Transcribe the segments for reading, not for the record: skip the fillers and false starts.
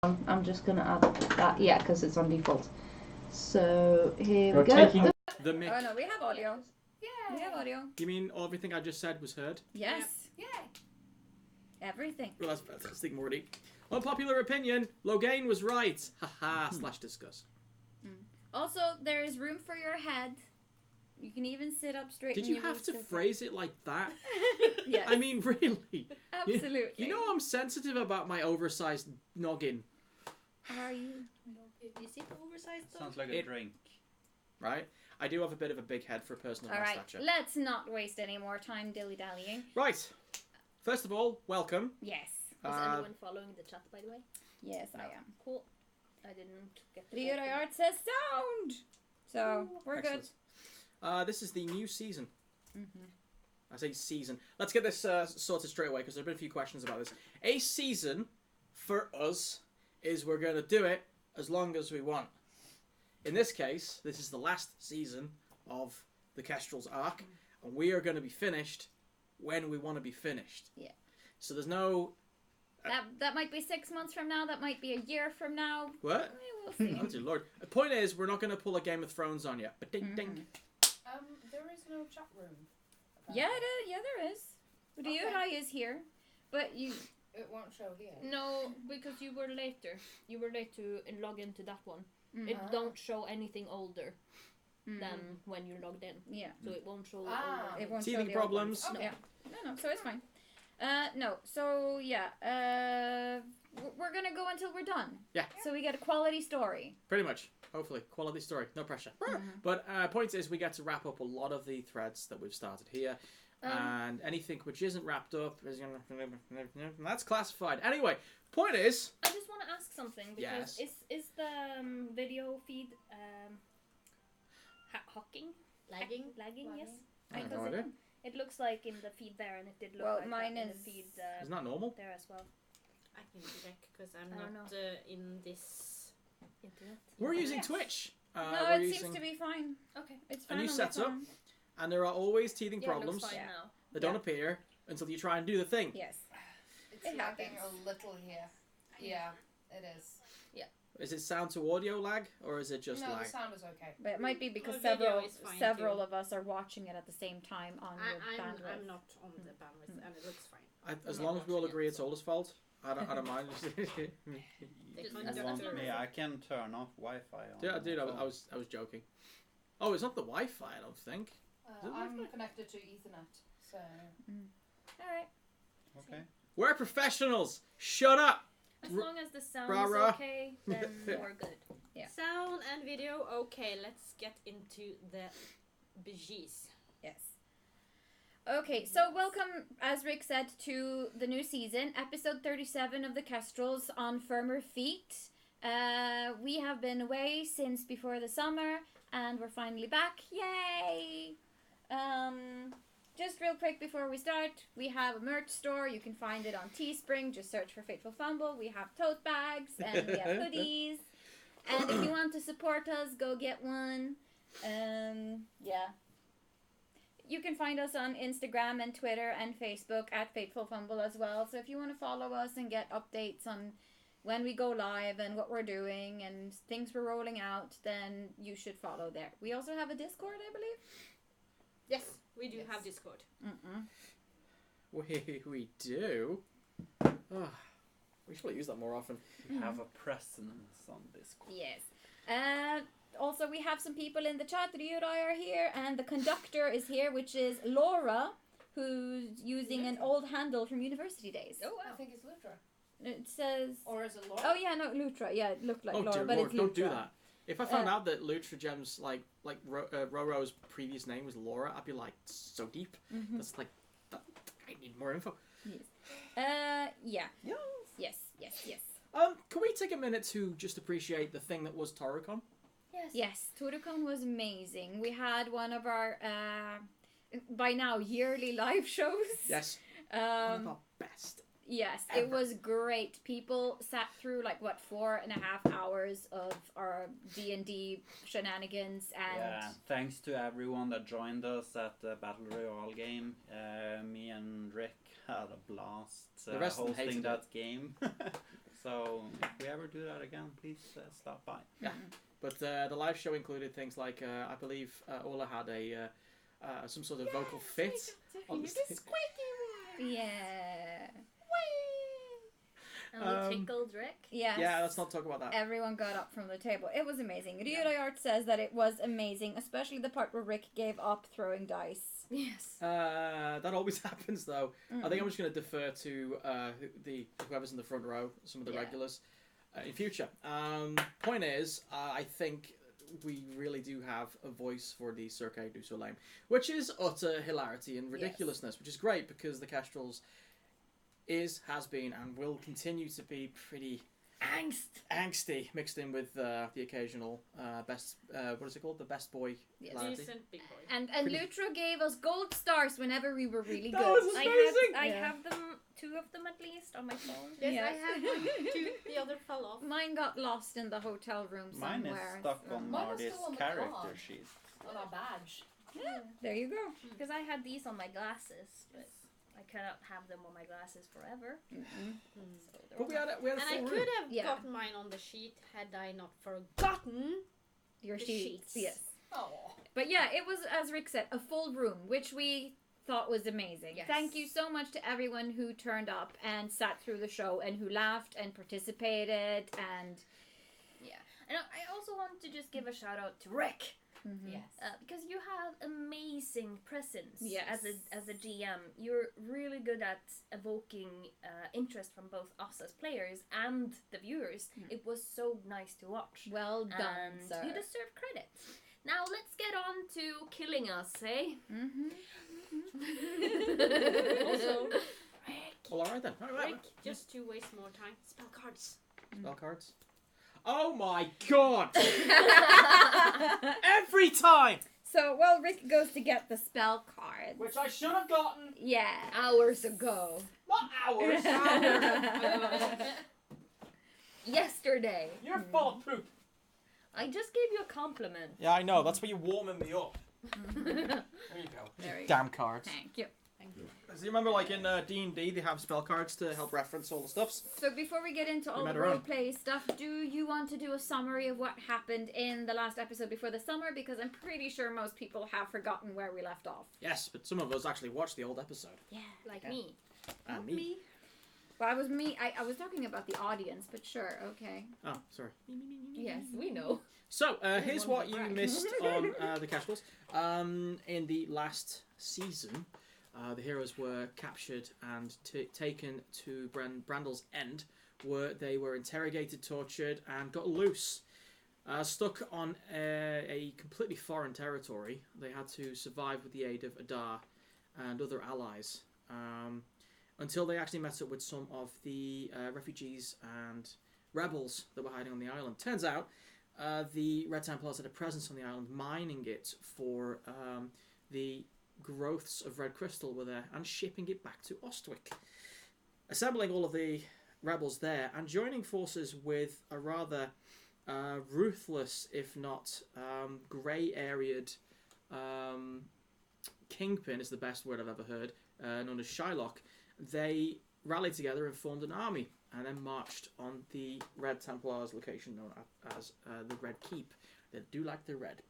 I'm just going to add that, yeah, because it's on default. So here You're we go. taking the mic. Oh no, we have audio. Yeah. We have audio. You mean everything I just said was heard? Yes. Yeah. Everything. Well, that's fantastic, Morty. Unpopular opinion, Logain was right. Haha, / discuss. Also, there is room for your head. You can even sit up straight. Did when you have to sit phrase it like that? Yes. I mean, really? Absolutely. You know I'm sensitive about my oversized noggin, Are you? Is it oversized though? Sounds like a drink. right? I do have a bit of a big head for a person of All my right. stature. Let's not waste any more time dilly-dallying. Right. First of all, welcome. Yes. Is anyone following the chat, by the way? Yes, I am. Cool. I didn't get to The art says sound. So we're Excellent. This is the new season. good. I say season. Let's get this sorted straight away because there have been a few questions about this. A season for us is we're going to do it as long as we want. In this case, this is the last season of the Kestrels arc, and we are going to be finished when we want to be finished. Yeah. So there's no... That might be 6 months from now. That might be a year from now. What? We'll see. Oh, dear Lord. The point is, we're not going to pull a Game of Thrones on you. But ding, ding. There is no chat room. Yeah, there is. Ryudai is here, but you. It won't show here. No, because you were later. You were late to log into that one. It don't show anything older than when you logged in. Yeah. So it won't show. It won't show Teething the old problems. ones. Yeah. No. So it's fine. No. So yeah. We're gonna go until we're done. Yeah. So we get a quality story. Pretty much. Hopefully. Quality story. No pressure. But point is, we get to wrap up a lot of the threads that we've started here. And anything which isn't wrapped up is that's classified. Anyway, point is... I just want to ask something because Yes. is the video feed hacking? Lagging? Yes. I have Because no idea. it looks like in the feed there, and it did look Well, like mine that in is- the feed Isn't that normal? there as well. I can check because I'm I don't not in this. Internet. We're using Yes. Twitch. No, we're it using seems to be fine. Okay. It's a fine. new on my setup, phone. and there are always teething Yeah, it problems looks fine Yeah. now. that don't appear until you try and do the thing. Yes. It's It lagging happens. a little here. Yeah, it is. Is it sound to audio lag, or is it just no, lag? the sound is okay. But it might be because Well, video is fine several too. of us are watching it at the same time on your bandwidth. I'm not on the bandwidth, and it looks fine. As I'm long not as we all watching agree it, it's so- Ola's fault, I don't mind. Just As under long the- Me, I can turn off Wi-Fi on Yeah, my dude, I phone. was joking. Oh, it's not the Wi-Fi, I don't think. Is it I'm Wi-Fi? connected to Ethernet, so... All right. Okay. We're professionals. Shut up. As long as the sound Rah, is rah. okay, then we're good. Yeah. Sound and video. Okay, let's get into the BGs. Yes. Okay, so welcome, as Rick said, to the new season, episode 37 of the Kestrels on Firmer Feet. We have been away since before the summer, and we're finally back. Yay! Just real quick before we start, we have a merch store. You can find it on Teespring. Just search for Fateful Fumble. We have tote bags and we have hoodies. And if you want to support us, go get one. Yeah. You can find us on Instagram and Twitter and Facebook at Fateful Fumble as well. So if you want to follow us and get updates on when we go live and what we're doing and things we're rolling out, then you should follow there. We also have a Discord, I believe. Yes, we do Yes. have Discord. We do. Oh, we should use that more often. We have a presence on Discord. Yes. Also, we have some people in the chat. Ryudai are here, and the conductor is here, which is Laura, who's using an old handle from university days. Oh I wow. think it's Lutra. It says... Or is it Laura? Oh, yeah, no, Lutra. Yeah, it looked like Oh Laura, dear but Lord, it's don't Lutra. do that. If I found out that Lutra Gem's like Roro's previous name was Laura, I'd be like so deep. That's like I need more info. Yeah. Yes. Yes. Can we take a minute to just appreciate the thing that was Toricon? Yes, Toricon was amazing. We had one of our, by now, yearly live shows. Yes. One of our best. Yes, Ever. it was great. People sat through like 4.5 hours of our D&D shenanigans, and Yeah, thanks to everyone that joined us at the Battle Royale game. Me and Rick had a blast The rest of them hosting hated that game. So if we ever do that again, please stop by. Yeah. But the live show included things like I believe Ola had a some sort of vocal fit on the stage. Yeah. And we tickled Rick. Yes. Yeah, let's not talk about that. Everyone got up from the table. It was amazing. Ryudai Art says that it was amazing, especially the part where Rick gave up throwing dice. Yes. That always happens though. I think I'm just going to defer to whoever's in the front row, some of the regulars, in future. Point is, I think we really do have a voice for the Cirque du Soleil, which is utter hilarity and ridiculousness, which is great because the Kestrels has been, and will continue to be pretty angsty, mixed in with the occasional best, what is it called? The best boy hilarity. Decent big boy. And Lutra gave us gold stars whenever we were really That good. was amazing! I have them, 2 of them at least, on my phone. Yes, Yeah. I have one too. The other fell off. Mine got lost in the hotel room Mine somewhere. is stuck on Mine was Marty's still on the character card. sheet. On our badge. There you go. Because I had these on my glasses, but I cannot have them on my glasses forever. So they're But we had a And I full could room. have Yeah. gotten mine on the sheet had I not forgotten. Your The sheets. sheets. Yes. Oh. But yeah, it was, as Rick said, a full room, which we thought was amazing. Yes. Thank you so much to everyone who turned up and sat through the show and who laughed and participated and... And I also want to just give a shout out to Rick. Yes. Because you have amazing presence Yes. as a GM. You're really good at evoking interest from both us as players and the viewers. It was so nice to watch. Well done, And sir. you deserve credit. Now let's get on to killing us, eh? Also, Well, alright then. All right. Rick, just to waste more time, spell cards. Spell cards. Oh my god! Every time! So, well, Rick goes to get the spell card. Which I should have gotten. Yeah, hours ago. Not hours. Yesterday. You're full of poop. I just gave you a compliment. Yeah, I know. That's why you're warming me up. There you go. There you Damn cards. Thank you. So you remember, like in D&D, they have spell cards to help reference all the stuffs. So before we get into all met the around. roleplay stuff, do you want to do a summary of what happened in the last episode before the summer? Because I'm pretty sure most people have forgotten where we left off. Yes, but some of us actually watched the old episode. Yeah. Like Yeah. me. And me. Well, I was talking about the audience, but sure, okay. Oh, sorry. Yes, we know. So, here's one what you back. missed on the Kestrels. In the last season, the heroes were captured and taken to Brandel's End, where they were interrogated, tortured, and got loose. Stuck on a completely foreign territory, they had to survive with the aid of Adar and other allies, until they actually met up with some of the refugees and rebels that were hiding on the island. Turns out, the Red Templars had a presence on the island, mining it for the growths of red crystal were there, and shipping it back to Ostwick. Assembling all of the rebels there, and joining forces with a rather ruthless, if not grey-areaed kingpin is the best word I've ever heard, known as Shylock. They rallied together and formed an army, and then marched on the Red Templars location known as the Red Keep. They do like the red.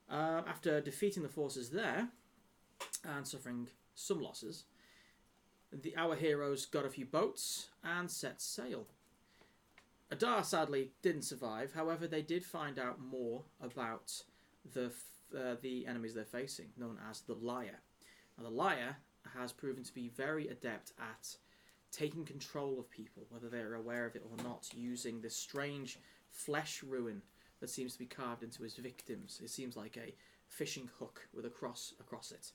After defeating the forces there, and suffering some losses, our heroes got a few boats and set sail. Adar sadly didn't survive. However, they did find out more about the enemies they're facing, known as the Liar. Now, the Liar has proven to be very adept at taking control of people, whether they're aware of it or not, using this strange flesh ruin that seems to be carved into his victims. It seems like a fishing hook with a cross across it.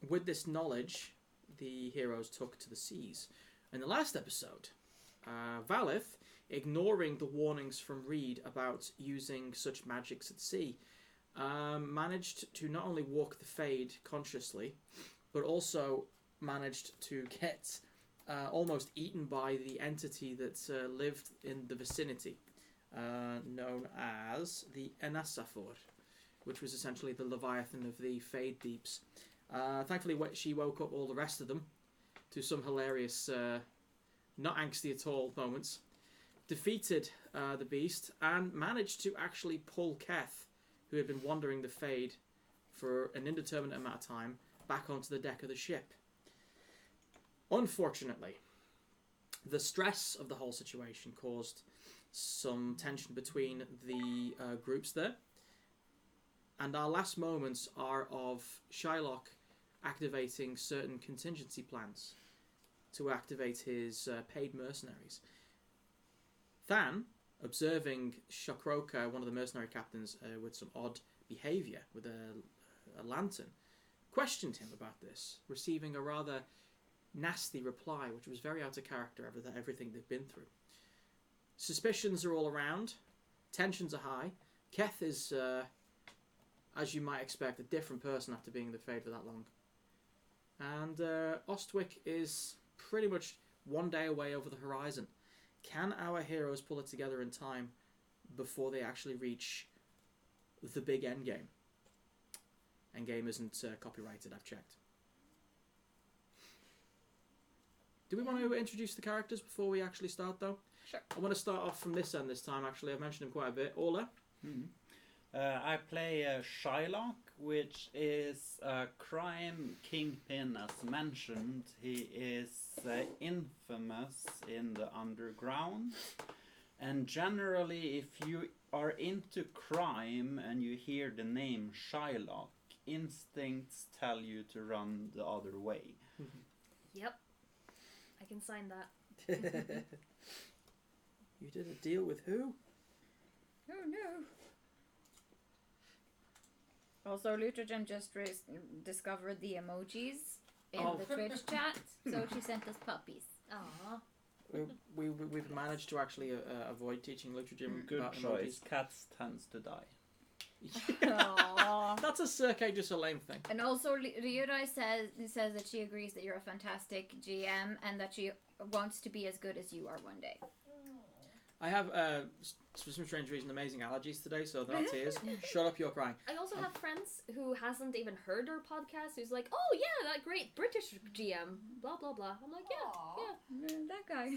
With this knowledge, the heroes took to the seas. In the last episode, Valith, ignoring the warnings from Reed about using such magics at sea, managed to not only walk the Fade consciously, but also managed to get almost eaten by the entity that lived in the vicinity, known as the Enasafor, which was essentially the Leviathan of the Fade Deeps. Thankfully, she woke up all the rest of them to some hilarious not angsty at all moments, defeated the beast and managed to actually pull Keth, who had been wandering the Fade for an indeterminate amount of time, back onto the deck of the ship. Unfortunately, the stress of the whole situation caused some tension between the groups there, and our last moments are of Shylock activating certain contingency plans to activate his paid mercenaries. Than, observing Shokroka, one of the mercenary captains, with some odd behaviour with a lantern, questioned him about this, receiving a rather nasty reply, which was very out of character over everything they've been through. Suspicions are all around. Tensions are high. Keth is, as you might expect, a different person after being in the Fade for that long. And Ostwick is pretty much one day away over the horizon. Can our heroes pull it together in time before they actually reach the big endgame? Endgame isn't copyrighted, I've checked. Do we want to introduce the characters before we actually start, though? Sure. I want to start off from this end this time, actually. I've mentioned him quite a bit. Ola? I play Shylock, which is a crime kingpin, as mentioned. He is infamous in the underground. And generally, if you are into crime and you hear the name Shylock, instincts tell you to run the other way. Yep. I can sign that. You did a deal with who? Oh no. Also, Lutragen just discovered the emojis in the Twitch chat, so she sent us puppies. Aww. We've managed to actually avoid teaching literature Good about choice. Cats tends to die. Aww. That's a Cirque du Soleil thing. And also, Ryurai says that she agrees that you're a fantastic GM and that she wants to be as good as you are one day. I have, for some strange reason, amazing allergies today, so they're not tears. Shut up, you're crying. I also have friends who hasn't even heard our podcast who's like, oh yeah, that great British GM, blah blah blah. I'm like, yeah, That guy.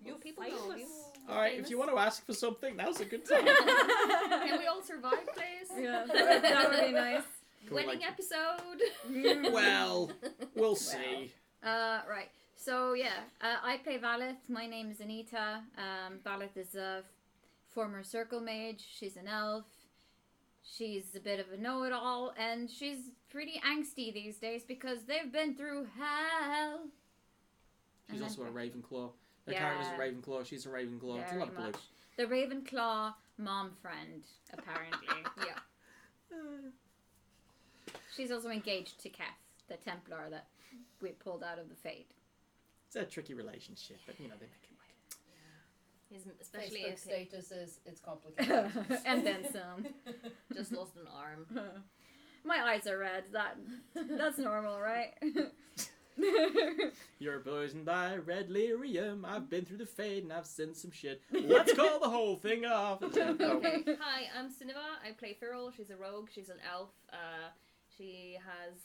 So people know you. Alright, if you want to ask for something, now's a good time. Can we all survive, please? Yeah, that would be nice. Wedding episode. Well, we'll see. Right. So yeah, I play Valeth. My name is Anita. Valeth is a former circle mage. She's an elf. She's a bit of a know-it-all, and she's pretty angsty these days because they've been through hell. She's also a Ravenclaw. Her Yeah. character's a Ravenclaw. She's a Ravenclaw. It's a Very lot of blue. much. The Ravenclaw mom friend, apparently. Yeah. She's also engaged to Keth, the Templar that we pulled out of the Fade. It's a tricky relationship, but you know, they make it work. Especially Facebook if he status is it's complicated. And then some. just lost an arm. My eyes are red. That's normal, right? You're poisoned by red lyrium. I've been through the Fade and I've seen some shit. Let's call the whole thing off. Okay, hi, I'm Sunniva. I play Feral. She's a rogue. She's an elf. She has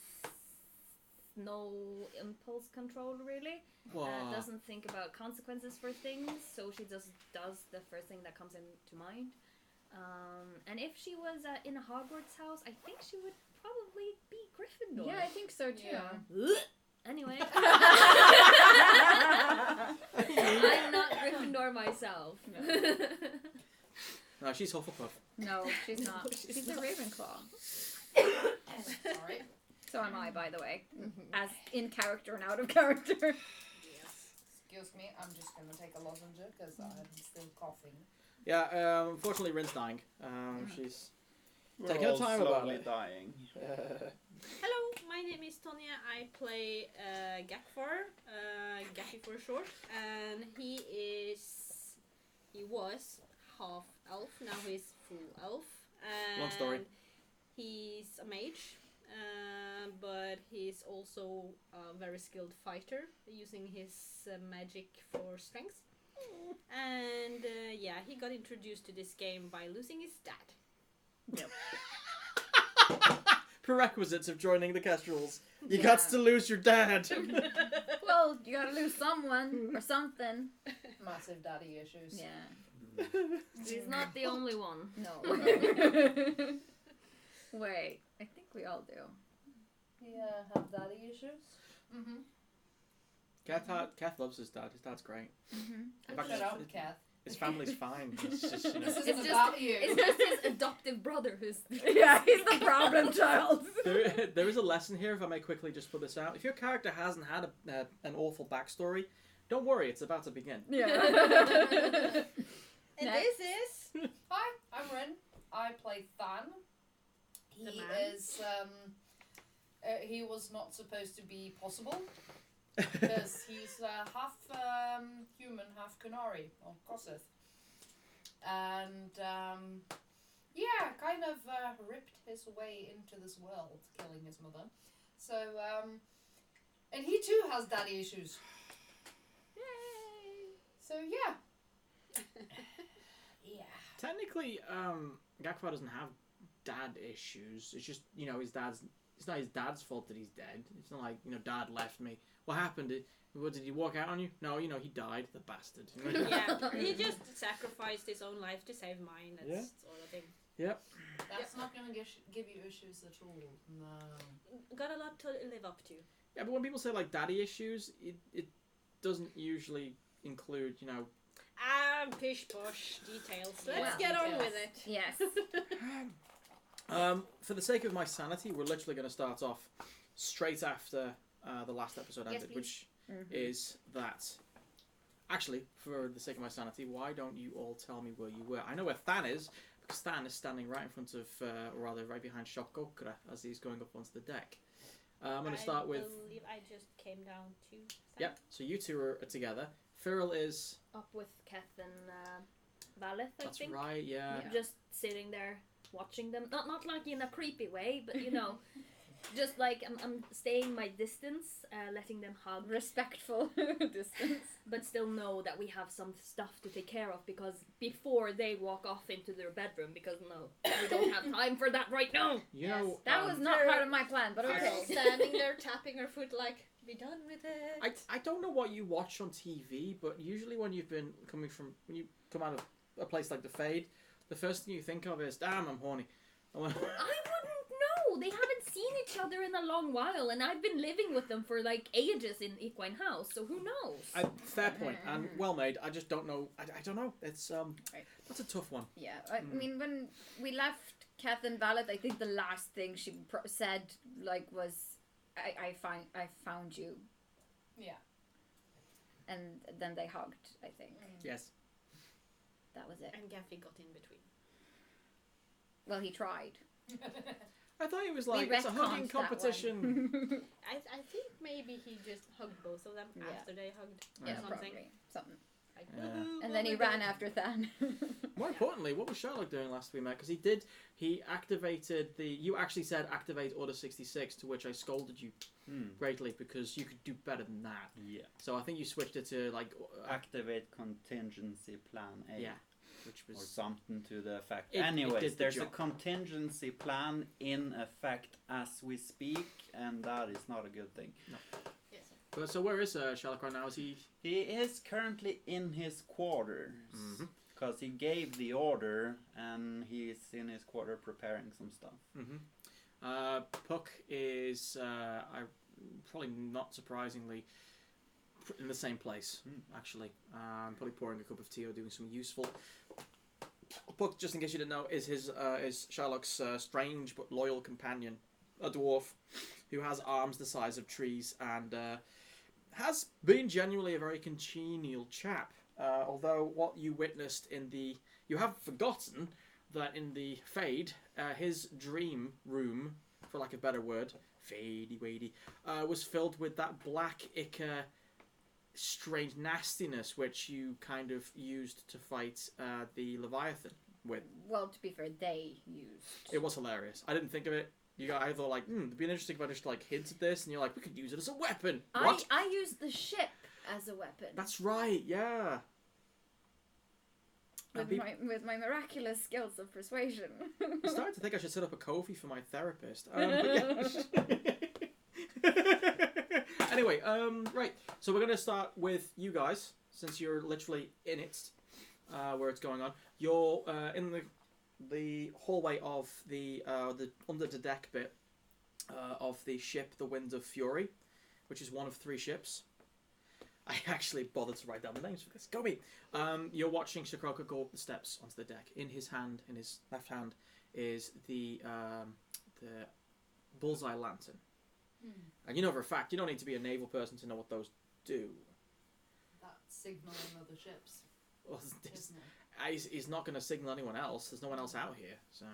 no impulse control, really. Wow. Doesn't think about consequences for things, so she just does the first thing that comes into mind. And if she was in a Hogwarts house, I think she would probably be Gryffindor. Yeah, I think so too. Yeah. Anyway. I'm not Gryffindor myself. No, she's Hufflepuff. No, she's not. She's a Ravenclaw. Sorry. So am I, by the way. As in character and out of character. Excuse me, I'm just gonna take a lozenge because I'm still coughing. Yeah, unfortunately, Rin's dying. She's We're taking her all time about slowly it. dying. Hello, my name is Tonya. I play Gakfor, Gacky for short, and he was half elf. Now he's full elf. And Long story. He's a mage, but he's also a very skilled fighter, using his magic for strength. And yeah, he got introduced to this game by losing his dad. prerequisites of joining the Kestrels. You got to lose your dad. Well, you gotta lose someone or something. Massive daddy issues. Yeah. He's not the only one. No. Wait, I think we all do. Yeah, have daddy issues. Mm-hmm. Kath loves his dad. His dad's great. In fact, Shut up, Kath. his family's fine. It's just, you know. This It's isn't just- about you. It's just his adoptive brother who's. Yeah, he's the problem child. There is a lesson here, if I may quickly just put this out. If your character hasn't had an awful backstory, don't worry, it's about to begin. Yeah. And Next. this is Hi, I'm Rin. I play Than. He The man. is, he was not supposed to be possible because he's half human, half Kunari, or Kossith. And, yeah, kind of ripped his way into this world, killing his mother. So, and he too has daddy issues. Yay. So, yeah. Yeah. Technically, Gakvar doesn't have dad issues. It's just, you know, it's not his dad's fault that he's dead. It's not like, you know, dad left me. What happened? What, did he walk out on you? No, you know, he died, the bastard. yeah, he just sacrificed his own life to save mine. That's sort of thing. Yep. That's not going to give you issues at all. No. Got a lot to live up to. Yeah, but when people say, like, daddy issues, it doesn't usually include, you know... Pish posh details. Let's Yeah. get on Details. with it. Yes. For the sake of my sanity, we're literally going to start off straight after the last episode Yes, ended, please. which is that... Actually, for the sake of my sanity, why don't you all tell me where you were? I know where Than is, because Than is standing right in front of, or rather right behind Shokokra as he's going up onto the deck. I'm going to start with... I believe I just came down to... Yep, so you two are together. Firil is... Up with Kath and Valeth, I That's think. right, yeah. Just sitting there watching them. Not like in a creepy way, but you know, just like I'm staying my distance, letting them hug, Respectful distance. but still know that we have some stuff to take care of because before they walk off into their bedroom, because no, we don't have time for that right now. You know... That was not part of my plan, but okay. Standing there tapping her foot like, be done with it. I don't know what you watch on TV, but usually when you come out of a place like the Fade, the first thing you think of is, damn, I'm horny. I wouldn't know. They haven't seen each other in a long while, and I've been living with them for like ages in Equine House, so who knows? Fair point, and well made. I just don't know. I don't know. It's that's a tough one. Yeah, I mean, when we left Kath and Valid, I think the last thing she said like was, I found you, Yeah. and then they hugged. I think Yes. that was it. And Gaffy got in between. Well, he tried. I thought it was We like it's a retconned hugging that one. competition. I think maybe he just hugged both of them Yeah. after they hugged Yeah, or something. probably something. Like, Yeah. woohoo, And oh then he my ran God. after Than. More importantly, what was Sherlock doing last we met? Because he activated the. You actually said activate Order 66, to which I scolded you greatly because you could do better than that. Yeah. So I think you switched it to like. Activate contingency plan A. Yeah. Which Or was something to the effect. It Anyways, did the there's a job. contingency plan in effect as we speak, and that is not a good thing. Yes. But so where is Sherlock right now? Is he? He is currently in his quarters Mhm. because he gave the order, and he's in his quarter preparing some stuff. Puck is, probably not surprisingly, in the same place, actually. Probably pouring a cup of tea or doing something useful. Puck, just in case you didn't know, is Sherlock's strange but loyal companion, a dwarf who has arms the size of trees and has been genuinely a very congenial chap. Although what you witnessed you have forgotten that in the Fade, his dream room, for lack of a better word, fadey-wadey, was filled with that black ichor strange nastiness which you kind of used to fight the Leviathan with. Well, to be fair, they used. It was hilarious. I didn't think of it. I thought like, it'd be interesting if I just like hinted this, and you're like, we could use it as a weapon. What? I used the ship as a weapon. That's right. Yeah. with peop- my miraculous skills of persuasion. I'm starting to think I should set up a Ko-fi for my therapist. Anyway, right. So we're going to start with you guys, since you're literally in it, where it's going on. You're in the hallway of the under the deck bit of the ship, the Wind of Fury, which is one of 3 ships. I actually bothered to write down the names for this. Go me! You're watching Shikroka go up the steps onto the deck. In his left hand, is the bullseye lantern. And you know for a fact, you don't need to be a naval person to know what those do. That's signaling other ships, Well, isn't it? he's not going to signal anyone else. There's no one else out here. So,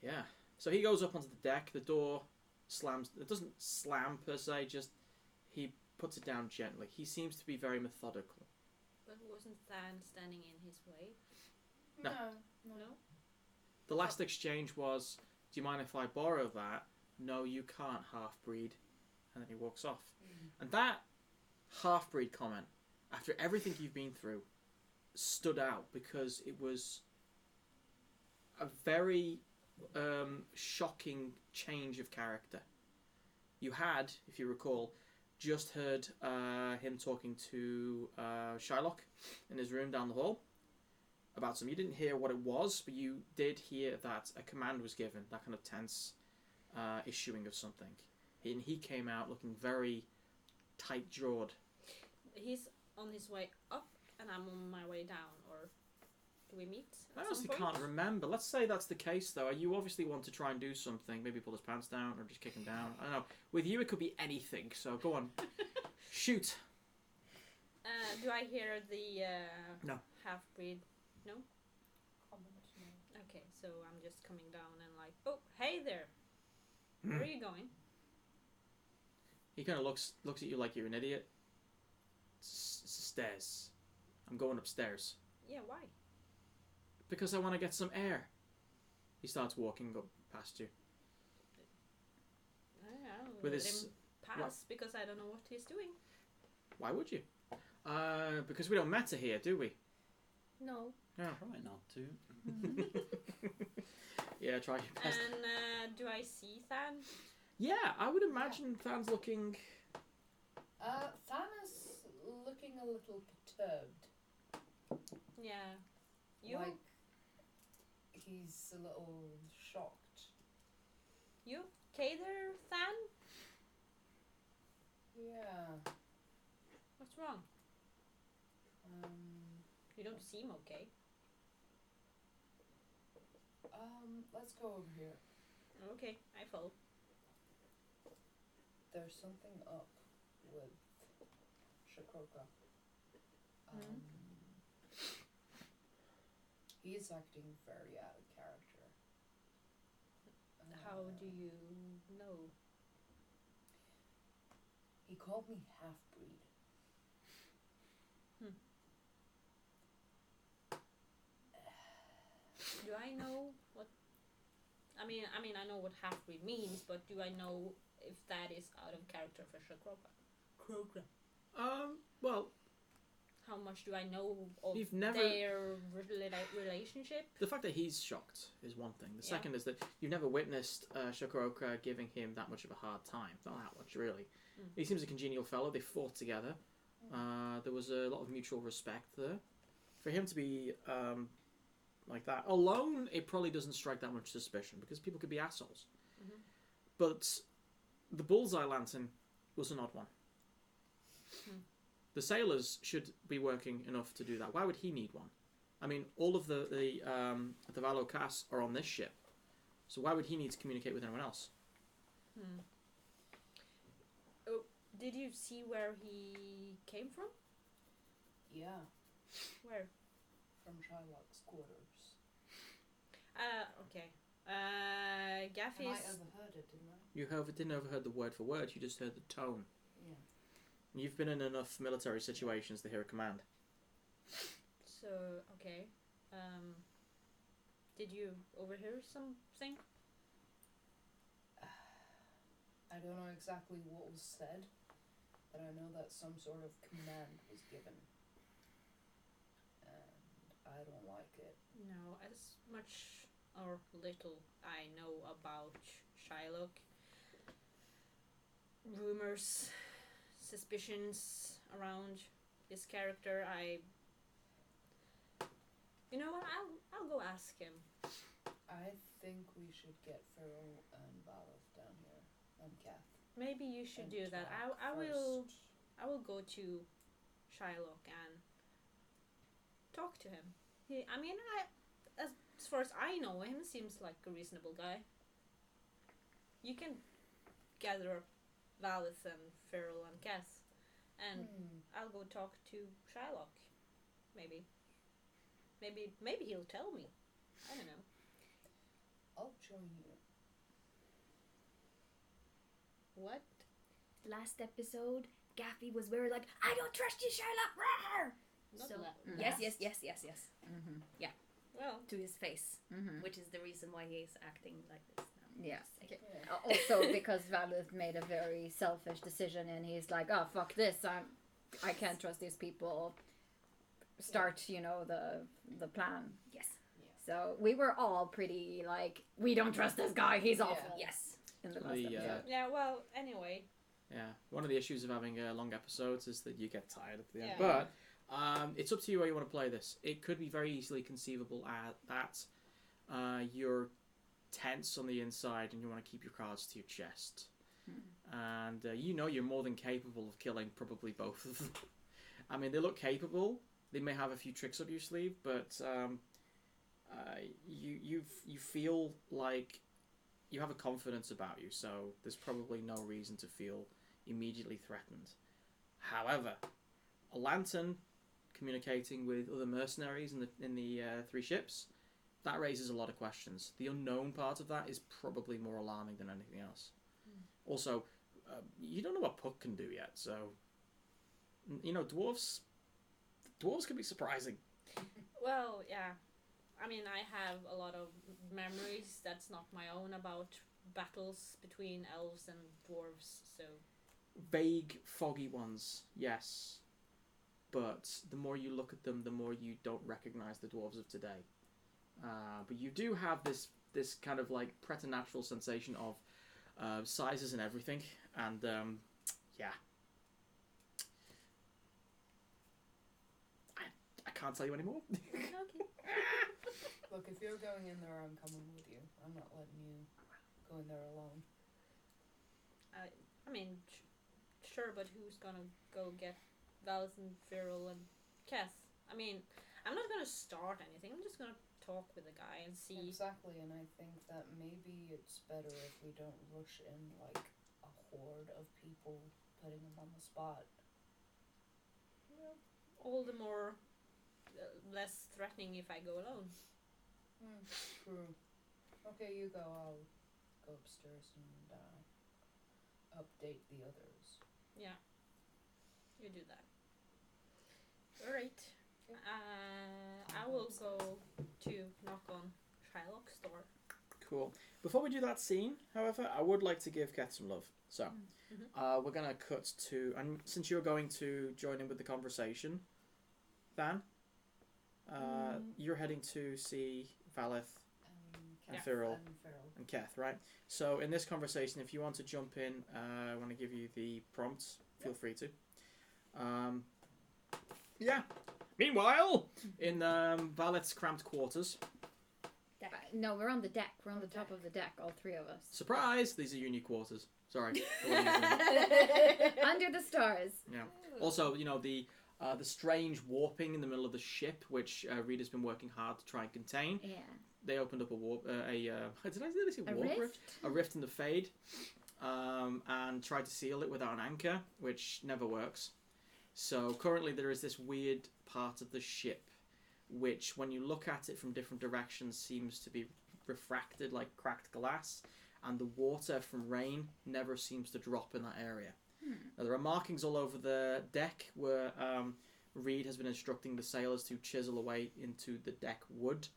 yeah. So he goes up onto the deck. The door slams. It doesn't slam per se, just he puts it down gently. He seems to be very methodical. But wasn't Than standing in his way? No. No. The last exchange was, do you mind if I borrow that? No, you can't, half-breed. And then he walks off. And that half-breed comment, after everything you've been through, stood out because it was a very shocking change of character. You had, if you recall, just heard him talking to Shylock in his room down the hall about some. You didn't hear what it was, but you did hear that a command was given, that kind of tense issuing of something. And he came out looking very tight-jawed. He's on his way up, and I'm on my way down, or do we meet? I at honestly some point? can't remember. Let's say that's the case, though. You obviously want to try and do something, maybe pull his pants down or just kick him down. I don't know. With you, it could be anything, so go on. Shoot. Do I hear the No. half-breed? No? Comment, no. Okay, so I'm just coming down and like, oh, hey there. Where are you going? He kind of looks at you like you're an idiot. It's stairs. I'm going upstairs. Yeah, why? Because I want to get some air. He starts walking up past you. I'll With let his- him pass because I don't know what he's doing. Why would you? Because we don't matter here, do we? No. Yeah. Try not to. Yeah, try your best. And do I see Than? Yeah, I would imagine Than's looking... Than is looking a little perturbed. Yeah. You? Like he's a little shocked. You? Okay there, Than? Yeah. What's wrong? Um. You don't seem okay. Let's go over here. Okay, I follow. There's something up with Shikroka. He is acting very out of character. How do you know? He called me half-breed. Do I know what? I mean, I know what half-breed means, but do I know if that is out of character for Shikroka? Well, How much do I know of You've never- their relationship? the fact that he's shocked is one thing. The Yeah. second is that you've never witnessed Shokoroka giving him that much of a hard time. Not that much, really. Mm. He seems a congenial fellow. They fought together. There was a lot of mutual respect there. For him to be like that alone, it probably doesn't strike that much suspicion because people could be assholes. Mhm. But the bullseye lantern was an odd one. Hmm. The sailors should be working enough to do that. Why would he need one? I mean, all of the Valo Cass are on this ship, so why would he need to communicate with anyone else? Oh, did you see where he came from? Yeah, Where? from Shylock's quarters. Okay. And I Gaffy's. overheard it, didn't I? You didn't overheard the word for word. You just heard the tone. Yeah. You've been in enough military situations to hear a command. So okay. Did you overhear something? I don't know exactly what was said, but I know that some sort of command was given. And I don't like it. No, as much or little I know about Shylock, rumors, suspicions around his character, you know what? I'll go ask him. I think we should get Farrell and Valeth down here, and Kath. Maybe you should and do that. talk I will. first. I will go to Shylock and talk to him. I mean, as far as I know him, seems like a reasonable guy. You can gather Valeth and Farrell and Cass, and I'll go talk to Shylock. Maybe he'll tell me. I don't know. I'll join you. What? Last episode, Gaffy was very like, I don't trust you, Sherlock! Rawr! Not So, that. yes. Mm-hmm. Well, To his face, Mm-hmm. which is the reason why he's acting like this now. Yeah. Okay. Yeah. Also because Valeth made a very selfish decision and he's like, oh, fuck this, I can't trust these people. Start, the plan. Yes. So we were all pretty like, we don't trust this guy, he's awful. Yes. In the So last the, episode. yeah. Well, anyway. Yeah, one of the issues of having long episodes is that you get tired at the end. Yeah. But it's up to you how you want to play this. It could be very easily conceivable that you're tense on the inside and you want to keep your cards to your chest. And you're more than capable of killing probably both of them. I mean, they look capable. They may have a few tricks up your sleeve, but you feel like you have a confidence about you, so there's probably no reason to feel immediately threatened. However, a lantern communicating with other mercenaries in the three ships, that raises a lot of questions. The unknown part of that is probably more alarming than anything else. Also, you don't know what Puck can do yet, so dwarves can be surprising. Well, yeah. I mean, I have a lot of memories that's not my own about battles between elves and dwarves, so... Vague, foggy ones, yes. But the more you look at them, the more you don't recognise the dwarves of today. But you do have this kind of like preternatural sensation of sizes and everything, and yeah. I can't tell you anymore. Okay. Look, if you're going in there, I'm coming with you. I'm not letting you go in there alone. I mean, sure, but who's gonna go get Valeth and Farrell and Keth? I mean, I'm not gonna start anything. I'm just gonna talk with the guy and see. Exactly, and I think that maybe it's better if we don't rush in like a horde of people, putting them on the spot. All the more less threatening if I go alone. True. Okay, you go. I'll go upstairs and update the others. Yeah, you do that. All right. I will go to knock on Shylock's door. Cool. Before we do that scene, however, I would like to give Keth some love. So, we're going to cut to... And since you're going to join in with the conversation, Van, you're heading to see Valeth and Farrell and Keth, right? So, in this conversation, if you want to jump in, I want to give you the prompts. Feel free to. Yeah. Meanwhile, in Valeth's cramped quarters... No, we're on the deck. We're on the top of the deck, all three of us. Surprise! These are unique quarters. Sorry. Under the stars. Yeah. Also, the strange warping in the middle of the ship, which Rita's been working hard to try and contain. Yeah. They opened up a warp, did I say warp rift? A rift in the fade, and tried to seal it without an anchor, which never works. So currently there is this weird part of the ship, which when you look at it from different directions seems to be refracted like cracked glass, and the water from rain never seems to drop in that area. Now, there are markings all over the deck where Reed has been instructing the sailors to chisel away into the deck wood.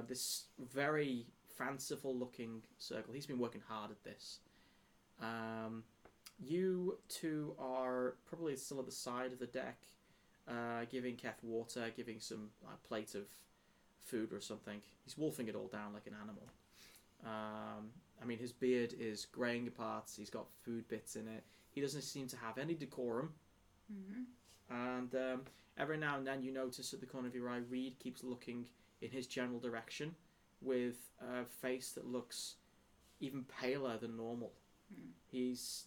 This very fanciful looking circle. He's been working hard at this. You two are probably still at the side of the deck. giving Keth water, giving some plate of food or something. He's wolfing it all down like an animal. I mean, his beard is greying apart. He's got food bits in it. He doesn't seem to have any decorum. And every now and then you notice at the corner of your eye, Reed keeps looking in his general direction with a face that looks even paler than normal. He's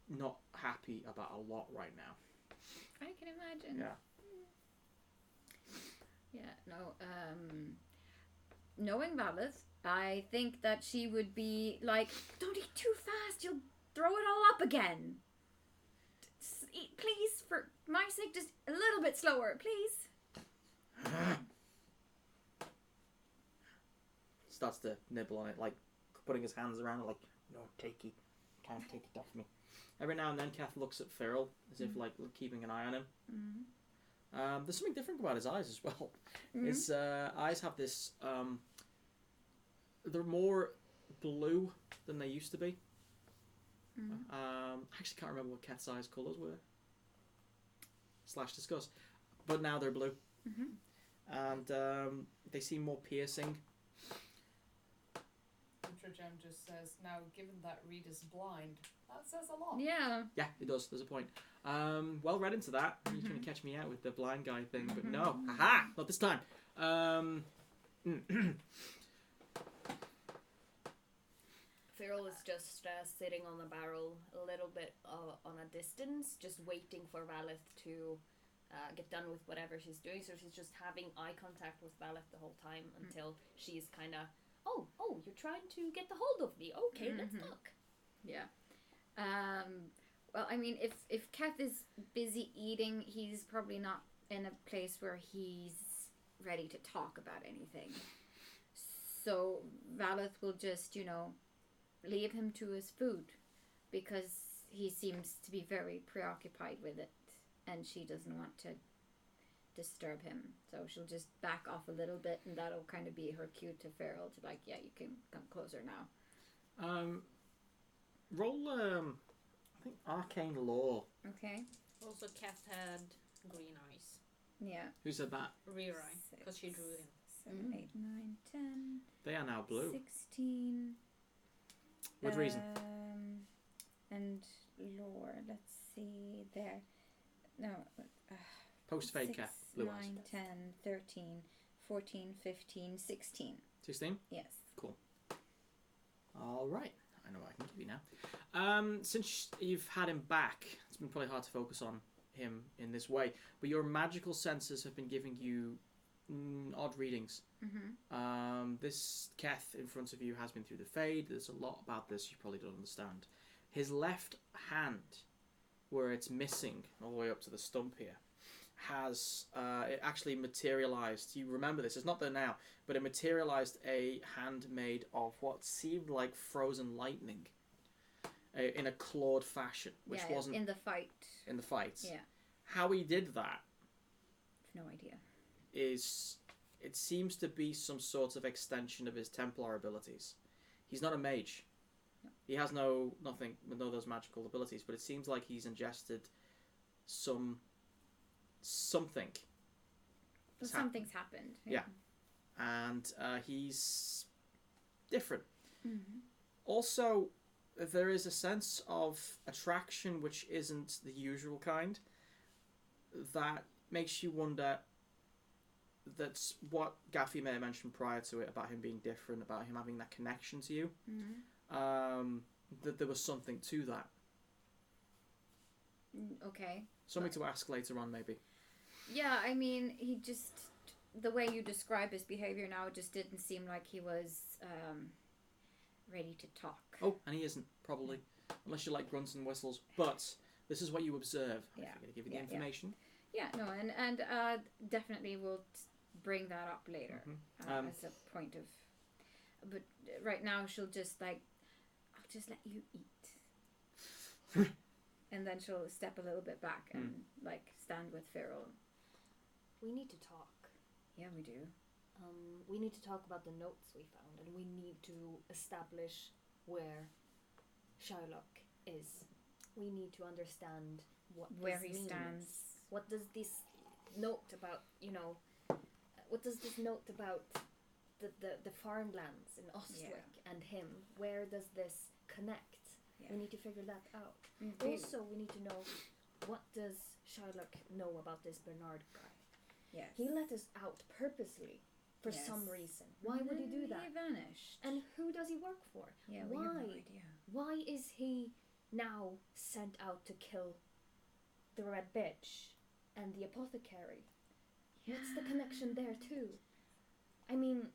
not happy about a lot right now. I can imagine. Yeah. Yeah, no, knowing Valeth, I think that she would be like, don't eat too fast, you'll throw it all up again. Just eat, please, for my sake, just a little bit slower, please. Starts to nibble on it, like putting his hands around it, like, no, takey, can't take it off me. Every now and then, Kath looks at Cyril as if like keeping an eye on him. There's something different about his eyes as well. His eyes have this. They're more blue than they used to be. I actually can't remember what Kath's eyes colours were. / discuss, but now they're blue, and they seem more piercing. Gem just says, now given that Reed is blind, that says a lot. Yeah. Yeah, it does. There's a point. Well read into that. You're going to catch me out with the blind guy thing, but no. Aha! Not this time. Cyril is just sitting on the barrel a little bit on a distance, just waiting for Valeth to get done with whatever she's doing. So she's just having eye contact with Valeth the whole time until she's kind of, oh, you're trying to get the hold of me. Okay, let's talk. Yeah. Well, I mean, if Kath is busy eating, he's probably not in a place where he's ready to talk about anything. So Valeth will just, leave him to his food because he seems to be very preoccupied with it and she doesn't want to disturb him. So she'll just back off a little bit and that'll kind of be her cue to Farrell to like, yeah, you can come closer now. Roll, I think Arcane Law. Okay. Also, Kath had green eyes. Yeah. Who said that? Rear eye, because she drew him. 7, 8, 9, 10. They are now blue. 16. What reason? And lore, let's see there. No. Post-fade 6, Kath, blue 9, eyes. 10, 13, 14, 15, 16. 16? Yes. Cool. All right. I know what I can give you now. Since you've had him back, it's been probably hard to focus on him in this way, but your magical senses have been giving you odd readings. This Keth in front of you has been through the fade. There's a lot about this you probably don't understand. His left hand, where it's missing all the way up to the stump here, has it actually materialized. You remember this, it's not there now, but it materialized a hand made of what seemed like frozen lightning in a clawed fashion, which wasn't in the fight. in the fight. Yeah. How he did that No idea. is, it seems to be some sort of extension of his Templar abilities. He's not a mage. No. He has no of those magical abilities, but it seems like he's ingested something. Something's happened. Yeah. And he's different. Also, there is a sense of attraction which isn't the usual kind that makes you wonder. That's what Gaffy may have mentioned prior to it about him being different, about him having that connection to you. That there was something to that. Okay. Something to ask later on, maybe. Yeah, I mean, he just, the way you describe his behavior now, it just didn't seem like he was ready to talk. Oh, and he isn't, probably. Unless you like grunts and whistles. But this is what you observe. Yeah. I'm going to give you the information. Yeah, no, and definitely we'll bring that up later as a point of. But right now she'll just like, I'll just let you eat, and then she'll step a little bit back and like stand with Farrell. We need to talk. Yeah, we do. We need to talk about the notes we found, and we need to establish where Shylock is. We need to understand what Where this he means. stands. What does this note about, what does this note about the farmlands in Ostwick and him? Where does this connect? Yeah. We need to figure that out. Mm-hmm. Also, we need to know, what does Shylock know about this Bernard guy? Yes. He let us out purposely for Yes. some reason. Why would he do that? He vanished. And who does he work for? Yeah, we have no idea. Why is he now sent out to kill the Red Bitch and the apothecary? What's the connection there too? I mean,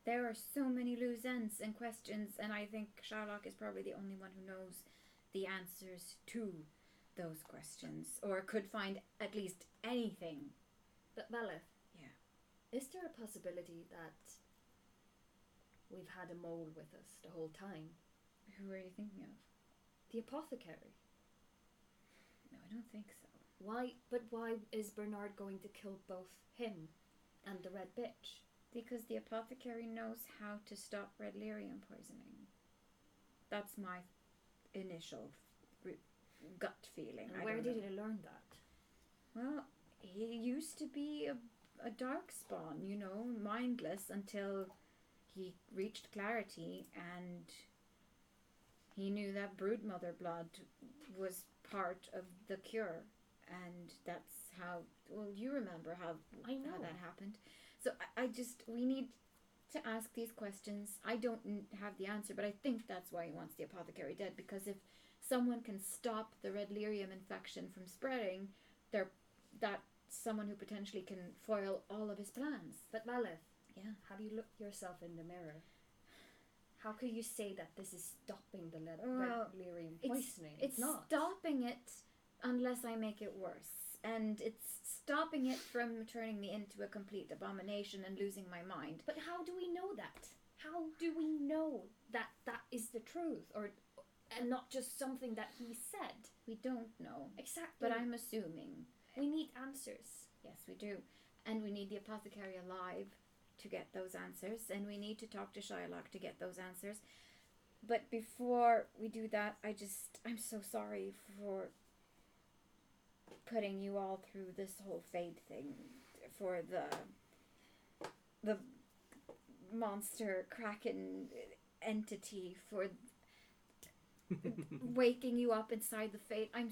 There are so many loose ends and questions, and I think Shylock is probably the only one who knows the answers to those questions, or could find at least anything. but Valeth. Yeah. Is there a possibility that we've had a mole with us the whole time? Who are you thinking of? The apothecary. No, I don't think so. Why is Bernard going to kill both him and the Red Bitch? Because the apothecary knows how to stop red lyrium poisoning. That's my initial gut feeling. And I where don't did know. he learn that? Well, he used to be a dark spawn, mindless until he reached clarity and he knew that broodmother blood was part of the cure. And that's how, well, you remember how that happened. So we need to ask these questions. I don't have the answer, but I think that's why he wants the apothecary dead, because if someone can stop the red lyrium infection from spreading, that's someone who potentially can foil all of his plans. But Valeth, Yeah. have you looked yourself in the mirror? How could you say that this is stopping the red lyrium poisoning? It's not. stopping it unless I make it worse. And it's stopping it from turning me into a complete abomination and losing my mind. But how do we know that? How do we know that that is the truth, and not just something that he said? We don't know. Exactly. But I'm assuming. We need answers. Yes, we do. And we need the apothecary alive to get those answers. And we need to talk to Shylock to get those answers. But before we do that, I'm so sorry for putting you all through this whole fade thing, for the monster kraken entity, for waking you up inside the fade. I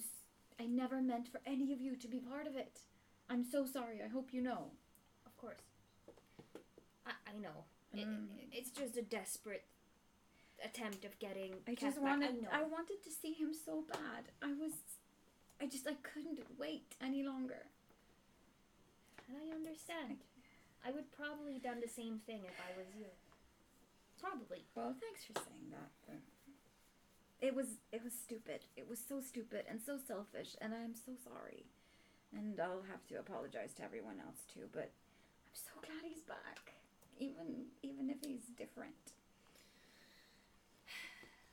never meant for any of you to be part of it. I'm so sorry. I hope you know. Of course. I know. Mm. It's just a desperate attempt of getting I Cat just back. wanted. I I know. wanted to see him so bad. I couldn't wait any longer. And I understand. I would probably done the same thing if I was you. Probably. Well, thanks for saying that. But it was stupid. It was so stupid and so selfish, and I'm so sorry. And I'll have to apologize to everyone else too. But I'm so glad he's back, even if he's different.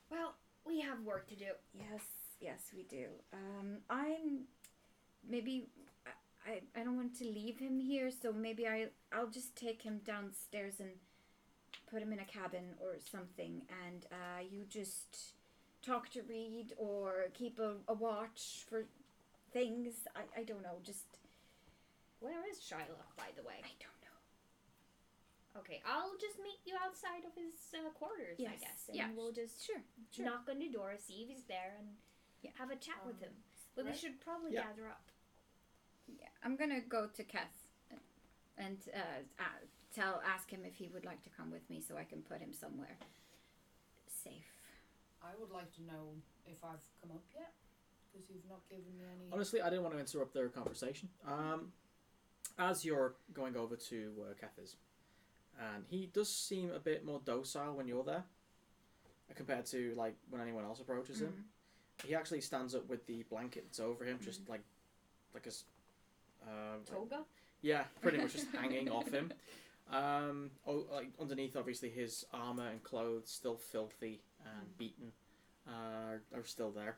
Well, we have work to do. Yes, we do. I don't want to leave him here, so maybe I'll just take him downstairs and put him in a cabin or something, and you just talk to Reed or keep a watch for things. I don't know, just... Where is Shylock, by the way? I don't know. Okay, I'll just meet you outside of his quarters, I Yes, guess. And yeah, we'll just Sure. knock on the door, see if he's there, and have a chat with him. But we right. should probably Yeah. gather up. Yeah, I'm gonna go to Keth and ask him if he would like to come with me so I can put him somewhere safe. I would like to know if I've come up yet, because you've not given me any. Honestly, I didn't want to interrupt their conversation. As you're going over to where Keth is, and he does seem a bit more docile when you're there, compared to like when anyone else approaches him. He actually stands up with the blanket that's over him, just like a Toga? yeah, pretty much just hanging off him. Like underneath, obviously, his armor and clothes, still filthy and beaten, are still there.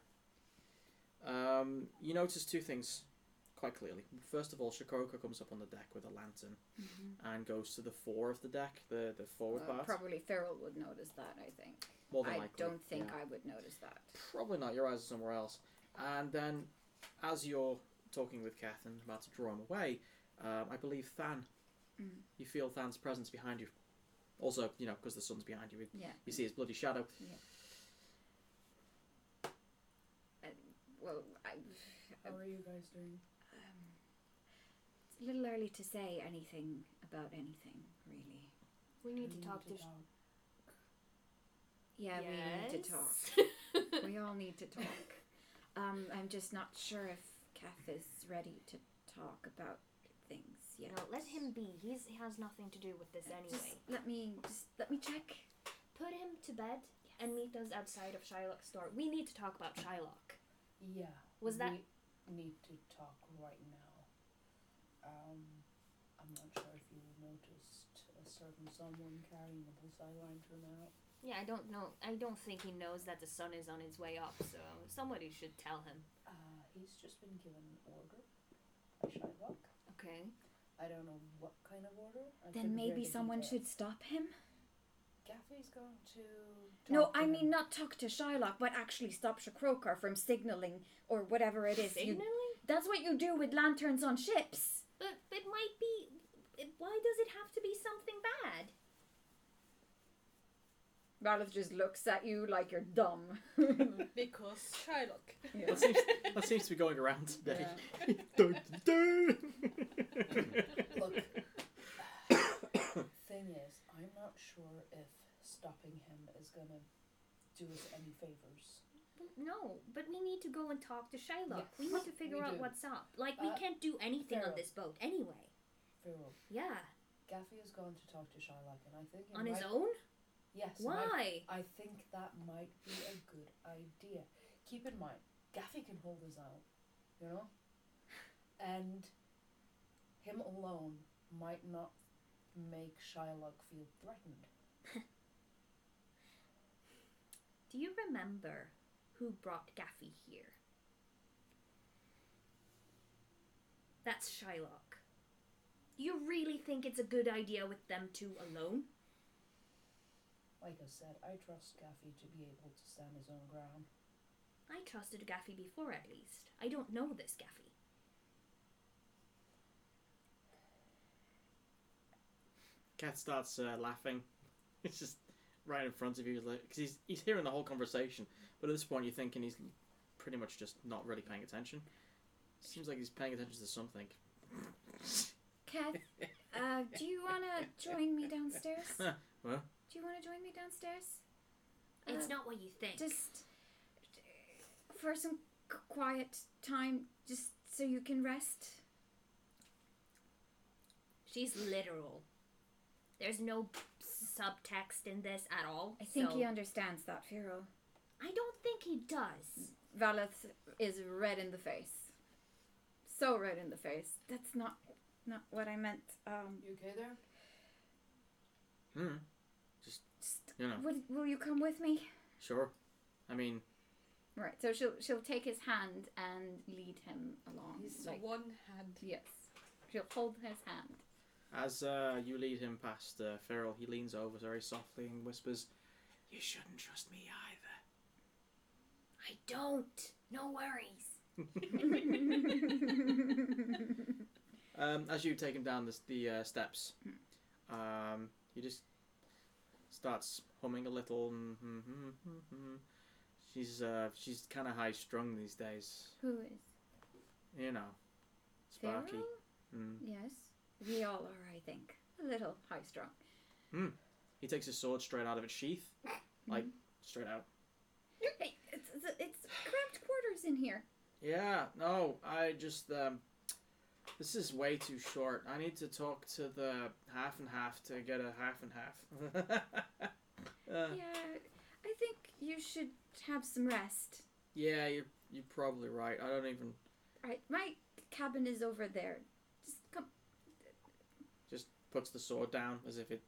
You notice two things quite clearly. First of all, Shikoka comes up on the deck with a lantern and goes to the fore of the deck, the forward part. Probably Farrell would notice that, I think. More than I likely, don't think yeah. I would notice that. Probably not. Your eyes are somewhere else. And then, as you're talking with Kath and about to draw him away, I believe Than. You feel Than's presence behind you. Also, because the sun's behind you, you see his bloody shadow. Yeah. Well, How are you guys doing? it's a little early to say anything about anything, really. We need to talk to. Yeah, we need to talk. talk. We all need to talk. I'm just not sure if Kath is ready to talk about things yet. No, let him be. He has nothing to do with this anyway. Just let me check. Put him to bed and meet us outside of Shylock's door. We need to talk about Shylock. Yeah. Was that- We need to talk right now. I'm not sure if you noticed a certain someone carrying a pulsar lantern out. Yeah, I don't know. I don't think he knows that the sun is on its way up, so somebody should tell him. He's just been given an order by Shylock. Okay. I don't know what kind of order. Then maybe someone should stop him. Gaffy's going to. No, I mean not talk to Shylock, but actually stop Shakroker from signaling or whatever it is. Signaling? That's what you do with lanterns on ships. But it might be. Why does it have to be something bad? Ralph just looks at you like you're dumb. Because Shylock. Yeah. That seems to be going around today. Look, thing is, I'm not sure if stopping him is gonna do us any favors. No, but we need to go and talk to Shylock. Yes, we need to figure we out do. what's up. Like, we can't do anything on Pharaoh. this boat anyway. Pharaoh, Yeah. Gaffy has gone to talk to Shylock, and I think it On his might- own? Yes. and Why? I think that might be a good idea. Keep in mind, Gaffy can hold his own, and him alone might not make Shylock feel threatened. Do you remember who brought Gaffy here? That's Shylock. Do you really think it's a good idea with them two alone? Like I said, I trust Gaffy to be able to stand his own ground. I trusted Gaffy before, at least. I don't know this Gaffy. Cat starts laughing. It's just right in front of you, because he's hearing the whole conversation. But at this point, you're thinking he's pretty much just not really paying attention. Seems like he's paying attention to something. Kath, do you want to join me downstairs? What? Do you want to join me downstairs? It's not what you think. Just for some quiet time, just so you can rest. She's literal. There's no subtext in this at all. I think so he understands that, Firo. I don't think he does. Valeth is red in the face. So red in the face. That's not what I meant. You okay there? Just, Will you come with me? Sure. I mean, Right. So she'll take his hand and lead him along. He's like, one hand. yes. She'll hold his hand. as you lead him past Ferrell, he leans over very softly and whispers, "You shouldn't trust me either." I don't. No worries. As you take him down the steps, he just starts humming a little. She's kind of high strung these days, Who is? Sparky. Pharaoh? Mm. Yes. We all are, I think. A little high strung. He takes his sword straight out of its sheath, like straight out. Hey, it's cramped quarters in here. Yeah, no, I just this is way too short. I need to talk to the half and half to get a half and half. Yeah, I think you should have some rest. Yeah, you're probably right. I don't even. Right, my cabin is over there. Just come. Just puts the sword down as if it,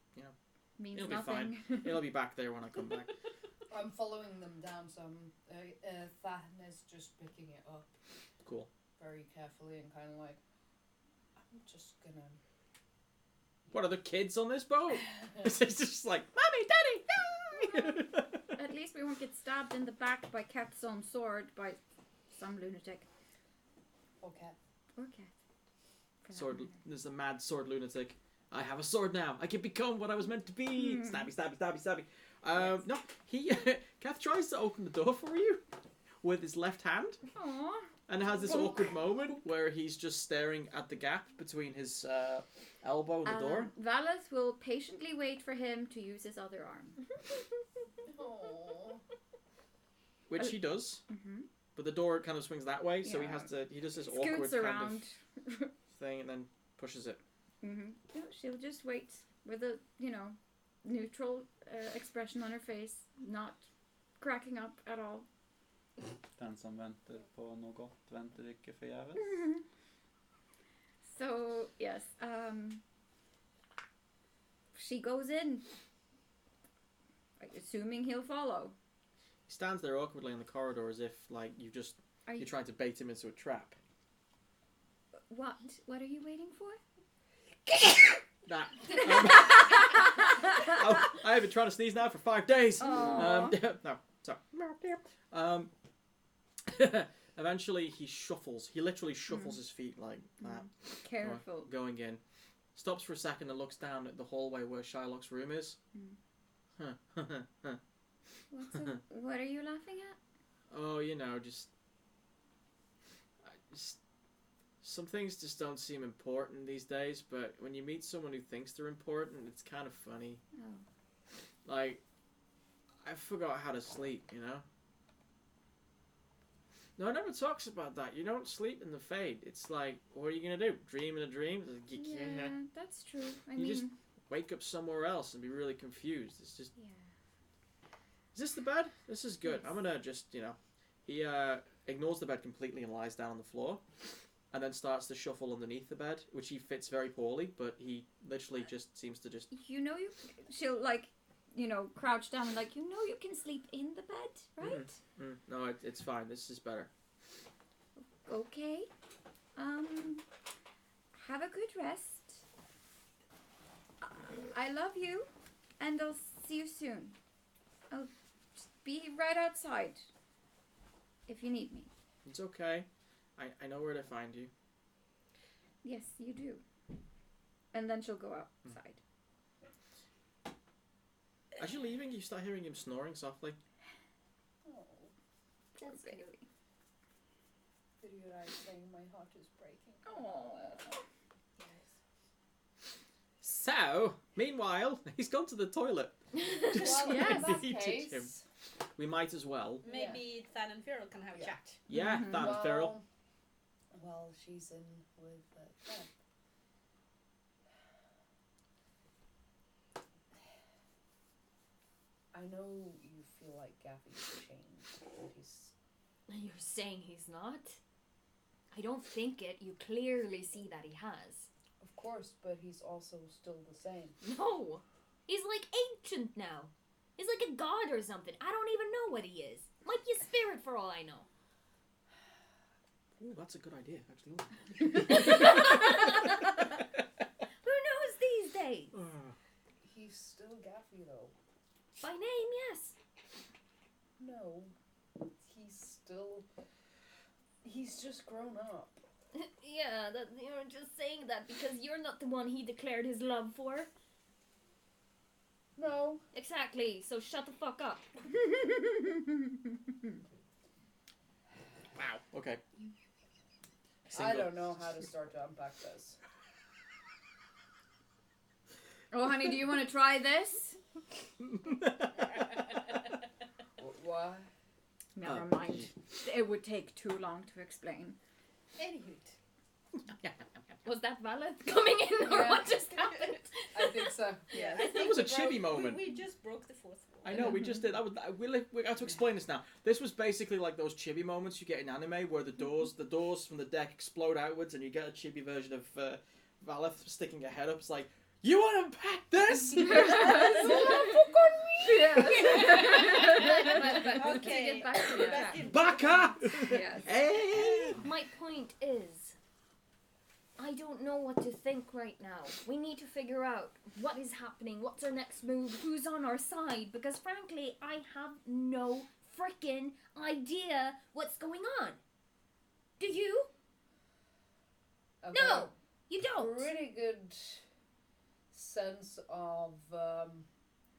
Means it'll be nothing. fine. It'll be back there when I come back. I'm following them down, so Than is just picking it up Cool. very carefully and kind of like, I'm just gonna. What are the kids on this boat? It's just like, Mommy, Daddy, no! At least we won't get stabbed in the back by Cat's own sword by some lunatic. Okay. Or Kath. for that Sword. matter. There's a mad sword lunatic. I have a sword now. I can become what I was meant to be. Stabby, stabby, stabby, stabby. No, he. Kath tries to open the door for you with his left hand, Aw. and has this awkward moment where he's just staring at the gap between his elbow and the door. Valeth will patiently wait for him to use his other arm. Aww. Which he does, Mm-hmm. but the door kind of swings that way, so he Yeah. has to. He does this awkward Scoots kind around. of thing and then pushes it. Mm-hmm. No, she'll just wait with a, neutral expression on her face, not cracking up at all. Den som venter på noe godt, venter ikke forgjeves. So, yes, she goes in, assuming he'll follow. He stands there awkwardly in the corridor as if, like, you're trying to bait him into a trap. What? What are you waiting for? That. I have been trying to sneeze now for 5 days. Aw. No, sorry. Eventually, he shuffles. He literally shuffles his feet like that, Careful. going in. Stops for a second and looks down at the hallway where Shylock's room is. What are you laughing at? Oh, just some things just don't seem important these days, but when you meet someone who thinks they're important, it's kind of funny. Oh. Like, I forgot how to sleep, No one ever talks about that. You don't sleep in the Fade. It's like, what are you going to do? Dream in a dream? Yeah, that's true. You just wake up somewhere else and be really confused. It's just... Yeah. Is this the bed? This is good. Yes. I'm going to just, He ignores the bed completely and lies down on the floor. And then starts to shuffle underneath the bed, which he fits very poorly, but he literally just seems to just... She'll, crouch down and, you can sleep in the bed, right? No, it's fine. This is better. Okay. Have a good rest. I love you, and I'll see you soon. I'll just be right outside if you need me. It's okay. I know where to find you. Yes, you do. And then she'll go outside. As you're leaving, you start hearing him snoring softly. Oh, That's baby. video I saying my heart is breaking. Oh. So, meanwhile, he's gone to the toilet. Just Well, when in I that needed case, him. We might as well. Maybe Than and Feral can have a Yeah. chat. Yeah, Mhm. that Feral. Well, she's in with Ted. I know you feel like Gaffy's changed, but he's... You're saying he's not? I don't think it. You clearly see that he has. Of course, but he's also still the same. No! He's like ancient now. He's like a god or something. I don't even know what he is. Might be a spirit for all I know. Ooh, that's a good idea, actually. Who knows these days? He's still Gaffy, though. By name, yes. No. He's just grown up. Yeah, that you're just saying that because you're not the one he declared his love for. No. Exactly, so shut the fuck up. Wow, okay. I don't know how to start to unpack this. Oh, honey, do you want to try this? Why? Never Oh, mind. It would take too long to explain. Anywho. Was that Valeth coming in or Yeah. what just happened? I think so. Yeah, That was a chibi moment. We just broke the fourth wall. I know, we just did. We have to explain this now. This was basically like those chibi moments you get in anime where the doors from the deck explode outwards and you get a chibi version of Valeth sticking her head up. It's like, you want to unpack this? But Okay. to get back to the Back track. in- Baka! Yes. Hey! My point is, I don't know what to think right now. We need to figure out what is happening, what's our next move, who's on our side, because frankly, I have no freaking idea what's going on. Do you? I've No, got you a don't. pretty good sense of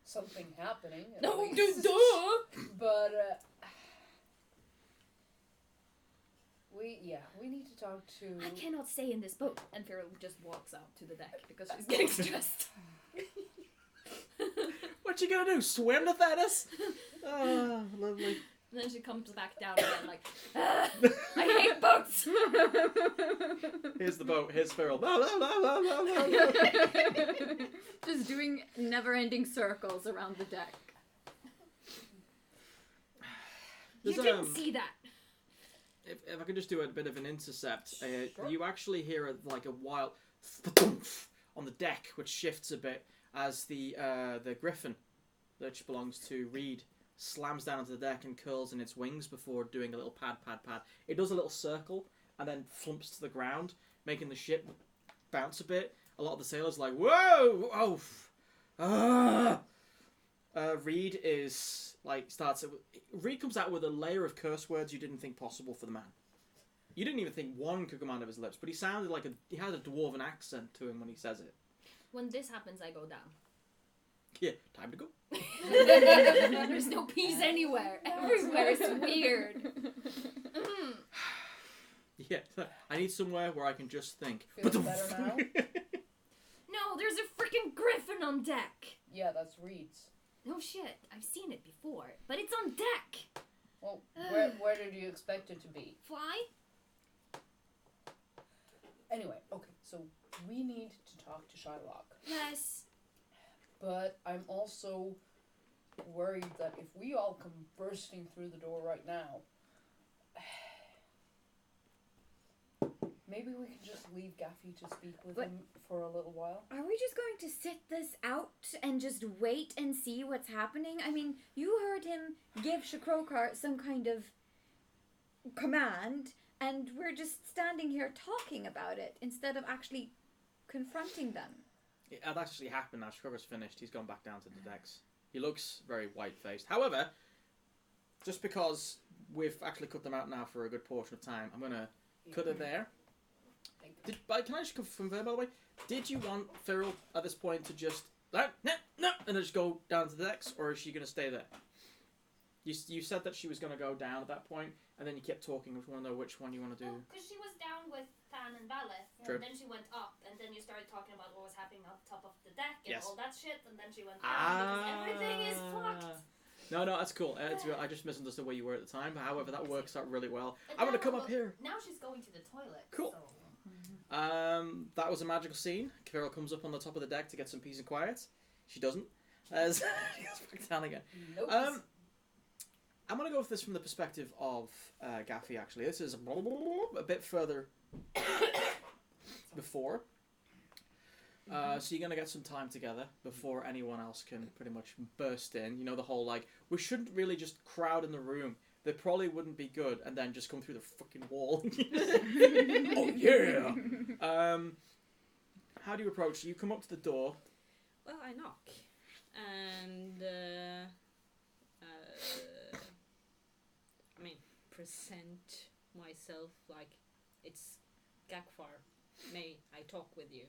something happening. At No, least. duh. But we need to talk to. I cannot stay in this boat. And Feral just walks out to the deck because she's getting stressed. What you gonna do? Swim to Thetis? Oh, lovely. And then she comes back down again like, "Ah, I hate boats. Here's the boat. Here's Feral. Blah, blah, blah, blah, blah, blah. Just doing never-ending circles around the deck. You There's, didn't see that. If I could just do a bit of an intercept, Sure. you actually hear a wild thump on the deck, which shifts a bit as the griffin, which belongs to Reed, slams down onto the deck and curls in its wings before doing a little pad. It does a little circle and then flumps to the ground, making the ship bounce a bit. A lot of the sailors are like, whoa, oh, Reed is like Reed comes out with a layer of curse words you didn't think possible for the man. You didn't even think one could come out of his lips, but he sounded like he had a dwarven accent to him when he says it. When this happens, I go down. Yeah, time to go. There's no peace anywhere. Everywhere is weird. Yeah, I need somewhere where I can just think. Feels better now? No, there's a freaking griffin on deck. Yeah, that's Reed's. No shit, I've seen it before, but it's on deck. Well, where did you expect it to be? Fly? Anyway, okay, so we need to talk to Shylock. Yes. But I'm also worried that if we all come bursting through the door right now, maybe we can just leave Gaffy to speak with But- him for a little while. Are we just going to sit this out and just wait and see what's happening? I mean, you heard him give Shakrokar some kind of command, and we're just standing here talking about it instead of actually confronting them. It had actually happened now. Scrubber's finished. He's gone back down to the decks. He looks very white-faced. However, just because we've actually cut them out now for a good portion of time, I'm going to cut it there. Can I just confirm, by the way, did you want Feral at this point to just, no, and then just go down to the decks, or is she going to stay there? You said that she was going to go down at that point, and then you kept talking. I just want to know which one you want to do. Because she was down with Tan and Valeth, True. and then she went up, and then you started talking about what was happening on top of the deck and Yes. all that shit, and then she went down because everything is fucked. No, that's cool. I just misunderstood where you were at the time. However, that works out really well. And I'm going to now- come up here. Now she's going to the toilet. Cool. So. That was a magical scene. Carol comes up on the top of the deck to get some peace and quiet. She doesn't. As she goes back down again. Nope. I'm going to go with this from the perspective of Gaffy, actually. This is a bit further before. So you're going to get some time together before anyone else can pretty much burst in. You know, the whole, like, we shouldn't really just crowd in the room. They probably wouldn't be good, and then just come through the fucking wall. Oh, yeah! How do you approach? You come up to the door. Well, I knock, and I mean, present myself like it's Gakfar. May I talk with you?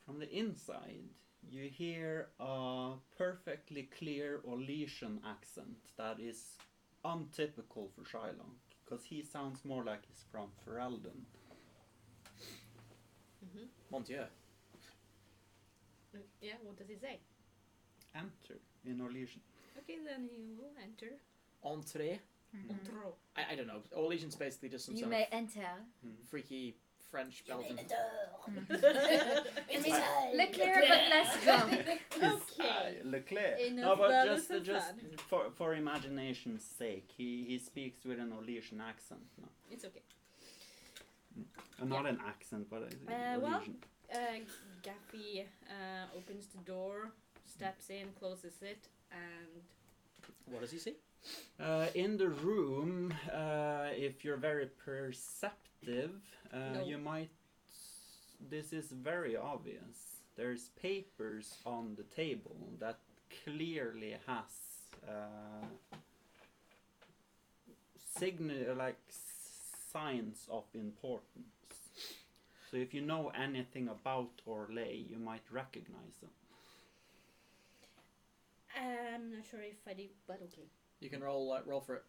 From the inside, you hear a perfectly clear Orlesian accent that is untypical for Shylock, because he sounds more like he's from Ferelden. Mon Dieu. Yeah, what does he say? Enter in Orlesian. Okay, then he will enter. Entree. Entro. I don't know. Orlesian's basically just some You sort may of enter. freaky French Belgian. Leclerc, but less drunk. Okay. Leclerc. Enough No, but about just the for imagination's sake, he speaks with an Orlesian accent. No, It's okay. not an accent, but Well, Orlesian. Gaffy opens the door, steps in, closes it, and What does he see? In the room, if you're very perceptive, No. you might. This is very obvious. There's papers on the table that clearly has signs of importance. So if you know anything about Orlais, you might recognize them. I'm not sure if I did, but okay. You can roll for it.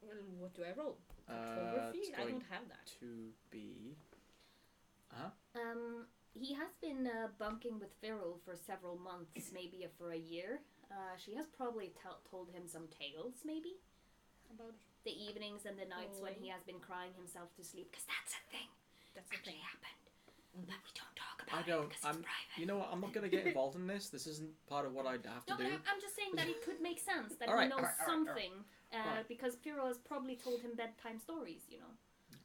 Well, what do I roll? It's Photography? I going don't have that. to be. He has been bunking with Cyril for several months, maybe for a year. She has probably told him some tales, maybe, About the evenings and the nights when Oh. he has been crying himself to sleep, because that's a thing that's the actually thing. happened, Mhm. but we don't talk I about don't. it because I'm. it's private. You know what? I'm not going to get involved in this. This isn't part of what I have to No, but do. I'm just saying that it could make sense that Alright, he knows alright, something, alright. because Cyril has probably told him bedtime stories, you know.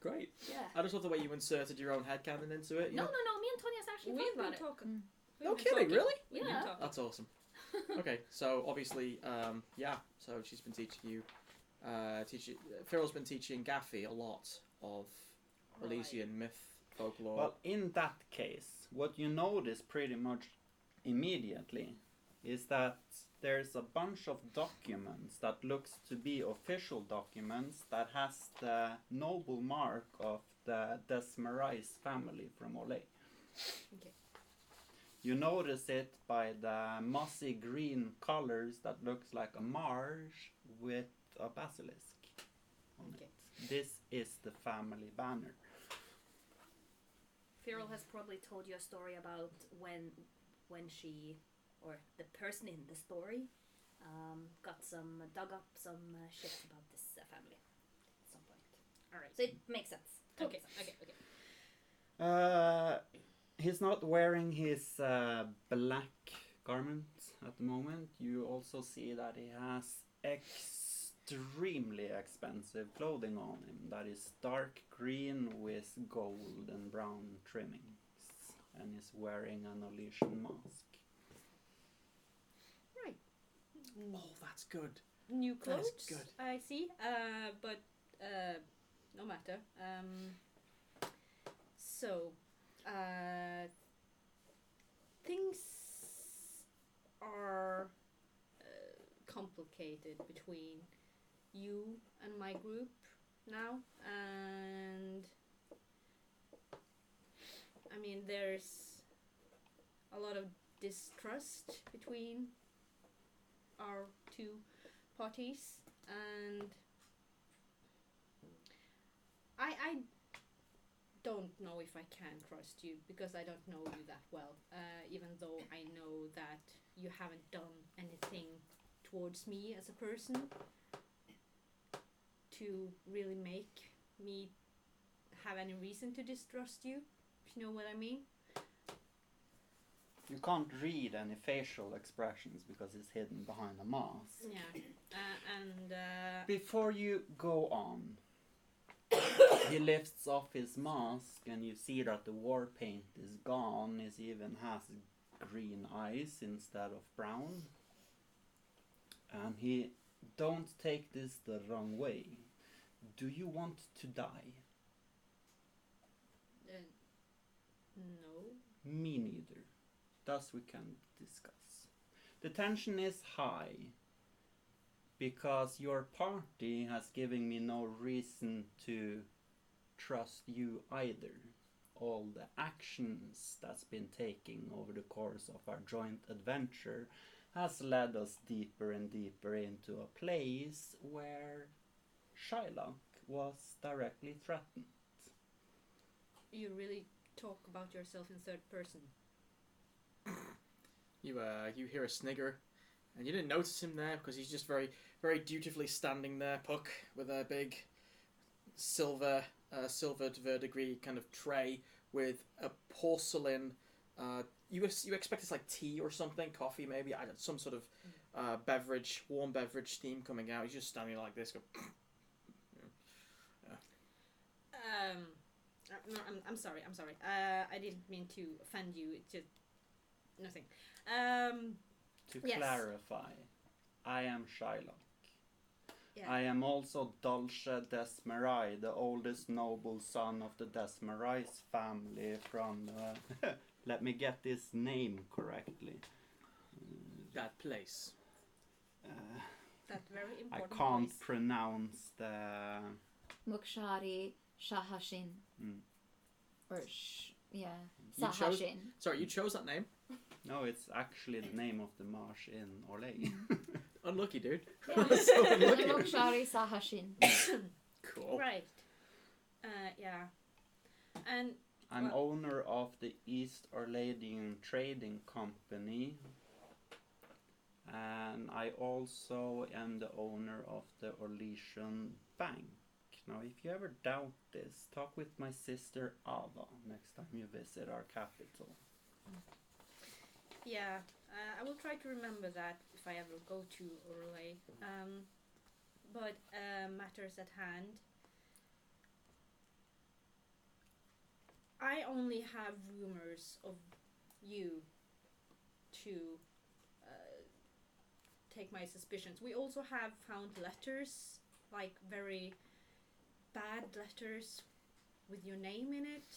Great. Yeah. I just love the way you inserted your own headcanon into it. You No, know? no, no. Me and Tonya's actually We've talked been about it. talking. We've No been kidding, talking. really? We've been Yeah. talking. That's awesome. Okay, so obviously, yeah. So she's been teaching you. Cyril's been teaching Gaffy a lot of Elysian myth, folklore. Well, in that case, what you notice pretty much immediately is that there's a bunch of documents that looks to be official documents that has the noble mark of the Desmarais family from Orlais. Okay. You notice it by the mossy green colors that looks like a marsh with a basilisk on Okay. it. This is the family banner. Cyril has probably told you a story about when she, or the person in the story, dug up some shit about this family at some point. All right. So it makes sense. Okay. Totally Okay. sense. Okay. He's not wearing his black garment at the moment. You also see that he has extremely expensive clothing on him that is dark green with gold and brown trimmings, and is wearing an Elysian mask. Right. Oh, that's good. New That is clothes. good. I see. But no matter. So, things are complicated between you and my group now, and I mean there's a lot of distrust between our two parties, and I don't know if I can trust you because I don't know you that well, even though I know that you haven't done anything towards me as a person to really make me have any reason to distrust you, if you know what I mean. You can't read any facial expressions because it's hidden behind a mask. Yeah, and Before you go on, he lifts off his mask and you see that the war paint is gone. He even has green eyes instead of brown. And he, don't take this the wrong way. Do you want to die? no. Me neither. Thus we can discuss. The tension is high because your party has given me no reason to trust you either. All the actions that's been taking over the course of our joint adventure has led us deeper and deeper into a place where Shylock was directly threatened. You really talk about yourself in third person. You hear a snigger, and you didn't notice him there because he's just very, very dutifully standing there, Puck, with a big silvered verdigris kind of tray with a porcelain. You expect it's like tea or something, coffee maybe, some sort of beverage, warm beverage steam coming out. He's just standing like this. No, I'm sorry. I didn't mean to offend you. It's just nothing. To Yes. clarify, I am Shylock. Yeah. I am also Dulce Desmarais, the oldest noble son of the Desmarais family from, let me get this name correctly. That place. That very I important can't place. pronounce the... Mukshari Shahashin. Mm. Or Yeah. You chose- Sahashin. Sorry, you chose that name. No, it's actually the name of the marsh in Orlais. Unlucky, dude. Yeah. So unlucky. Mokshari Sahashin. Cool. Right. Yeah. And I'm Well- owner of the East Orladian Trading Company, and I also am the owner of the Orlesian Bank. Now, if you ever doubt this, talk with my sister Ava next time you visit our capital. yeah, I will try to remember that if I ever go to Orlais. But matters at hand. I only have rumors of you to take my suspicions. We also have found letters, like very bad letters with your name in it.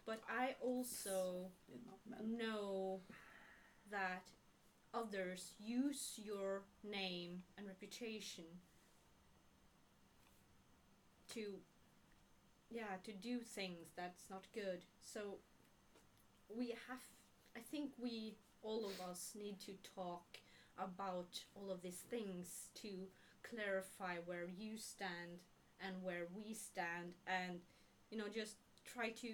But I also Did not mention. know that others use your name and reputation to do things that's not good. So I think we all of us need to talk about all of these things to clarify where you stand and where we stand, and just try to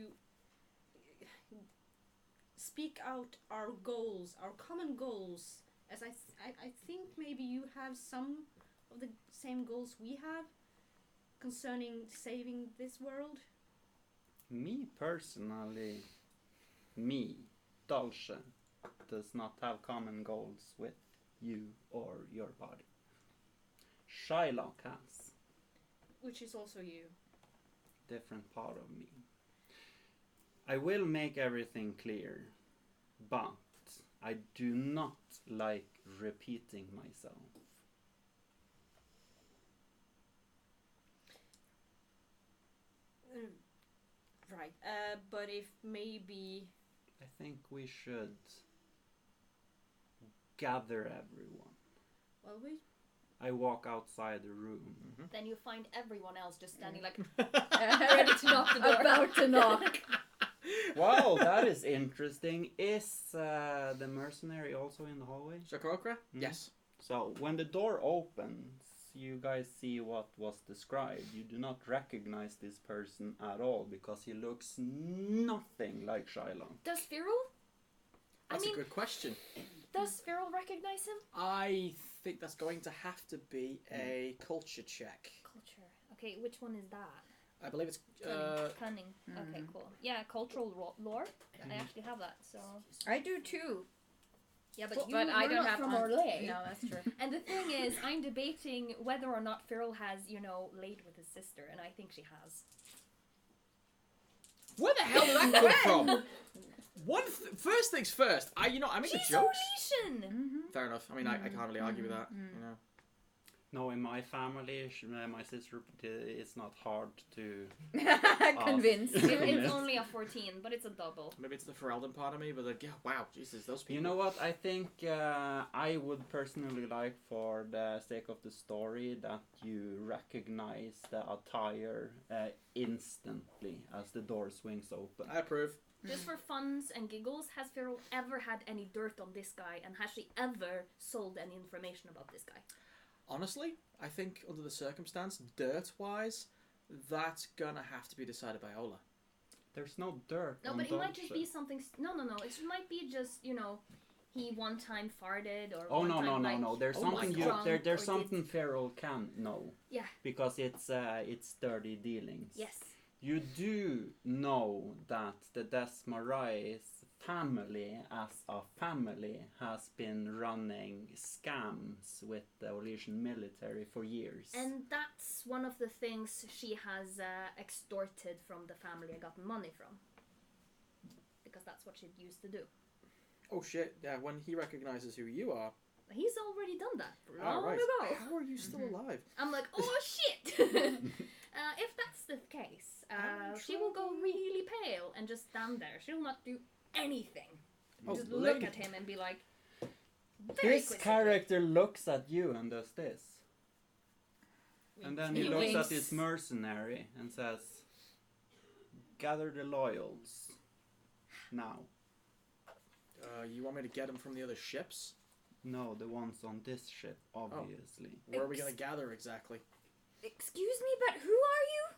speak out our goals, our common goals, as I think maybe you have some of the same goals we have concerning saving this world. Me personally, Dolce, does not have common goals with you or your body. Shylock has. Which is also you. Different part of me. I will make everything clear, but I do not like repeating myself. Right. But if maybe I think we should gather everyone. well we I walk outside the room. Then you find everyone else just standing like Ready to knock the door. About to knock. Wow, that is interesting. Is the mercenary also in the hallway? Shakrokra? Mm. Yes. So when the door opens, you guys see what was described. You do not recognize this person at all because he looks nothing like Shylock. Does Firul? That's a good question. Does Firul recognize him? I think that's going to have to be a culture check. Culture. Okay, which one is that? I believe it's Cunning. Okay, cool. Yeah, cultural lore. I actually have that, so. I do too. yeah, but But you I we're don't not have from un- Orlais. No, that's true. And the thing is, I'm debating whether or not Firl has, laid with his sister, and I think she has. where the hell did that come from? First things first. I make the She's jokes. Orlesian! Mm-hmm. Fair enough. I mean, I can't really argue with that. No, in my family, my sister, it's not hard to. Convinced. It's only a 14, but it's a double. Maybe it's the Ferelden part of me, but like, yeah, wow, Jesus, those people. You know what? I think I would personally like, for the sake of the story, that you recognize the attire instantly as the door swings open. I approve. Just for funs and giggles, has Firl ever had any dirt on this guy, and has she ever sold any information about this guy? Honestly, I think under the circumstance, dirt-wise, that's gonna have to be decided by Ola. There's no dirt. No, on but it might just Dolce. be something. No. It might be just he one time farted or. Oh one no time, no no like, no! There's Oh my something God. there's Drunk or something Feral can know. Yeah. Because it's dirty dealings. Yes. You do know that the Desmarais family, as a family, has been running scams with the Orlesian military for years. And that's one of the things she has extorted from the family and gotten money from. Because that's what she used to do. Oh shit! Yeah, when he recognizes who you are. He's already done that long right. ago. How are you still alive? I'm like, oh shit! If that's the case, she will go really pale and just stand there. She will not do anything. Oh, Just lady. look at him and be like, very This quizzically. character looks at you and does this. And then he He looks winks. at his mercenary and says, "Gather the loyals. now. You want me to get them from the other ships? No, the ones on this ship, obviously. Where are we going to gather exactly? Excuse me, but who are you?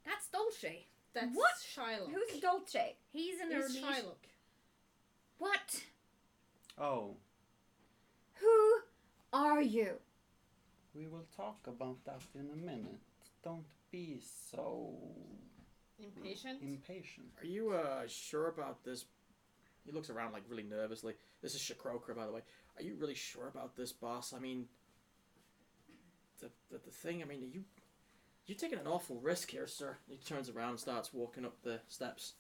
That's Dolce. That's What? Shylock. Who's Dolce? He's an He's early. Shylock. What? Oh, Who are you? we will talk about that in a minute. Don't be so Impatient. impatient. Are you sure about this? He looks around like really nervously. This is Shakroker, by the way. Are you really sure about this, boss? I mean, the thing. I mean, you're taking an awful risk here, sir. He turns around and starts walking up the steps,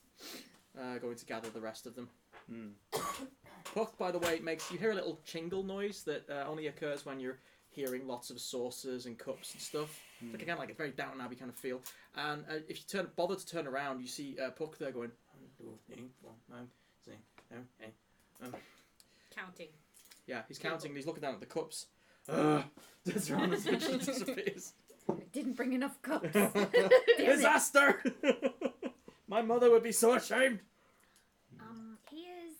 going to gather the rest of them. Puck, by the way, you hear a little chingle noise that only occurs when you're hearing lots of saucers and cups and stuff. It's like, again, like a very Downton Abbey kind of feel. And if you bother to turn around, you see Puck there going. Counting. Yeah, he's counting and he's looking down at the cups. Turns around and she disappears. I didn't bring enough cups. Disaster! My mother would be so ashamed. He is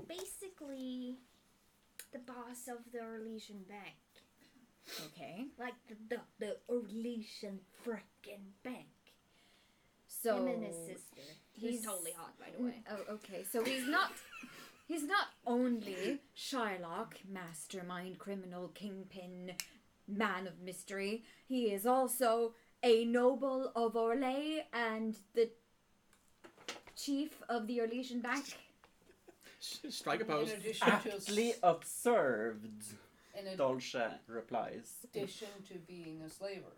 basically the boss of the Orlesian Bank. Okay. Like the Orlesian frickin' bank. So Him and his sister. He's he's- totally hot, by the way. Oh, okay. So he's not only Shylock, mastermind, criminal, kingpin, man of mystery. He is also a noble of Orlais and the chief of the Orlesian Bank. Strike a pose. In addition Aptly observed, in Dolce replies. addition to being a slaver.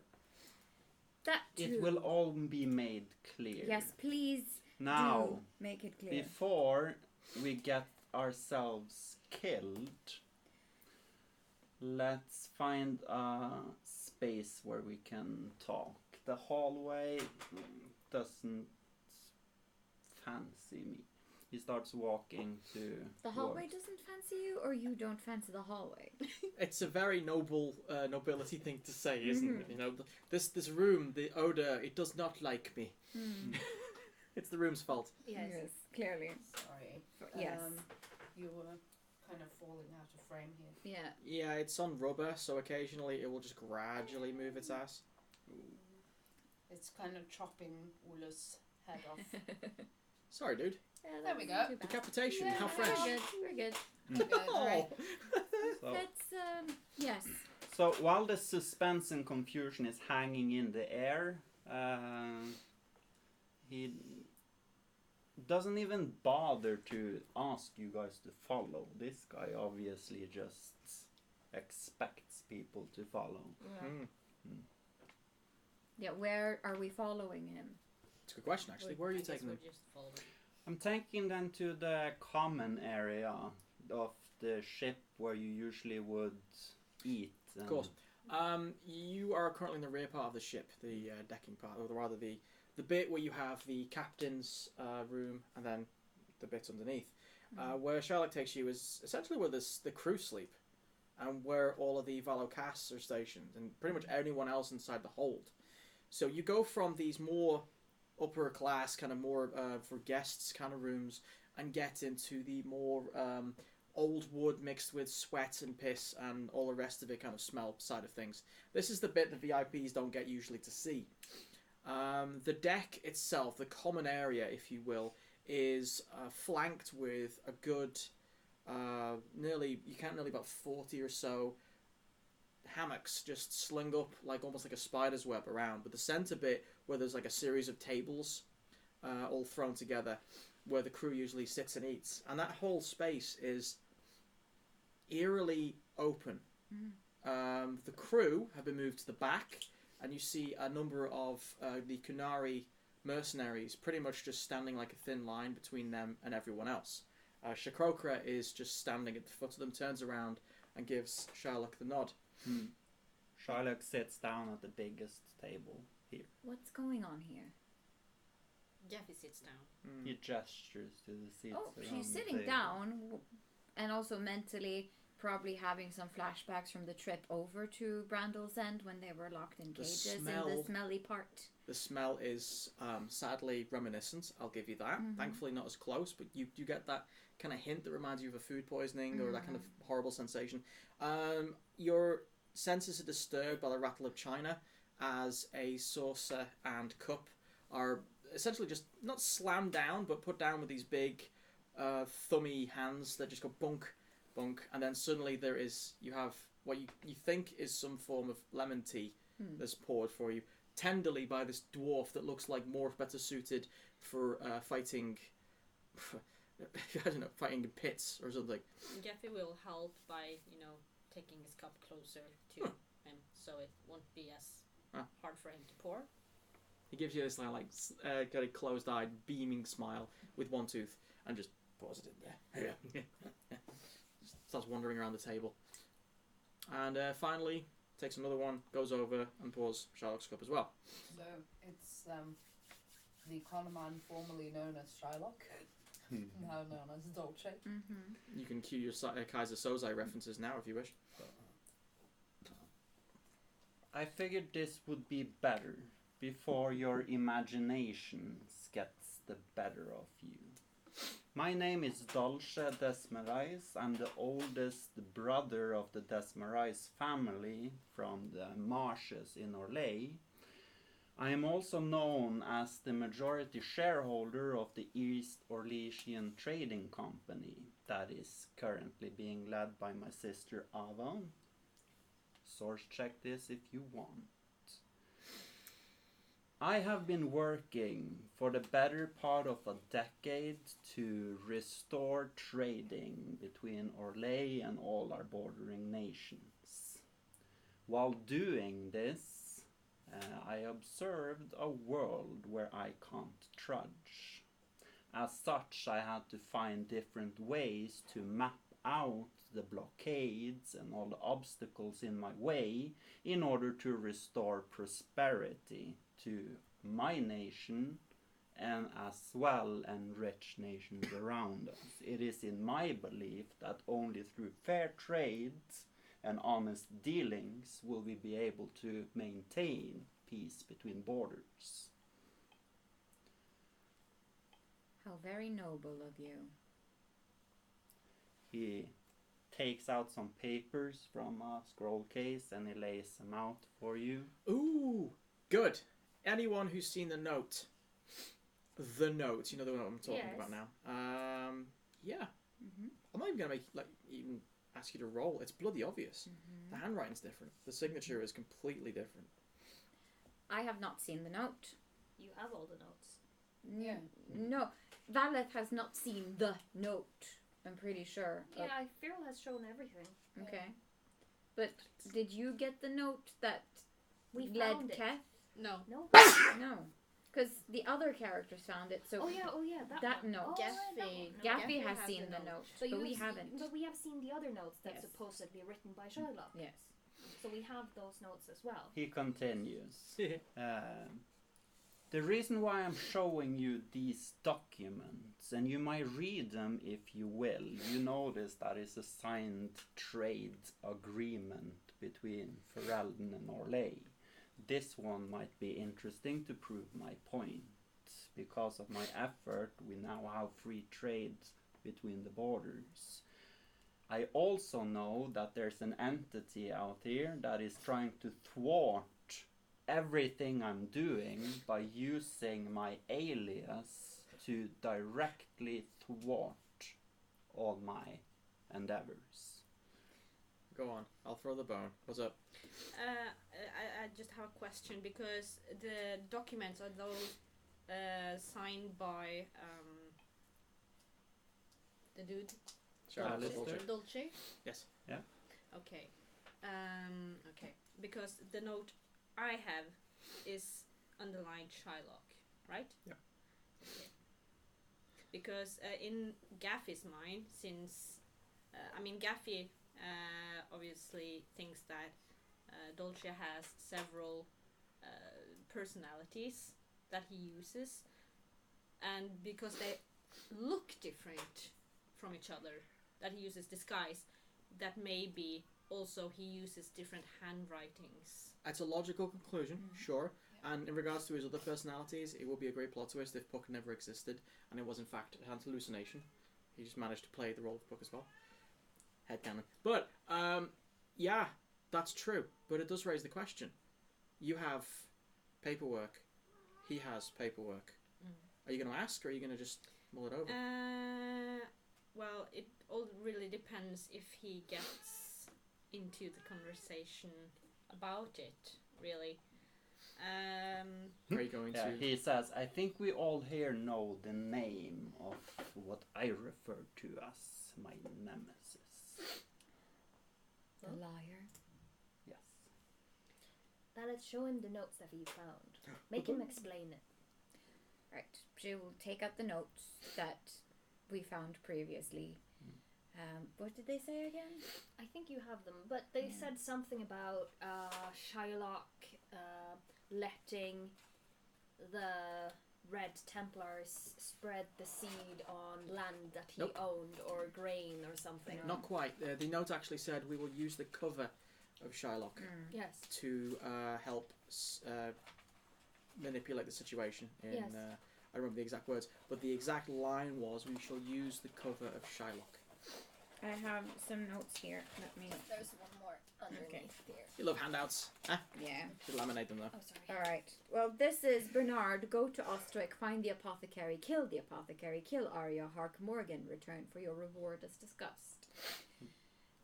That too. It will all be made clear. Yes, please Now, do make it clear. before we get ourselves killed, let's find a space where we can talk. The hallway doesn't fancy me. He starts walking to The hallway towards- doesn't fancy you, or you don't fancy the hallway? It's a very noble nobility thing to say, isn't it? You know, this room, the odor, it does not like me. It's the room's fault. Yes. clearly. Sorry. Yes. You were kind of falling out of frame here. Yeah. Yeah, it's on rubber, so occasionally it will just gradually move its ass. It's kind of chopping Ula's head off. Sorry, dude. There we go. Decapitation. Yeah, How we're fresh. We're good. Oh. So, Let's yes. so while the suspense and confusion is hanging in the air, he doesn't even bother to ask you guys to follow. This guy obviously just expects people to follow. Hmm. Yeah. Where are we following him? It's a good question, actually. Where are you I guess taking them? we're just following. I'm taking them to the common area of the ship where you usually would eat. Of course. You are currently in the rear part of the ship, the decking part, or rather the bit where you have the captain's room and then the bit underneath. Where Charlotte takes you is essentially where the crew sleep and where all of the Valocas are stationed and pretty much anyone else inside the hold. So you go from these more upper class, kind of more for guests kind of rooms and get into the more old wood mixed with sweat and piss and all the rest of it kind of smell side of things. This is the bit that VIPs don't get usually to see. The deck itself, the common area, if you will, is flanked with a good, nearly about 40 or so hammocks just slung up like almost like a spider's web around. But the center bit where there's like a series of tables all thrown together where the crew usually sits and eats. And that whole space is eerily open. The crew have been moved to the back, and you see a number of the Kunari mercenaries pretty much just standing like a thin line between them and everyone else. Shakrokra is just standing at the foot of them, turns around and gives Shylock the nod. Shylock sits down at the biggest table here. What's going on here? Jeffy sits down. He gestures to the seats Oh, around she's the sitting table. down and also mentally probably having some flashbacks from the trip over to Brandal's End when they were locked in cages in the smelly part. The smell is sadly reminiscent, I'll give you that. Thankfully not as close, but you get that kind of hint that reminds you of a food poisoning or that kind of horrible sensation. Your senses are disturbed by the rattle of china as a saucer and cup are essentially just not slammed down, but put down with these big thummy hands that just go bunk, bunk, and then suddenly you have what you think is some form of lemon tea that's poured for you, tenderly by this dwarf that looks like more better suited for fighting, I don't know, fighting in pits or something. Gaffy will help by, taking his cup closer to him, so it won't be as hard for him to pour. He gives you this kind of closed-eyed, beaming smile with one tooth and just pours it in there. Starts wandering around the table. And finally, takes another one, goes over and pours Shylock's cup as well. So it's the conman formerly known as Shylock, now known as Dolce. You can cue your Kaiser Sozai references now if you wish. I figured this would be better before your imaginations gets the better of you. My name is Dolce Desmarais. I'm the oldest brother of the Desmarais family from the marshes in Orlais. I am also known as the majority shareholder of the East Orlesian Trading Company that is currently being led by my sister Ava. Source check this if you want. I have been working for the better part of a decade to restore trading between Orlais and all our bordering nations. While doing this, I observed a world where I can't trudge. As such, I had to find different ways to map out the blockades and all the obstacles in my way in order to restore prosperity to my nation and as well enrich nations around us. It is in my belief that only through fair trades and honest dealings will we be able to maintain peace between borders. How very noble of you. He takes out some papers from a scroll case and he lays them out for you. Ooh, good. Anyone who's seen the note, you know the one I'm talking about now. Yeah. I'm not even gonna even ask you to roll. It's bloody obvious. The handwriting's different. The signature is completely different. I have not seen the note. You have all the notes. Yeah. No, Valeth has not seen the note. I'm pretty sure. Yeah, Feral has shown everything. Okay. But did you get the note that We led found it. Keth? No. No. No. Because the other characters found it, so... Oh yeah, that one. note. Oh, Gaffy- that one. No. Gaffy Gaffy has has seen the the note, So but we you've haven't. But we have seen the other notes that's Yes. supposedly written by Sherlock. Yes. So we have those notes as well. He continues. The reason why I'm showing you these documents, and you might read them if you will, you notice that it's a signed trade agreement between Ferelden and Orlais. This one might be interesting to prove my point. Because of my effort, we now have free trade between the borders. I also know that there's an entity out here that is trying to thwart everything I'm doing by using my alias to directly thwart all my endeavors. Go on. I'll throw the bone. What's up? I just have a question because the documents are those signed by the dude Dolce? Yes. Yeah. Okay. Okay. Because the note I have is underlined Shylock, right? Yeah. Okay. Because in Gaffy's mind, since Gaffy obviously thinks that Dolce has several personalities that he uses, and because they look different from each other, that he uses disguise. that maybe also he uses different handwritings. It's a logical conclusion, sure. And in regards to his other personalities, it would be a great plot twist if Puck never existed and it was in fact an hallucination. He just managed to play the role of Puck as well. Headcanon. But, yeah, that's true. But it does raise the question. You have paperwork. He has paperwork. Are you going to ask or are you going to just mull it over? Well, it all really depends if he gets into the conversation about it, really. Are you going Yeah, to... he says, I think we all here know the name of what I refer to as my nemesis. The liar. Yes. Now let's show him the notes that he found. Make him explain it. Right. She will take out the notes that we found previously. What did they say again? I think you have them, but they said something about Shylock letting the Red Templars spread the seed on land that he Nope. owned, or grain or something. Not quite. The note actually said we will use the cover of Shylock Yes. to help manipulate the situation. Yes. I remember the exact words, but the exact line was, we shall use the cover of Shylock. I have some notes here. Let me... There's one more underneath here. You love handouts. Huh? Yeah. Should laminate them though. Oh, sorry. Alright. Well, this is Bernard. Go to Ostwick, find the apothecary, kill Arya, Hark Morgan, return for your reward as discussed.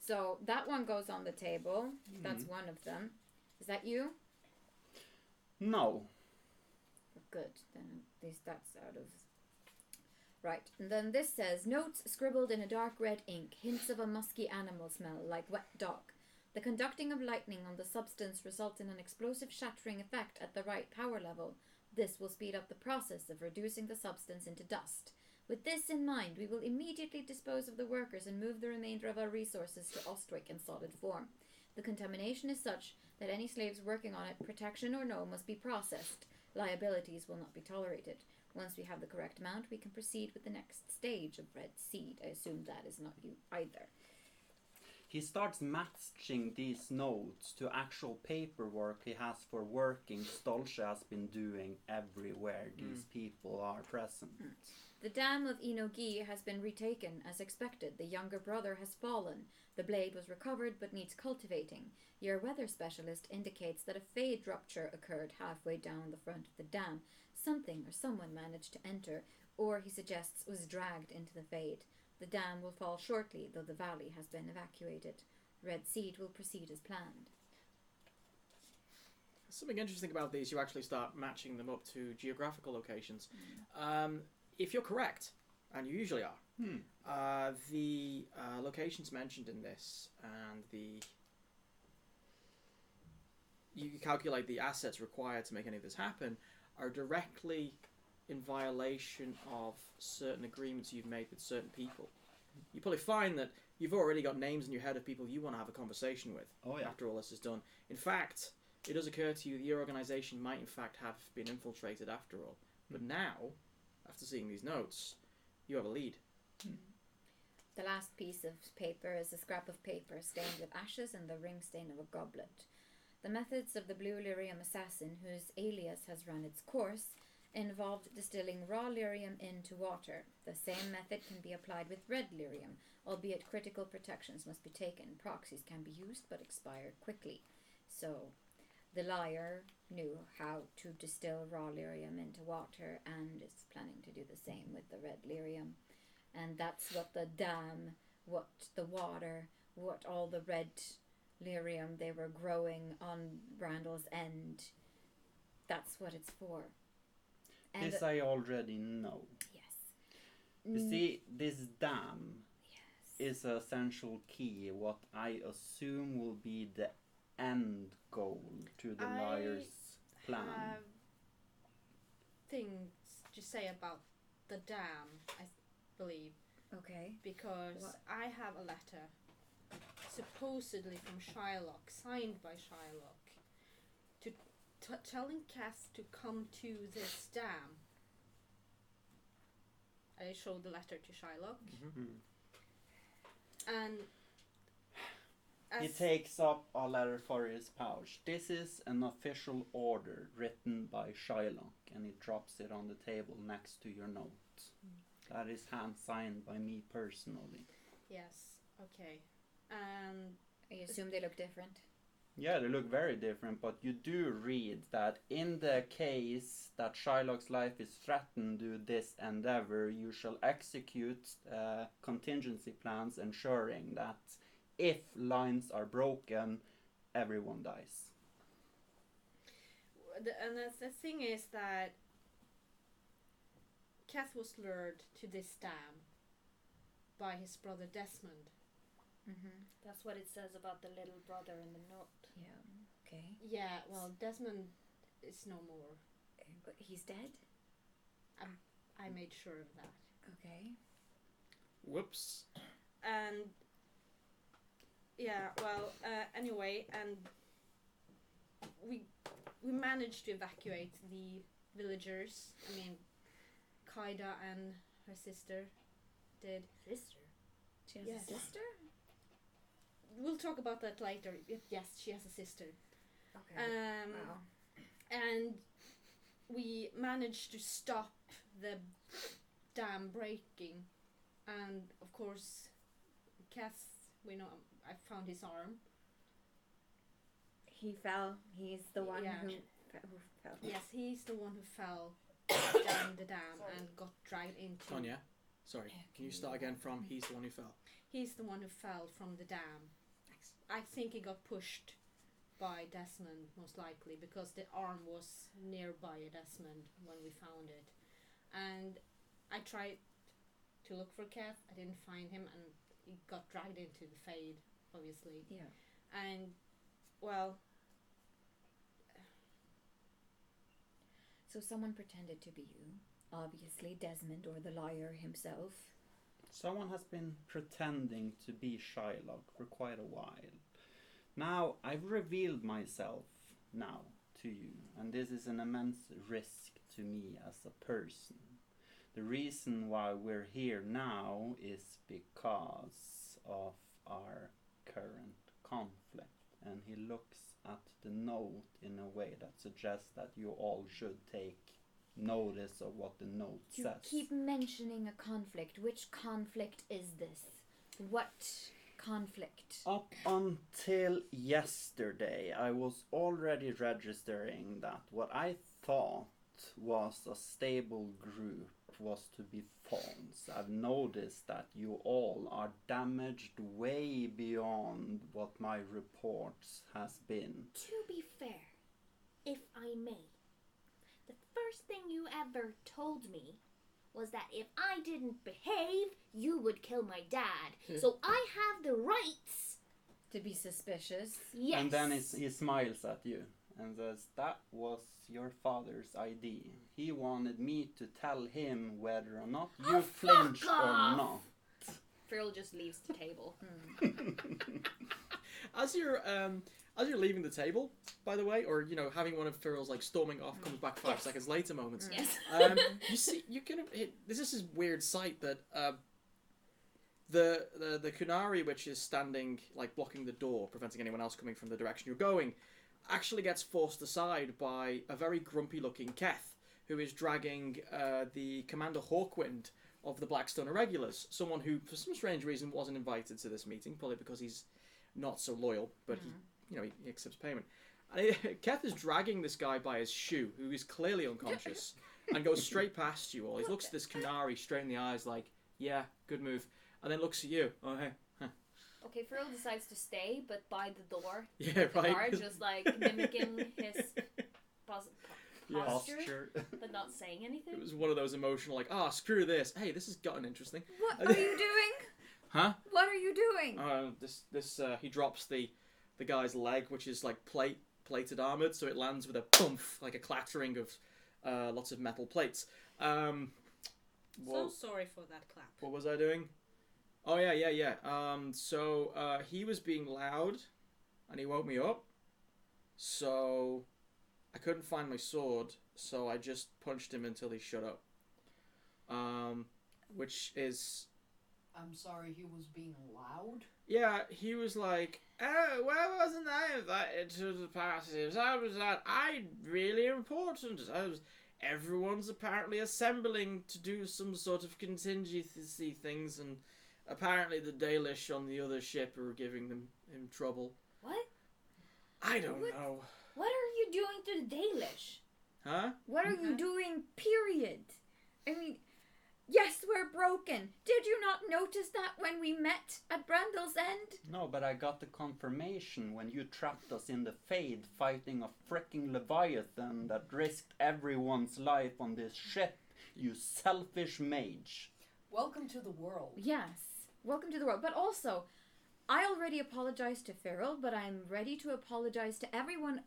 So that one goes on the table. That's one of them. Is that you? No. Good. Then at least that's out of... Right. And then this says, notes scribbled in a dark red ink, hints of a musky animal smell, like wet dog. The conducting of lightning on the substance results in an explosive shattering effect at the right power level. This will speed up the process of reducing the substance into dust. With this in mind, we will immediately dispose of the workers and move the remainder of our resources to Ostwick in solid form. The contamination is such that any slaves working on it, protection or no, must be processed. Liabilities will not be tolerated. Once we have the correct amount, we can proceed with the next stage of Red Seed. I assume that is not you either. He starts matching these notes to actual paperwork he has for working Stolce has been doing everywhere these people are present. The dam of Enogi has been retaken, as expected. The younger brother has fallen. The blade was recovered but needs cultivating. Your weather specialist indicates that a fade rupture occurred halfway down the front of the dam. Something or someone managed to enter, or he suggests was dragged into the fade. The dam will fall shortly, though the valley has been evacuated. Red Seed will proceed as planned. Something interesting about these, you actually start matching them up to geographical locations. If you're correct, and you usually are, the locations mentioned in this and you calculate the assets required to make any of this happen are directly in violation of certain agreements you've made with certain people. You probably find that you've already got names in your head of people you want to have a conversation with after all this is done. In fact, it does occur to you that your organisation might in fact have been infiltrated after all. But now, after seeing these notes, you have a lead. The last piece of paper is a scrap of paper stained with ashes and the ring stain of a goblet. The methods of the blue lyrium assassin, whose alias has run its course, involved distilling raw lyrium into water. The same method can be applied with red lyrium, albeit critical protections must be taken. Proxies can be used but expire quickly. So, the liar knew how to distill raw lyrium into water and is planning to do the same with the red lyrium. And that's what the dam, what the water, what all the red lyrium they were growing on Brandal's End, that's what it's for. And This I already know. yes. You see, this dam Yes. is an essential key, what I assume will be the end goal to the liar's plan. Have things to say about the dam, I believe, Okay. because What? I have a letter supposedly from Shylock, signed by Shylock, to telling Cass to come to this dam. I showed the letter to Shylock, and He takes up a letter for his pouch. This is an official order written by Shylock, and he drops it on the table next to your note. That is hand signed by me personally. Yes. Okay. And I assume they look different. Yeah, they look very different, but you do read that in the case that Shylock's life is threatened due to this endeavor, you shall execute contingency plans ensuring that if lines are broken, everyone dies. and the thing is that Kath was lured to this dam by his brother Desmond. Mm-hmm. That's what it says about the little brother in the note. Yeah. Okay. Yeah, well, Desmond is no more. But he's dead? I made sure of that. Okay. Whoops. And yeah, well, anyway, and we managed to evacuate the villagers. I mean, Kaida and her sister did. Sister? She has Yes. a sister? We'll talk about that later. Yes, she has a sister. Okay. Wow. And we managed to stop the dam breaking. And of course, Cass, we know, I found his arm. He fell. He's the one Yeah. who fell. Yes, he's the one who fell down the dam and got dragged into. Tonya, sorry. Can you start again from he's the one who fell? He's the one who fell from the dam. Thanks. I think he got pushed by Desmond, most likely, because the arm was nearby Desmond when we found it. And I tried to look for Kath. I didn't find him, and he got dragged into the Fade, obviously. Yeah. And, well, So someone pretended to be you. Obviously Desmond or the liar himself. Someone has been pretending to be Shylock for quite a while. Now, I've revealed myself now to you, and this is an immense risk to me as a person. The reason why we're here now is because of our current conflict, and he looks at the note in a way that suggests that you all should take notice of what the note You says. keep mentioning a conflict. Which conflict is this? What conflict? Up until yesterday, I was already registering that what I thought was a stable group was to be false. I've noticed that you all are damaged way beyond what my reports has been. To be fair, if I may, the first thing you ever told me was that if I didn't behave, you would kill my dad. So I have the rights. To be suspicious. Yes. And then he smiles at you and says, that was your father's ID. He wanted me to tell him whether or not you Oh, flinched fuck or off! not. Phil just leaves the table. As you're leaving the table, by the way, or having one of Phil's like storming off, comes back 5 Yes. seconds later moments. Yes. You see, you can. This is this weird sight that the Kunari, which is standing like blocking the door, preventing anyone else coming from the direction you're going, actually gets forced aside by a very grumpy-looking Keth, who is dragging the Commander Hawkwind of the Blackstone Irregulars, someone who, for some strange reason, wasn't invited to this meeting, probably because he's not so loyal, but he accepts payment. And Keth is dragging this guy by his shoe, who is clearly unconscious, and goes straight past you all. He looks at this Canary straight in the eyes like, yeah, good move, and then looks at you. Oh, hey. Okay, Phil decides to stay, but by the door. Yeah, The right. guard just like mimicking his posture, but not saying anything. It was one of those emotional, like, screw this. Hey, this has gotten interesting. What are you doing? Huh? What are you doing? He drops the guy's leg, which is like plated armored, so it lands with a pump, like a clattering of lots of metal plates. so What sorry for that clap. was I doing? Oh yeah. So he was being loud, and he woke me up. So I couldn't find my sword, so I just punched him until he shut up. Which is I'm sorry, he was being loud? Yeah, he was like, "Oh, why wasn't I invited to the parties? I really important. Everyone's apparently assembling to do some sort of contingency things, and apparently the Dalish on the other ship are giving him trouble. What? I don't What? know. What are you doing to the Dalish? Huh? What are you doing, period? I mean, yes, we're broken. Did you not notice that when we met at Brandel's End? No, but I got the confirmation when you trapped us in the Fade fighting a fricking Leviathan that risked everyone's life on this ship, you selfish mage. Welcome to the world. Yes, welcome to the world. But also, I already apologized to Farrell, but I'm ready to apologize to everyone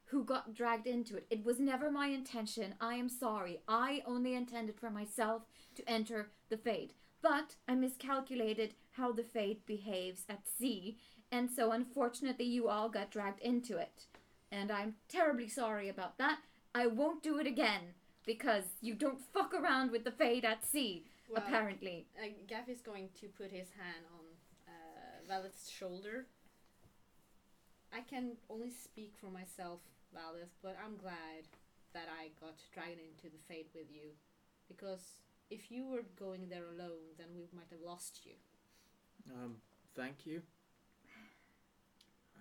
who got dragged into it. It was never my intention. I am sorry. I only intended for myself to enter the Fade. But I miscalculated how the Fade behaves at sea, and so unfortunately you all got dragged into it. And I'm terribly sorry about that. I won't do it again, because you don't fuck around with the Fade at sea, Well, apparently. Gaff is going to put his hand on Valeth's shoulder. I can only speak for myself, Valeth, but I'm glad that I got dragged into the Fade with you. Because if you were going there alone, then we might have lost you. Thank you.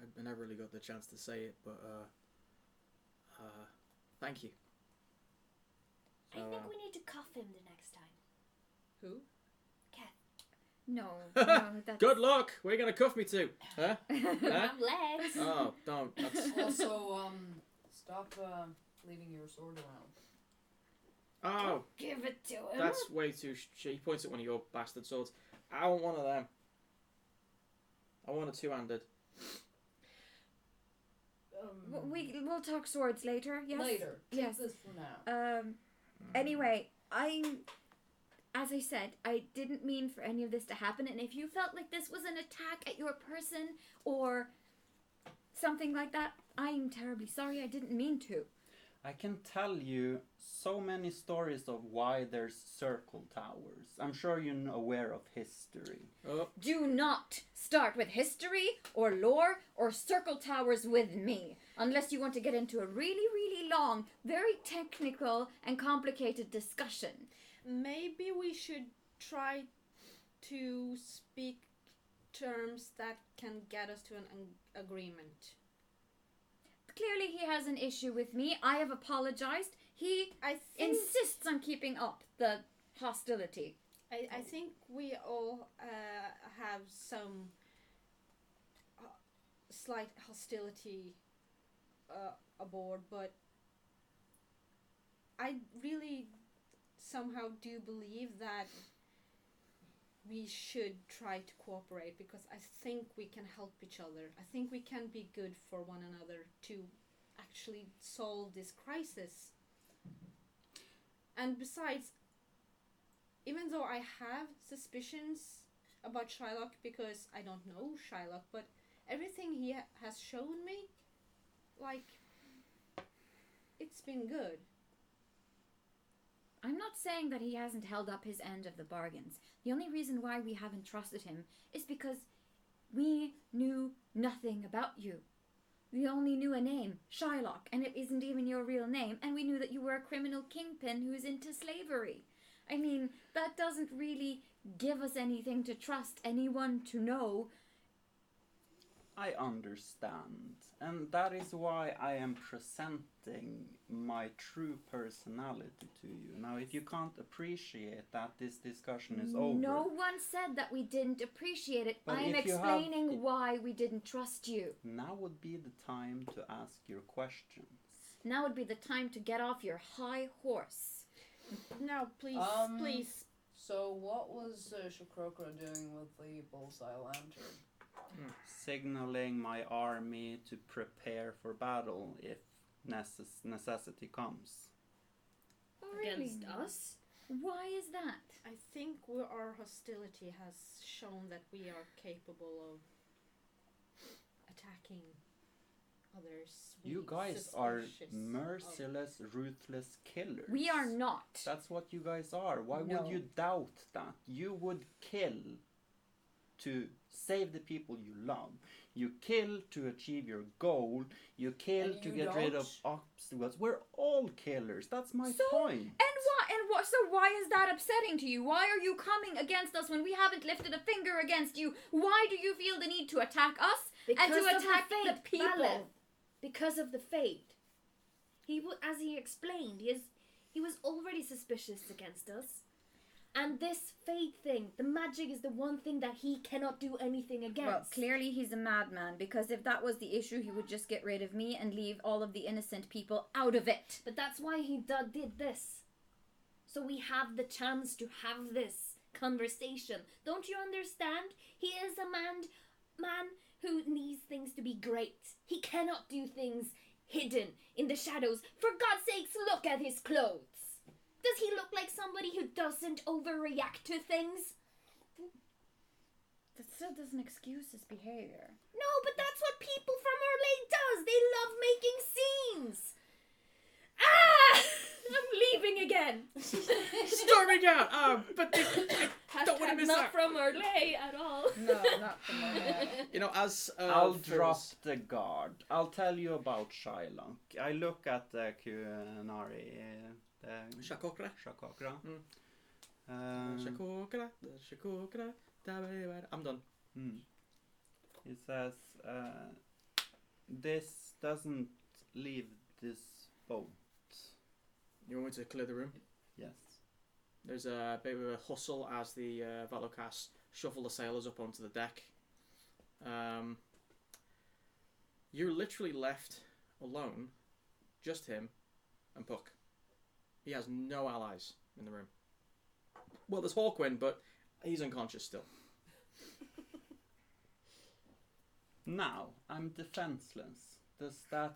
I never really got the chance to say it, but thank you. I think we need to cuff him the next time. Who? No, that's... Good luck. Where are you gonna cuff me to? Huh? Huh? I'm legs. Oh, don't. That's... Also, stop leaving your sword around. Oh, Give it to him. that's way too. He points at one of your bastard swords. I want one of them. I want a two-handed. We'll talk swords later. Yes. Later. Yes. Take this for now. Anyway, as I said, I didn't mean for any of this to happen, and if you felt like this was an attack at your person or something like that, I'm terribly sorry. I didn't mean to. I can tell you so many stories of why there's circle towers. I'm sure you're aware of history. Oh, Do not start with history or lore or circle towers with me, unless you want to get into a really, really long, very technical and complicated discussion. Maybe we should try to speak terms that can get us to an agreement. Clearly he has an issue with me. I have apologized. He I think insists on keeping up the hostility. I think we all have some slight hostility aboard, but I really somehow do believe that we should try to cooperate, because I think we can help each other. I think we can be good for one another to actually solve this crisis. And besides, even though I have suspicions about Shylock, because I don't know Shylock, but everything he has shown me, like, it's been good. I'm not saying that he hasn't held up his end of the bargains. The only reason why we haven't trusted him is because we knew nothing about you. We only knew a name, Shylock, and it isn't even your real name, and we knew that you were a criminal kingpin who's into slavery. I mean, that doesn't really give us anything to trust anyone to know. I understand, and that is why I am presenting my true personality to you. Now, if you can't appreciate that, this discussion is over. No one said that we didn't appreciate it. But I'm if you explaining why we didn't trust you. Now would be the time to ask your questions. Now would be the time to get off your high horse. Now, please, please. So what was Shakroka doing with the bullseye lantern? Signaling my army to prepare for battle if necessity comes. Oh, really? Against us? Why is that? I think our hostility has shown that we are capable of attacking others. You guys are merciless, ruthless killers. We are not. That's what you guys are. Why No. would you doubt that? You would kill to save the people you love. You kill to achieve your goal. You kill And to you get rid of don't? obstacles. We're all killers. That's my So, point. And what? So why is that upsetting to you? Why are you coming against us when we haven't lifted a finger against you? Why do you feel the need to attack us and to attack the people? Valeth. Because of the fate. As he explained, he was already suspicious against us. And this fate thing, the magic is the one thing that he cannot do anything against. Well, clearly he's a madman, because if that was the issue, he would just get rid of me and leave all of the innocent people out of it. But that's why he did this. So we have the chance to have this conversation. Don't you understand? He is a man who needs things to be great. He cannot do things hidden in the shadows. For God's sakes, look at his clothes. Does he look like somebody who doesn't overreact to things? That still doesn't excuse his behavior. No, but that's what people from Orlais does. They love making scenes. Ah! I'm leaving again. Storming out! But they don't want to miss not out. from Orlais at all. No, not from my You know, as I'll Phil's- drop the guard. I'll tell you about Shylock. I look at the Kunari, the Shakokra. Shakokra. Shakokra. Shakokra. I'm done. He says, this doesn't leave this boat. You want me to clear the room? Yes. There's a bit of a hustle as the Valocast shuffle the sailors up onto the deck. You're literally left alone, just him and Puck. He has no allies in the room. Well, there's Hawkwind, but he's unconscious still. Now, I'm defenseless. Does that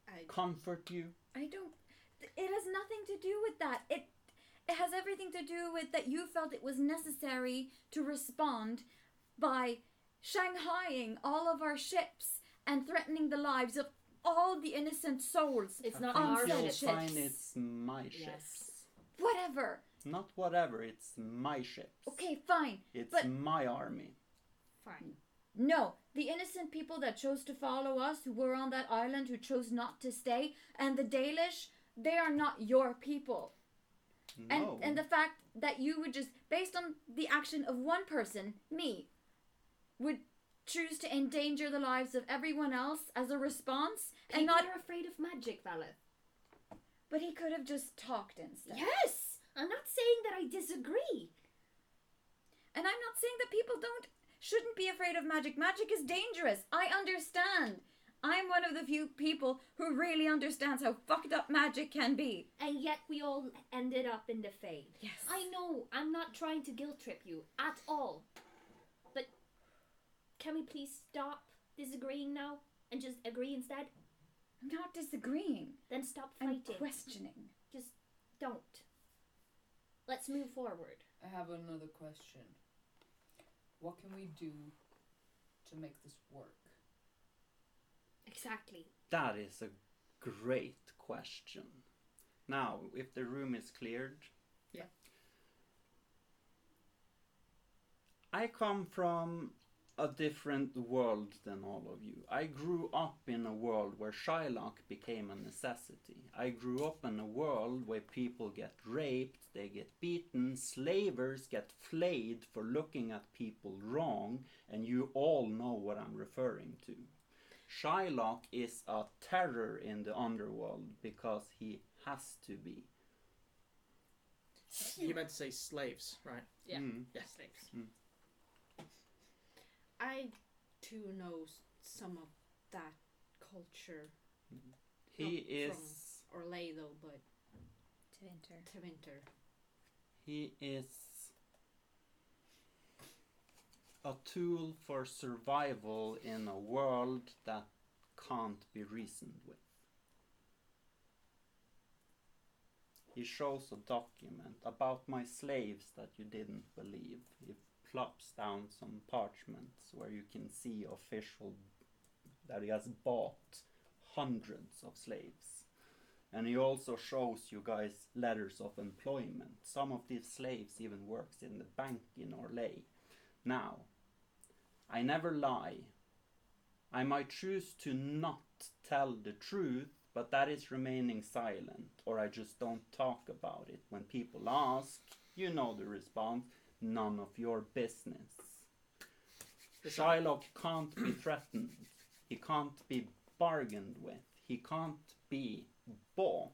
I comfort you? I don't. It has nothing to do with that. It has everything to do with that you felt it was necessary to respond by shanghaiing all of our ships and threatening the lives of all the innocent souls. It's I not think our you'll ships. find it's my ships. Yes. Whatever. Not whatever, it's my ships. Okay, fine. It's but- my army. fine. No, the innocent people that chose to follow us, who were on that island, who chose not to stay, and the Dalish, they are not your people. No. And the fact that you would just, based on the action of one person, me, would choose to endanger the lives of everyone else as a response, People and not. are afraid of magic, Valeth. But he could have just talked instead. Yes! I'm not saying that I disagree. And I'm not saying that people shouldn't be afraid of magic. Magic is dangerous. I understand. I'm one of the few people who really understands how fucked up magic can be. And yet we all ended up in the Fade. Yes. I know, I'm not trying to guilt trip you at all. But can we please stop disagreeing now and just agree instead? I'm not disagreeing. Then stop I'm fighting. questioning. Just don't. Let's move forward. I have another question. What can we do to make this work? Exactly. That is a great question. Now, if the room is cleared. Yeah. I come from a different world than all of you. I grew up in a world where Shylock became a necessity. I grew up in a world where people get raped, they get beaten, slavers get flayed for looking at people wrong, and you all know what I'm referring to. Shylock is a terror in the underworld because he has to be. You meant to say slaves, right? Yeah. Yeah. Slaves. Mm. I too know some of that culture. He Not is from Orlais though, but To enter. to winter. he is a tool for survival in a world that can't be reasoned with. He shows a document about my slaves that you didn't believe. He plops down some parchments where you can see official that he has bought hundreds of slaves. And he also shows you guys letters of employment. Some of these slaves even works in the bank in Orlais. Now, I never lie. I might choose to not tell the truth, but that is remaining silent, or I just don't talk about it. When people ask, you know the response, none of your business. Shylock can't be threatened. He can't be bargained with. He can't be bought.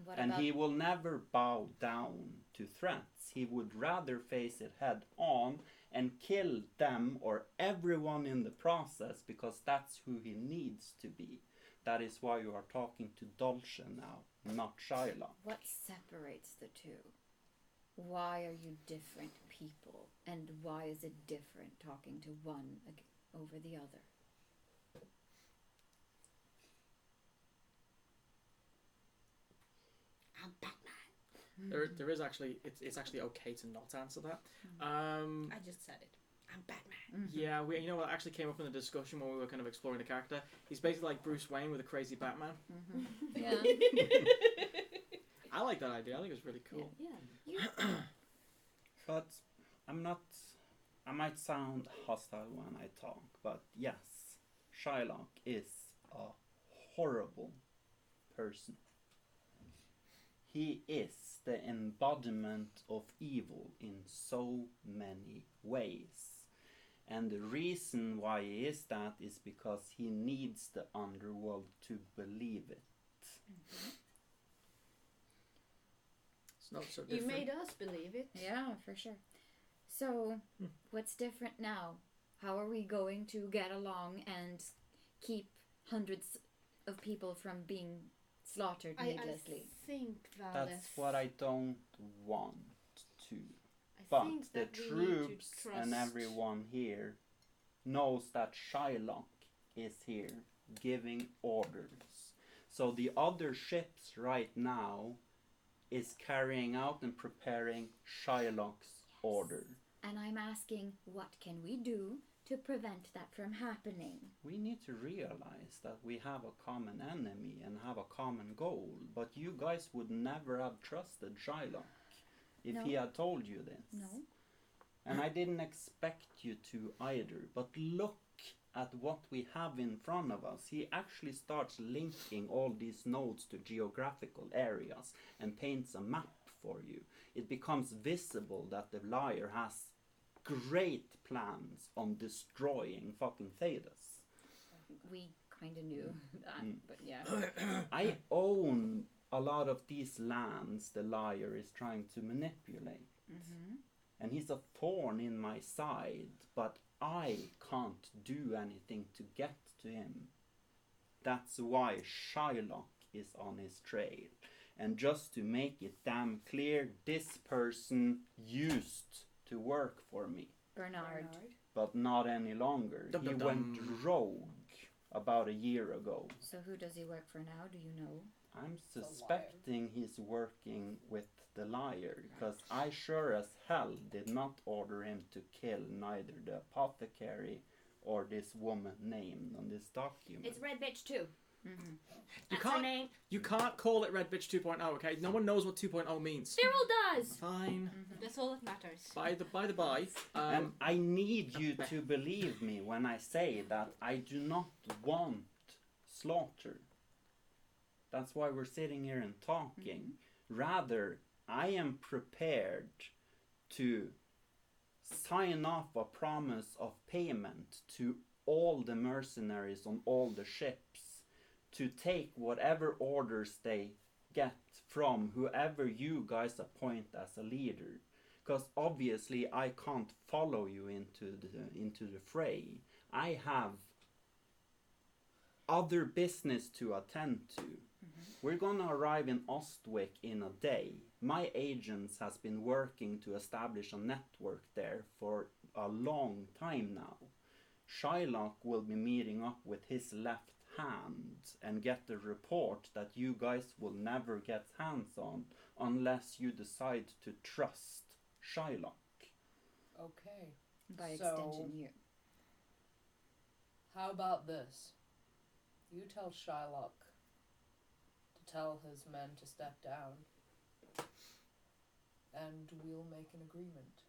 What And about he will never bow down to threats. He would rather face it head on and kill them or everyone in the process, because that's who he needs to be. That is why you are talking to Dolce now, not Shylock. what separates the two? Why are you different people? And why is it different talking to one over the other? I'm Batman. There is actually, it's actually okay to not answer that. I just said it. I'm Batman. Yeah, you know what actually came up in the discussion when we were kind of exploring the character? He's basically like Bruce Wayne with a crazy Batman. Yeah. I like that idea. I think it's really cool. Yeah. But I'm not... I might sound hostile when I talk, but yes, Shylock is a horrible person. He is the embodiment of evil in so many ways. And the reason why he is that is because he needs the underworld to believe it. It's not so You different. made us believe it. Yeah, for sure. So, what's different now? How are we going to get along and keep hundreds of people from being slaughtered I needlessly? think Valeth. That's what I don't want to. I But think the that we need to troops trust. and everyone here knows that Shylock is here giving orders. So the other ships right now is carrying out and preparing Shylock's order. And I'm asking, what can we do to prevent that from happening? We need to realize that we have a common enemy and have a common goal, but you guys would never have trusted Shylock if No. he had told you this. No. And I didn't expect you to either, but look at what we have in front of us. He actually starts linking all these nodes to geographical areas and paints a map for you. It becomes visible that the liar has great plans on destroying fucking Thedas. We kind of knew that, but yeah. I own a lot of these lands the liar is trying to manipulate. And he's a thorn in my side, but I can't do anything to get to him. That's why Shylock is on his trail. And just to make it damn clear, this person used to work for me, Bernard. but not any longer. Dum, He dum, dum. went rogue about a year ago. So who does he work for now? Do you know? I'm The liar. suspecting he's working with the liar, because I sure as hell did not order him to kill neither the apothecary or this woman named on this document. It's Red Bitch 2. You That's her can't, name. you can't call it Red Bitch 2.0, okay? No one knows what 2.0 means. Cyril does. Fine. That's all that matters. By the by, And I need you to believe me when I say that I do not want slaughter. That's why we're sitting here and talking. Rather, I am prepared to sign off a promise of payment to all the mercenaries on all the ships to take whatever orders they get from whoever you guys appoint as a leader. Because obviously I can't follow you into the fray. I have other business to attend to. We're gonna arrive in Ostwick in a day. My agents has been working to establish a network there for a long time now. Shylock will be meeting up with his left hand and get the report that you guys will never get hands on unless you decide to trust Shylock. Okay. By So- extension, you. How about this? You tell Shylock to tell his men to step down. And we'll make an agreement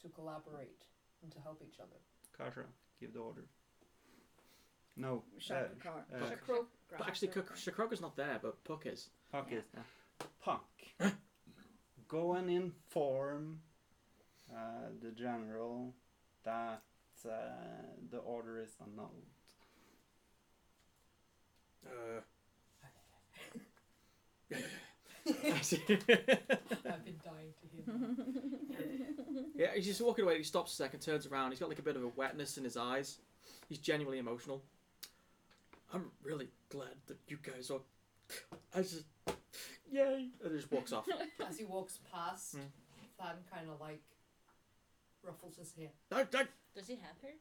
to collaborate and to help each other. Kasha, give the order. No. Shakar. But actually, Shakroka's not there, but Puck is. Puck Yeah. is. Puck. Go and inform the general that the order is annulled. I've been dying to hear that. Yeah, he's just walking away. He stops a second, turns around. He's got like a bit of a wetness in his eyes. He's genuinely emotional. I'm really glad that you guys are. I just, yay! And he just walks off. As he walks past, Fan kind of like ruffles his hair. Does he have her?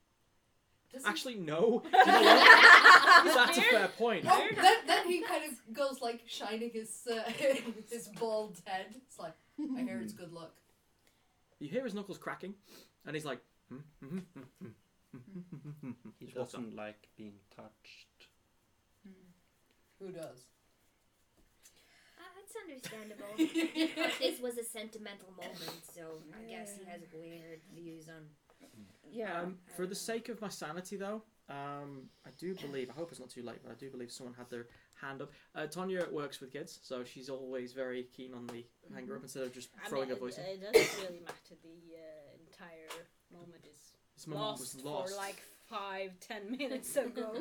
Does he? Actually, no. Do you know what? That's a fair point. Oh, then he kind of goes like shining his his bald head. It's like, I hear it's good luck. You hear his knuckles cracking, and he's like, He Just walks doesn't like being touched. Who does? It's understandable. This was a sentimental moment, so I guess he has weird views on. Yeah. For the sake of my sanity, though, I do believe, I hope it's not too late, but I do believe someone had their hand up. Tonya works with kids, so she's always very keen on the hanger up instead of just throwing her voice in. It doesn't really matter. The entire moment is This moment was lost. for like 5-10 minutes ago.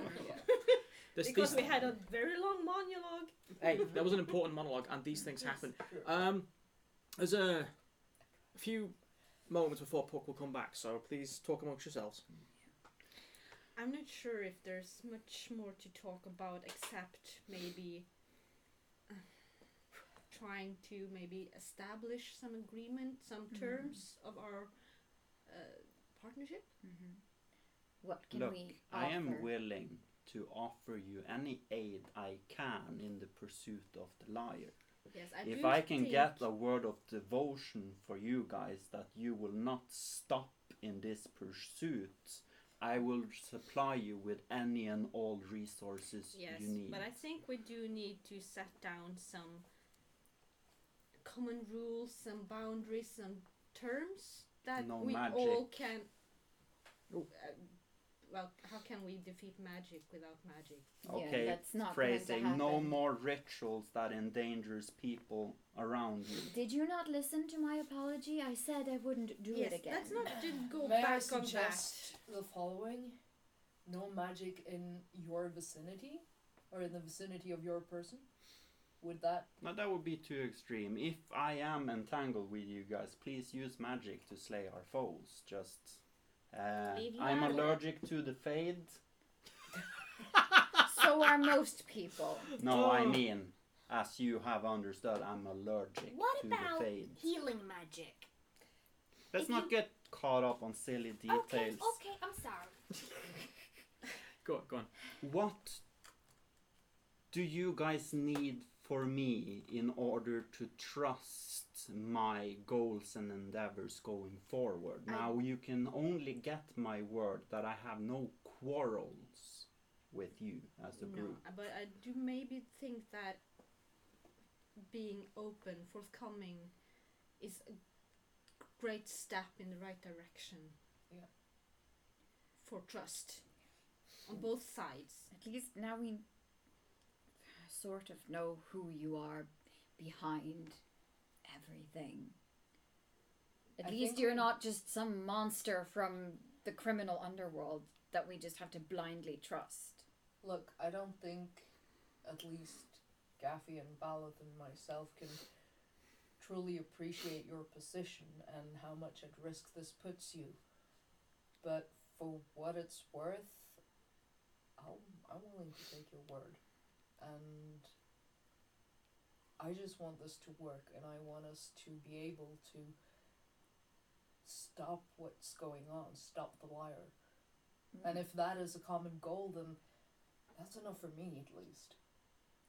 This- Because these- we had a very long monologue. Hey, that was an important monologue, and these things happen. There's a few moments before Puck will come back, so please talk amongst yourselves. I'm not sure if there's much more to talk about except maybe trying to maybe establish some agreement, some terms of our partnership. What can Look, we I am offer? willing to offer you any aid I can in the pursuit of the liar. Yes, If I can get a word of devotion for you guys that you will not stop in this pursuit, I will supply you with any and all resources Yes, you need. but I think we do need to set down some common rules, some boundaries, some terms that No we magic. all can. Oh. Well, how can we defeat magic without magic? Okay, Yeah, that's not going to phrasing. No happen. more rituals that endangers people around you. Did you not listen to my apology? I said I wouldn't do it again. let's not go May I back on that. suggest the following? No magic in your vicinity, or in the vicinity of your person. Would that? Now that would be too extreme. If I am entangled with you guys, please use magic to slay our foes. Just, Leave you I'm out of it. allergic to the fade. So are most people. No, I mean, as you have understood, I'm allergic What to about the fade. healing magic? Let's if not you- get caught up on silly details. Okay, I'm sorry. Go on. What do you guys need for me in order to trust my goals and endeavors going forward? Now you can only get my word that I have no quarrels with you as a group. No, but I do maybe think that being open, forthcoming, is a great step in the right direction. Yeah. For trust on both sides. At least now we sort of know who you are behind everything. At I least think you're we- not just some monster from the criminal underworld that we just have to blindly trust. Look, I don't think at least Gaffy and Baloth and myself can truly appreciate your position and how much at risk this puts you. But for what it's worth, I'm willing to take your word. And I just want this to work, and I want us to be able to stop what's going on, stop the liar. And if that is a common goal, then that's enough for me, at least.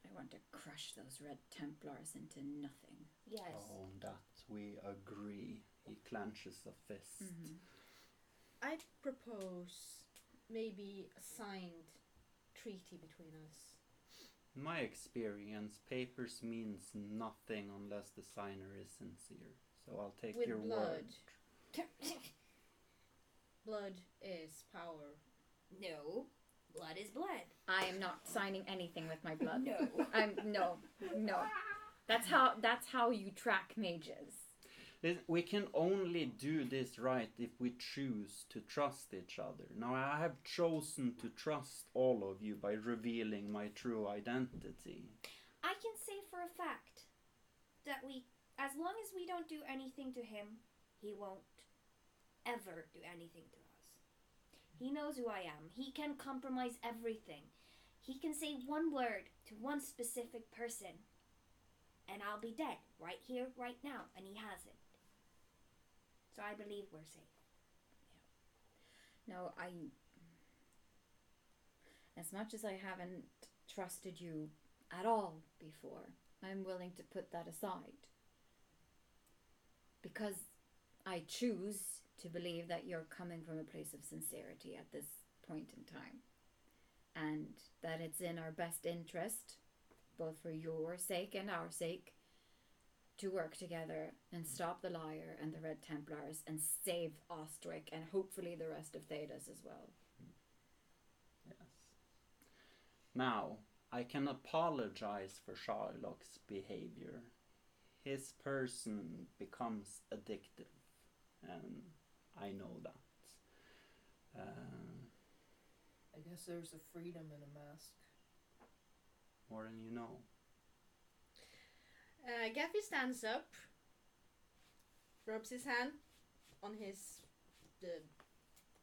I want to crush those Red Templars into nothing. Yes. Oh, that we agree. He clenches a fist. Mm-hmm. I'd propose maybe a signed treaty between us. In my experience, papers means nothing unless the signer is sincere. So I'll take With your blood. word. Blood is power. No, blood is blood. I am not signing anything with my blood. No. No. That's how you track mages. We can only do this right if we choose to trust each other. Now, I have chosen to trust all of you by revealing my true identity. I can say for a fact that as long as we don't do anything to him, he won't ever do anything to us. He knows who I am. He can compromise everything. He can say one word to one specific person, and I'll be dead right here, right now, and he hasn't. So I believe we're safe. No, as much as I haven't trusted you at all before, I'm willing to put that aside. Because I choose to believe that you're coming from a place of sincerity at this point in time. And that it's in our best interest, both for your sake and our sake, to work together and stop the Liar and the Red Templars and save Ostrich and hopefully the rest of Thedas as well. Yes. Now, I can apologize for Shylock's behavior. His person becomes addictive, and I know that. I guess there's a freedom in a mask. More than you know. Gaffy stands up, rubs his hand on the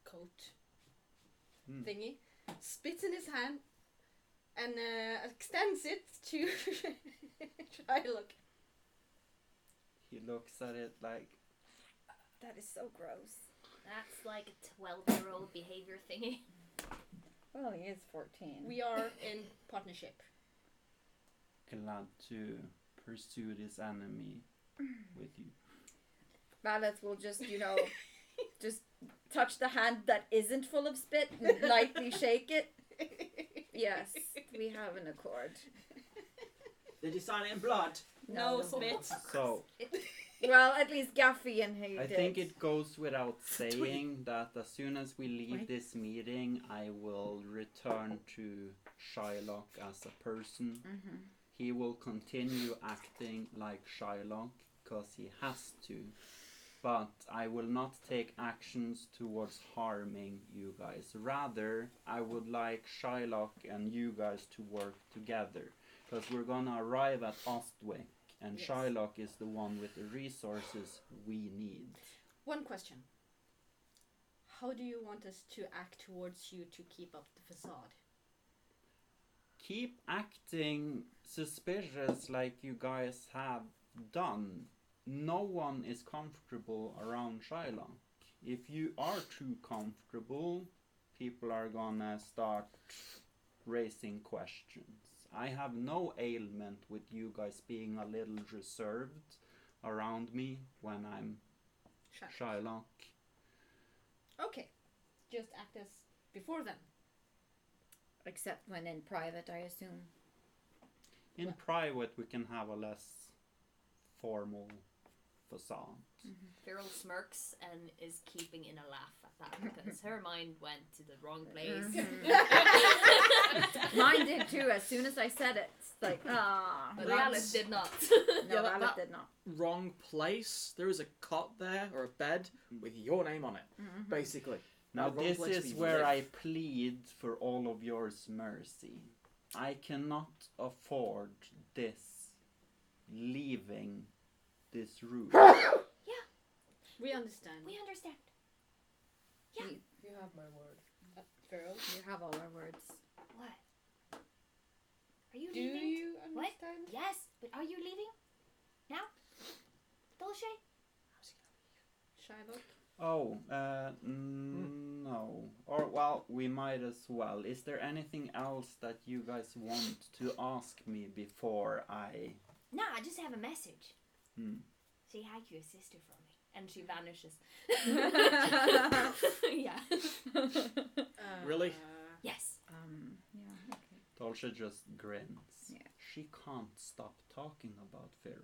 coat thingy, spits in his hand, and extends it to Shylock. He looks at it like, That is so gross. That's like a 12-year-old behavior thingy. Well, he is 14. We are in partnership. glad to pursue this enemy with you. Valeth will just, just touch the hand that isn't full of spit and lightly shake it. Yes, we have an accord. Did you sign it in blood? No spit. So, Well, at least Gaffy and he I did. think it goes without saying that as soon as we leave Wait. this meeting, I will return to Shylock as a person. Mm-hmm. He will continue acting like Shylock because he has to, but I will not take actions towards harming you guys. Rather, I would like Shylock and you guys to work together because we're gonna arrive at Ostwick. And Yes. Shylock is the one with the resources we need. One question. How do you want us to act towards you to keep up the facade? Keep acting suspicious like you guys have done. No one is comfortable around Shylock. If you are too comfortable, people are gonna start raising questions. I have no ailment with you guys being a little reserved around me when I'm Shylock. Okay. Just act as before then. Except when in private, I assume. In private, we can have a less formal facade. Feral smirks and is keeping in a laugh at that because her mind went to the wrong place. Mine did too, as soon as I said it. It's like, But That's- Alice did not. No, Yeah, Valeth that- did not. Wrong place. There is a cot there or a bed with your name on it, basically. Now Wrong this place is we where live. I plead for all of yours mercy. I cannot afford this leaving this room. We understand. We understand. You have my word. Feral. You have all our words. What? Are you Do leaving? you What? understand? Yes, but are you leaving? Now? Dolce? Shylock? Oh, no. Or, well, we might as well. Is there anything else that you guys want to ask me before I... No, I just have a message. Hmm. Say hi to your sister for me. And she vanishes. yeah. Really? Yes. Yeah, okay. Dolce, Olsha just grins. Yeah. She can't stop talking about Pharaoh.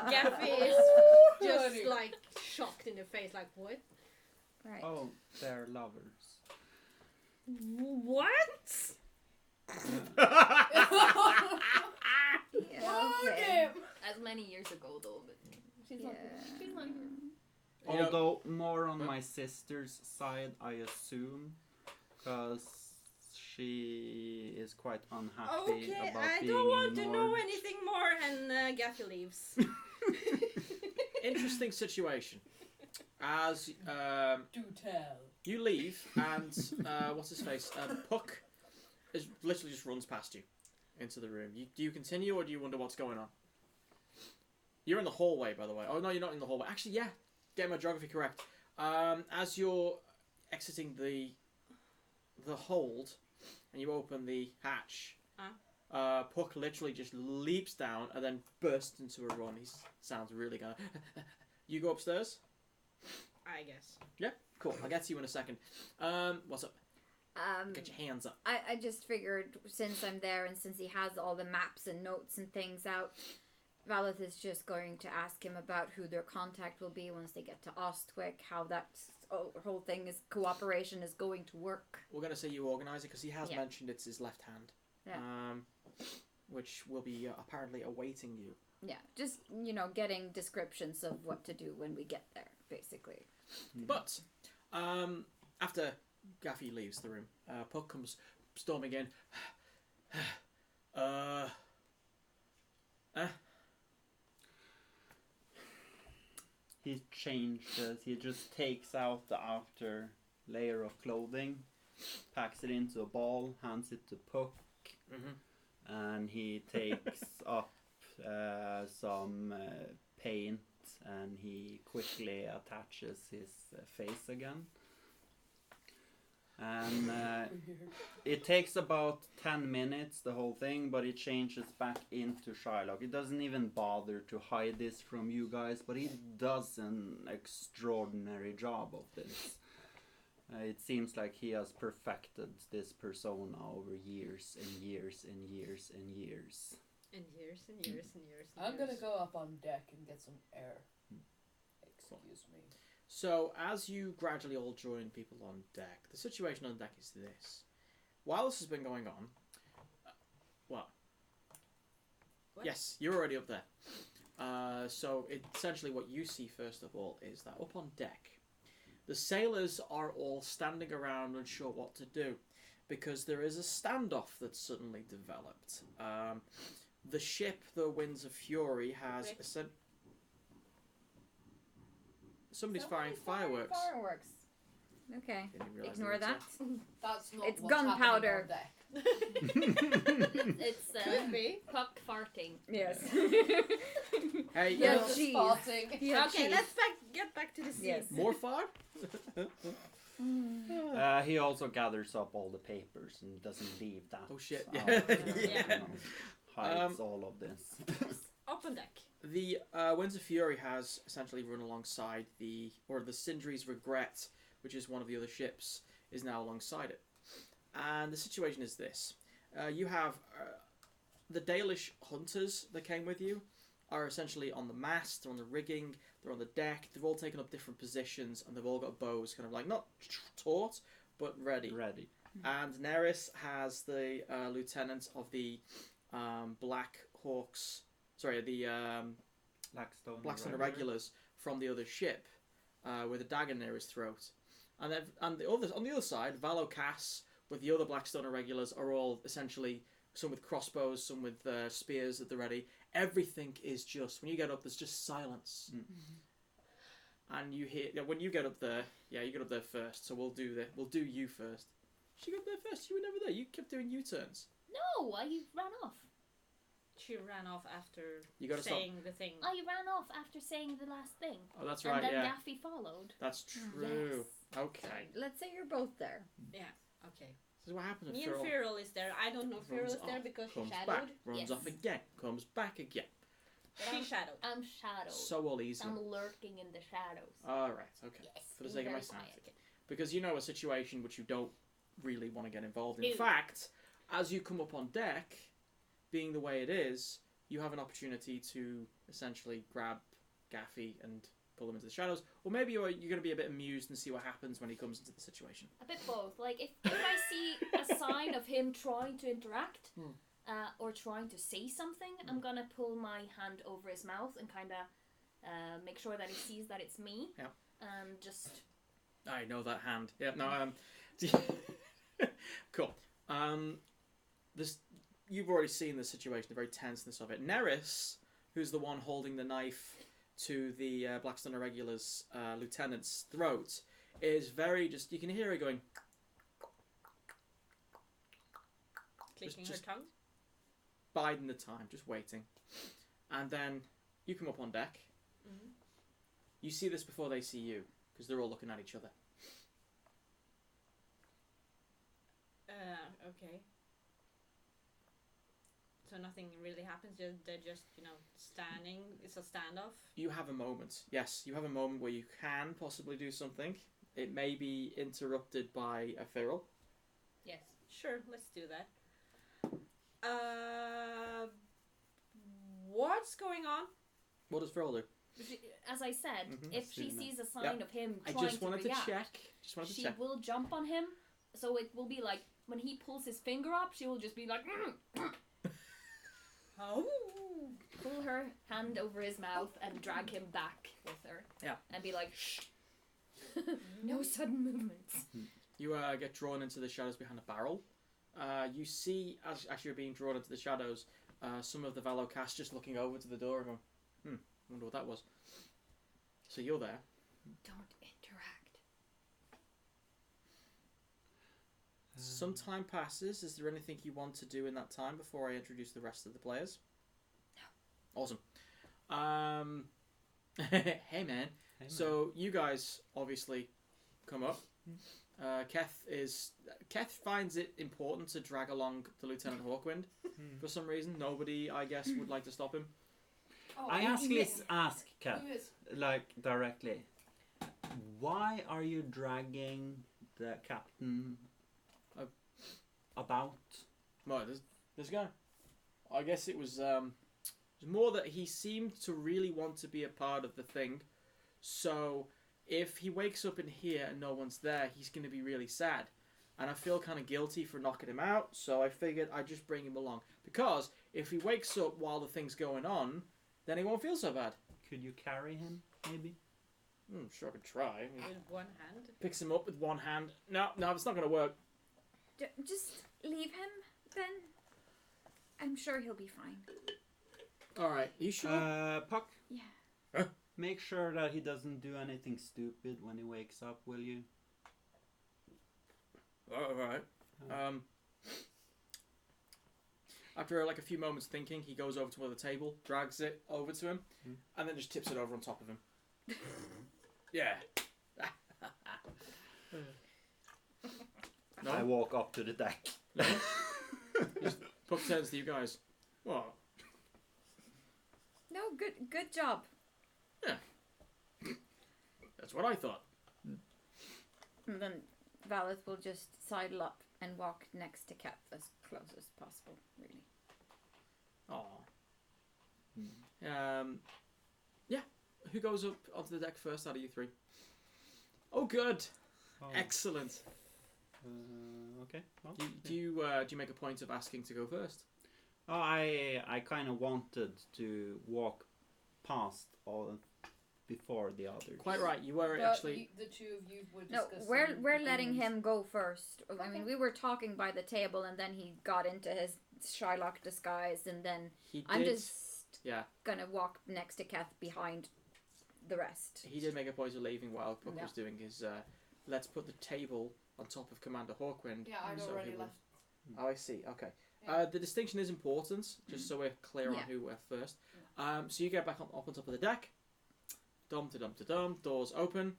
Gaffy is just like shocked in the face, like what? Right. Oh, they're lovers. What? Yeah, okay. As many years ago, though, but she's not. Yeah. She's not here. You know- Although more on my sister's side, I assume, because she is quite unhappy Okay, about I being don't want to ignored. know anything more, and Gaffy leaves. Interesting situation. As Do tell. you leave, and what's his face? Puck is literally just runs past you into the room. Do you continue, or do you wonder what's going on? You're in the hallway, by the way. Oh no, you're not in the hallway. Actually, yeah, get my geography correct. As you're exiting the hold, and you open the hatch, Puck literally just leaps down and then bursts into a run. He sounds really gonna. You go upstairs. I guess. Yeah, cool. I'll get to you in a second. What's up? Get your hands up. I just figured since I'm there and since he has all the maps and notes and things out, Valeth is just going to ask him about who their contact will be once they get to Ostwick, how that whole thing is cooperation is going to work. We're gonna say you organise it because he has Yeah. mentioned it's his left hand, Yeah. which will be apparently awaiting you. Yeah, just getting descriptions of what to do when we get there, basically. But after Gaffy leaves the room, Puck comes storming in. He changes. He just takes out the outer layer of clothing, packs it into a ball, hands it to Puck, and he takes up some paint and he quickly attaches his face again. And it takes about 10 minutes, the whole thing, but it changes back into Shylock. It doesn't even bother to hide this from you guys, but he does an extraordinary job of this. It seems like he has perfected this persona over years and years and years and years. And years and years and years. And I'm gonna years. go up on deck and get some air. Excuse me. So, as you gradually all join people on deck, the situation on deck is this. While this has been going on, what? Yes, you're already up there. So, essentially what you see first of all is that up on deck, the sailors are all standing around unsure what to do because there is a standoff that's suddenly developed. The ship, the Winds of Fury, has somebody's firing fireworks. Fireworks. Okay. Didn't even realise Ignore they were that. That's not It's what's gunpowder. happening on deck. It's Could be. Puck farting. Yes. Hey, Yeah, Just cheese. farting. Yeah, Okay, cheese. let's get back to the scene. Yes. more fire? He also gathers up all the papers and doesn't leave that. Oh, shit. out, Yeah. Yeah. you know, hides all of this. Up on deck. The Winds of Fury has essentially run alongside the Sindri's Regret, which is one of the other ships, is now alongside it. And the situation is this. You have the Dalish hunters that came with you are essentially on the mast, they're on the rigging, they're on the deck, they've all taken up different positions, and they've all got bows kind of like, not taut, but ready. Ready. And Neris has the lieutenant of the Black Hawks, sorry, the Blackstone Irregulars from the other ship, with a dagger near his throat. And then on the other side, Valocas with the other Blackstone Irregulars are all essentially some with crossbows, some with spears at the ready. Everything is just, when you get up, there's just silence. And you hear, when you get up there, you get up there first, so we'll do you first. She got up there first, you were never there, you kept doing U-turns. No, I ran off. She ran off after You gotta saying the thing. I ran off after saying the last thing. Oh, that's And right, then yeah. Gaffy followed. That's true. Okay. Let's say you're both there. Yeah. Okay. This is what happens Me if and Feral is there. I don't know if Feral runs is there off, because she comes shadowed. back, runs Yes. off again, comes back again. She shadowed. I'm shadowed. So all easy. I'm lurking in the shadows. Alright, okay. Yes. For the being sake of my very sanity. quiet. Because you know a situation which you don't really want to get involved. In Ew. fact, as you come up on deck, being the way it is, you have an opportunity to essentially grab Gaffy and pull him into the shadows, or maybe you're going to be a bit amused and see what happens when he comes into the situation. A bit both. Like, if I see a sign of him trying to interact or trying to say something, I'm gonna pull my hand over his mouth and kind of make sure that he sees that it's me. Yeah. And just... I know that hand. Yeah, no, cool. This, you've already seen the situation, the very tenseness of it. Neris, who's the one holding the knife to the Blackstone Irregulars lieutenant's throat, is very just, you can hear her going, Clicking just her tongue. biding the time, just waiting. And then you come up on deck. Mhm. You see this before they see you, because they're all looking at each other. Okay. So nothing really happens. They're just standing. It's a standoff. You have a moment. Yes, you have a moment where you can possibly do something. It may be interrupted by a feral. Yes. Sure. Let's do that. What's going on? What does feral do? As I said, Mhm. if she Seen that. sees a sign Yep. of him I trying just wanted to react, to check. Just wanted to she check. will jump on him. So it will be like, when he pulls his finger up, she will just be like... Oh. pull her hand over his mouth and drag him back with her. Yeah. And be like, shh. No sudden movements. You get drawn into the shadows behind a barrel. You see, as you're being drawn into the shadows, some of the Valocast just looking over to the door and going, wonder what that was. So you're there. Don't interact. Some time passes. Is there anything you want to do in that time before I introduce the rest of the players? No. Awesome. Hey man. So you guys obviously come up. Keth finds it important to drag along the Lieutenant Hawkwind for some reason. Nobody, I guess, would like to stop him. Oh, I ask Kat, who is? like directly, why are you dragging the captain about? Well, this guy. I guess it was more that he seemed to really want to be a part of the thing. So if he wakes up in here and no one's there, he's going to be really sad. And I feel kind of guilty for knocking him out, so I figured I'd just bring him along. Because if he wakes up while the thing's going on, then he won't feel so bad. Could you carry him, maybe? Sure, I could try. With one hand. Picks him up with one hand. No, it's not going to work. Just leave him, then. I'm sure he'll be fine. Alright, you sure? Puck? Yeah. Huh? Make sure that he doesn't do anything stupid when he wakes up, will you? Alright. After like a few moments thinking, he goes over to the table, drags it over to him, and then just tips it over on top of him. Yeah. No? I walk up to the deck. Puck turns to you guys. What? No, good job. That's what I thought. And then Valeth will just sidle up and walk next to Kat as close as possible, really. Aw. Yeah. Who goes up onto the deck first out of you three? Oh, good. Oh, Excellent. okay. Well, Do you make a point of asking to go first? Oh, I kind of wanted to walk past all before the others. Quite right. You were But actually. the two of you were No, discussing. we're letting opinions. him go first. I mean, we were talking by the table, and then he got into his Shylock disguise, and then He did. I'm just Yeah. gonna walk next to Kath behind the rest. He did make a point of leaving while Puck Yeah. was doing his. Let's put the table on top of Commander Hawkwind. Yeah, I'd so already he will- left. Oh, I see. Okay. Yeah. The distinction is important, just so we're clear on Yeah. who went first. So you get back up on top of the deck. Dum to dum to dum. Doors open.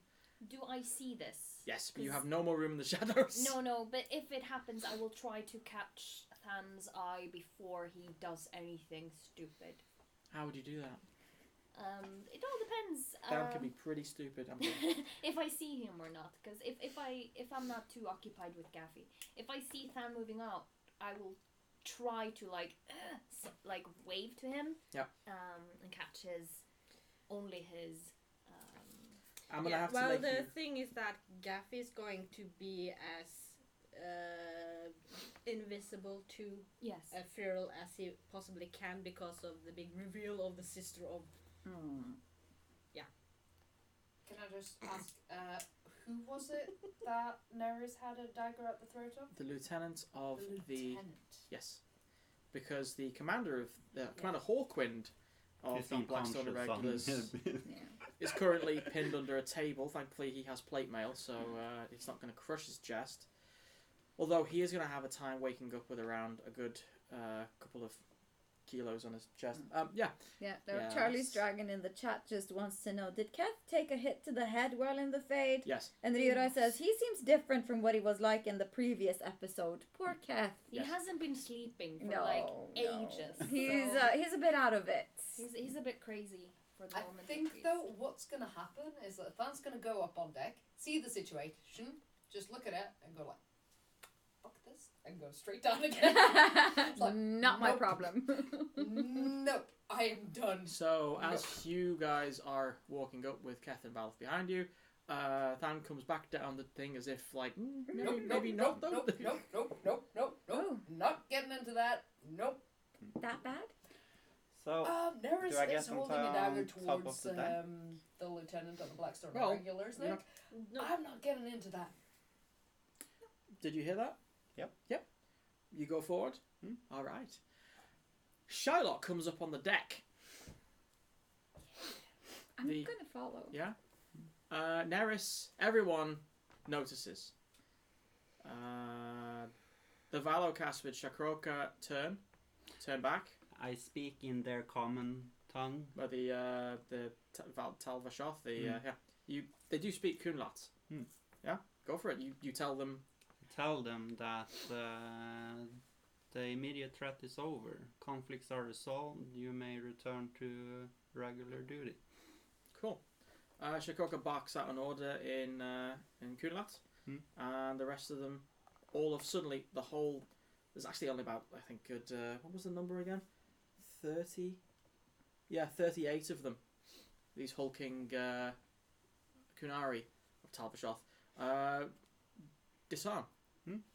Do I see this? Yes, but you have no more room in the shadows. No, but if it happens, I will try to catch Than's eye before he does anything stupid. How would you do that? It all depends. That can be pretty stupid. I'm kidding. If I see him or not, because if I'm not too occupied with Gaffy, if I see Tham moving out, I will try to like wave to him. Yeah. And catch his. I'm gonna have to well, make the you. thing is that Gaffy is going to be as invisible to Yes. Feral as he possibly can because of the big reveal of the sister of. Can I just ask, who was it that Neris had a dagger at the throat of? The lieutenant of The the lieutenant. yes, because the commander of Commander Hawkwind of He's the Blackstone unconscious Irregulars Yeah. is currently pinned under a table. Thankfully, he has plate mail, so it's not going to crush his chest. Although he is going to have a time waking up with around a good couple of kilos on his chest. Yeah. Yeah, Yes. Charlie's Dragon in the chat just wants to know, did Keth take a hit to the head while in the Fade? Yes. And Rira says, he seems different from what he was like in the previous episode. Poor Keth. He Yes. hasn't been sleeping for No, like no. ages. He's a bit out of it. He's a bit crazy for the I moment. think at least. though what's gonna happen is that Than's gonna go up on deck, see the situation, just look at it and go like, fuck this, and go straight down again. It's like, Not my nope. problem. Nope, I am done. So as you guys are walking up with Keth and Valve behind you, Than comes back down the thing as if like maybe not though. Nope. Oh. Not getting into that. Nope. That bad? So, Neris do I get is them holding to, a dagger top of towards the deck? the lieutenant of the Blackstone Well, Regulars. you know- Like, No. I'm not getting into that. Did you hear that? Yep. You go forward. Hmm. All right. Shylock comes up on the deck. I'm The- gonna follow. Yeah. Neris, everyone notices. The Valocast with Shakroka turn back. I speak in their common tongue. By the Talvashoth, they do speak Kunlat. Hmm. Yeah, go for it. You tell them. Tell them that the immediate threat is over. Conflicts are resolved. You may return to regular duty. Cool. Shakroka barks out an order in Kunlat, and the rest of them, all of suddenly the whole. There's actually only about I think good. What was the number again? 30. Yeah, 38 of them. These hulking Kunari of Talvashoth disarm,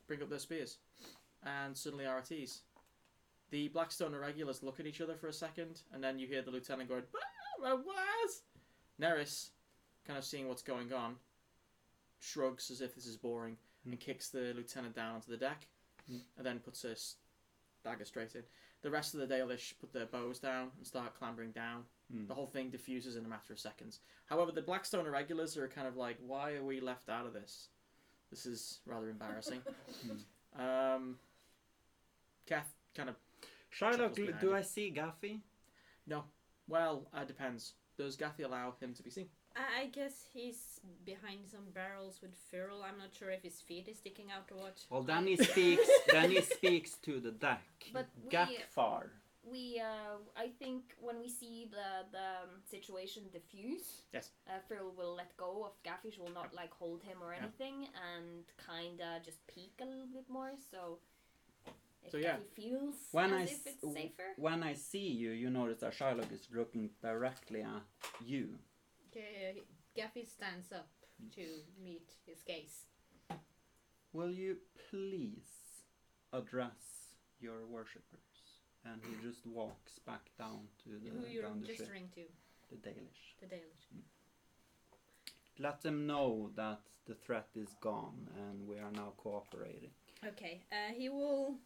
bring up their spears, and suddenly are at ease. The Blackstone Irregulars look at each other for a second, and then you hear the lieutenant going, "What?" Neris, kind of seeing what's going on, shrugs as if this is boring, and kicks the lieutenant down onto the deck, and then puts a dagger straight in. The rest of the Dalish put their bows down and start clambering down. The whole thing diffuses in a matter of seconds. However, the Blackstone Irregulars are kind of like, why are we left out of this? This is rather embarrassing. Kath kind of... Shylock, behind do you. I see Gaffy? Well, depends. Does Gaffy allow him to be seen? I guess he's behind some barrels with Feral. I'm not sure if his feet is sticking out or what. Well, then he speaks. Then he speaks to the deck. But Gakfar. I think when we see the situation diffuse, Yes. Phil will let go of Gaffish, will not like hold him or anything, and kinda just peek a little bit more. So if Gaffy feels if it's safer. When I see you, you notice that Shylock is looking directly at you. Okay, Gaffy stands up to meet his gaze. Will you please address your worshippers? And he just walks back down to the Who you're down the ship. gesturing to? The Dalish. The Dalish. Let them know that the threat is gone and we are now cooperating. Okay, he will,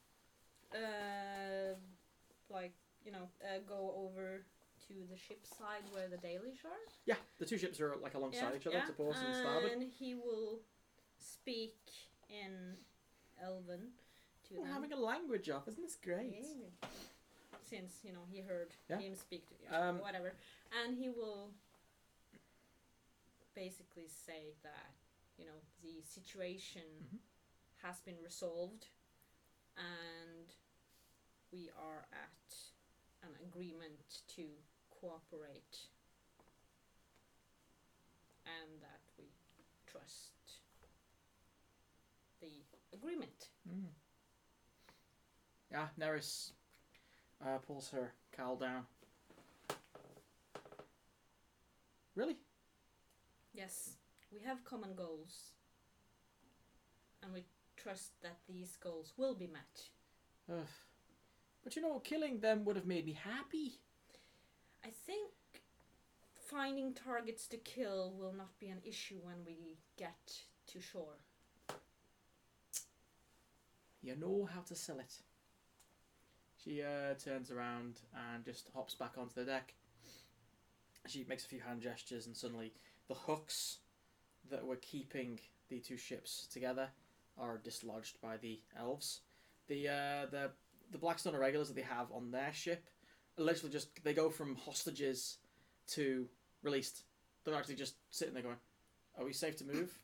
go over to the ship side where the Dalish are. Yeah, the two ships are like alongside each other, to port and starboard. And he will speak in Elven to We're them. having a language off, isn't this great? Yeah. Since, he heard Yeah. him speak to whatever. And he will basically say that, the situation has been resolved and we are at an agreement to cooperate trust the agreement. Yeah, Neris pulls her cowl down. Really? Yes, we have common goals, and we trust that these goals will be met. Ugh. But you know, killing them would have made me happy. I think finding targets to kill will not be an issue when we get to shore. You know how to sell it. She turns around and just hops back onto the deck. She makes a few hand gestures, and suddenly the hooks that were keeping the two ships together are dislodged by the elves. The Blackstone Irregulars that they have on their ship are literally just, they go from hostages to released. They're actually just sitting there going, "Are we safe to move?"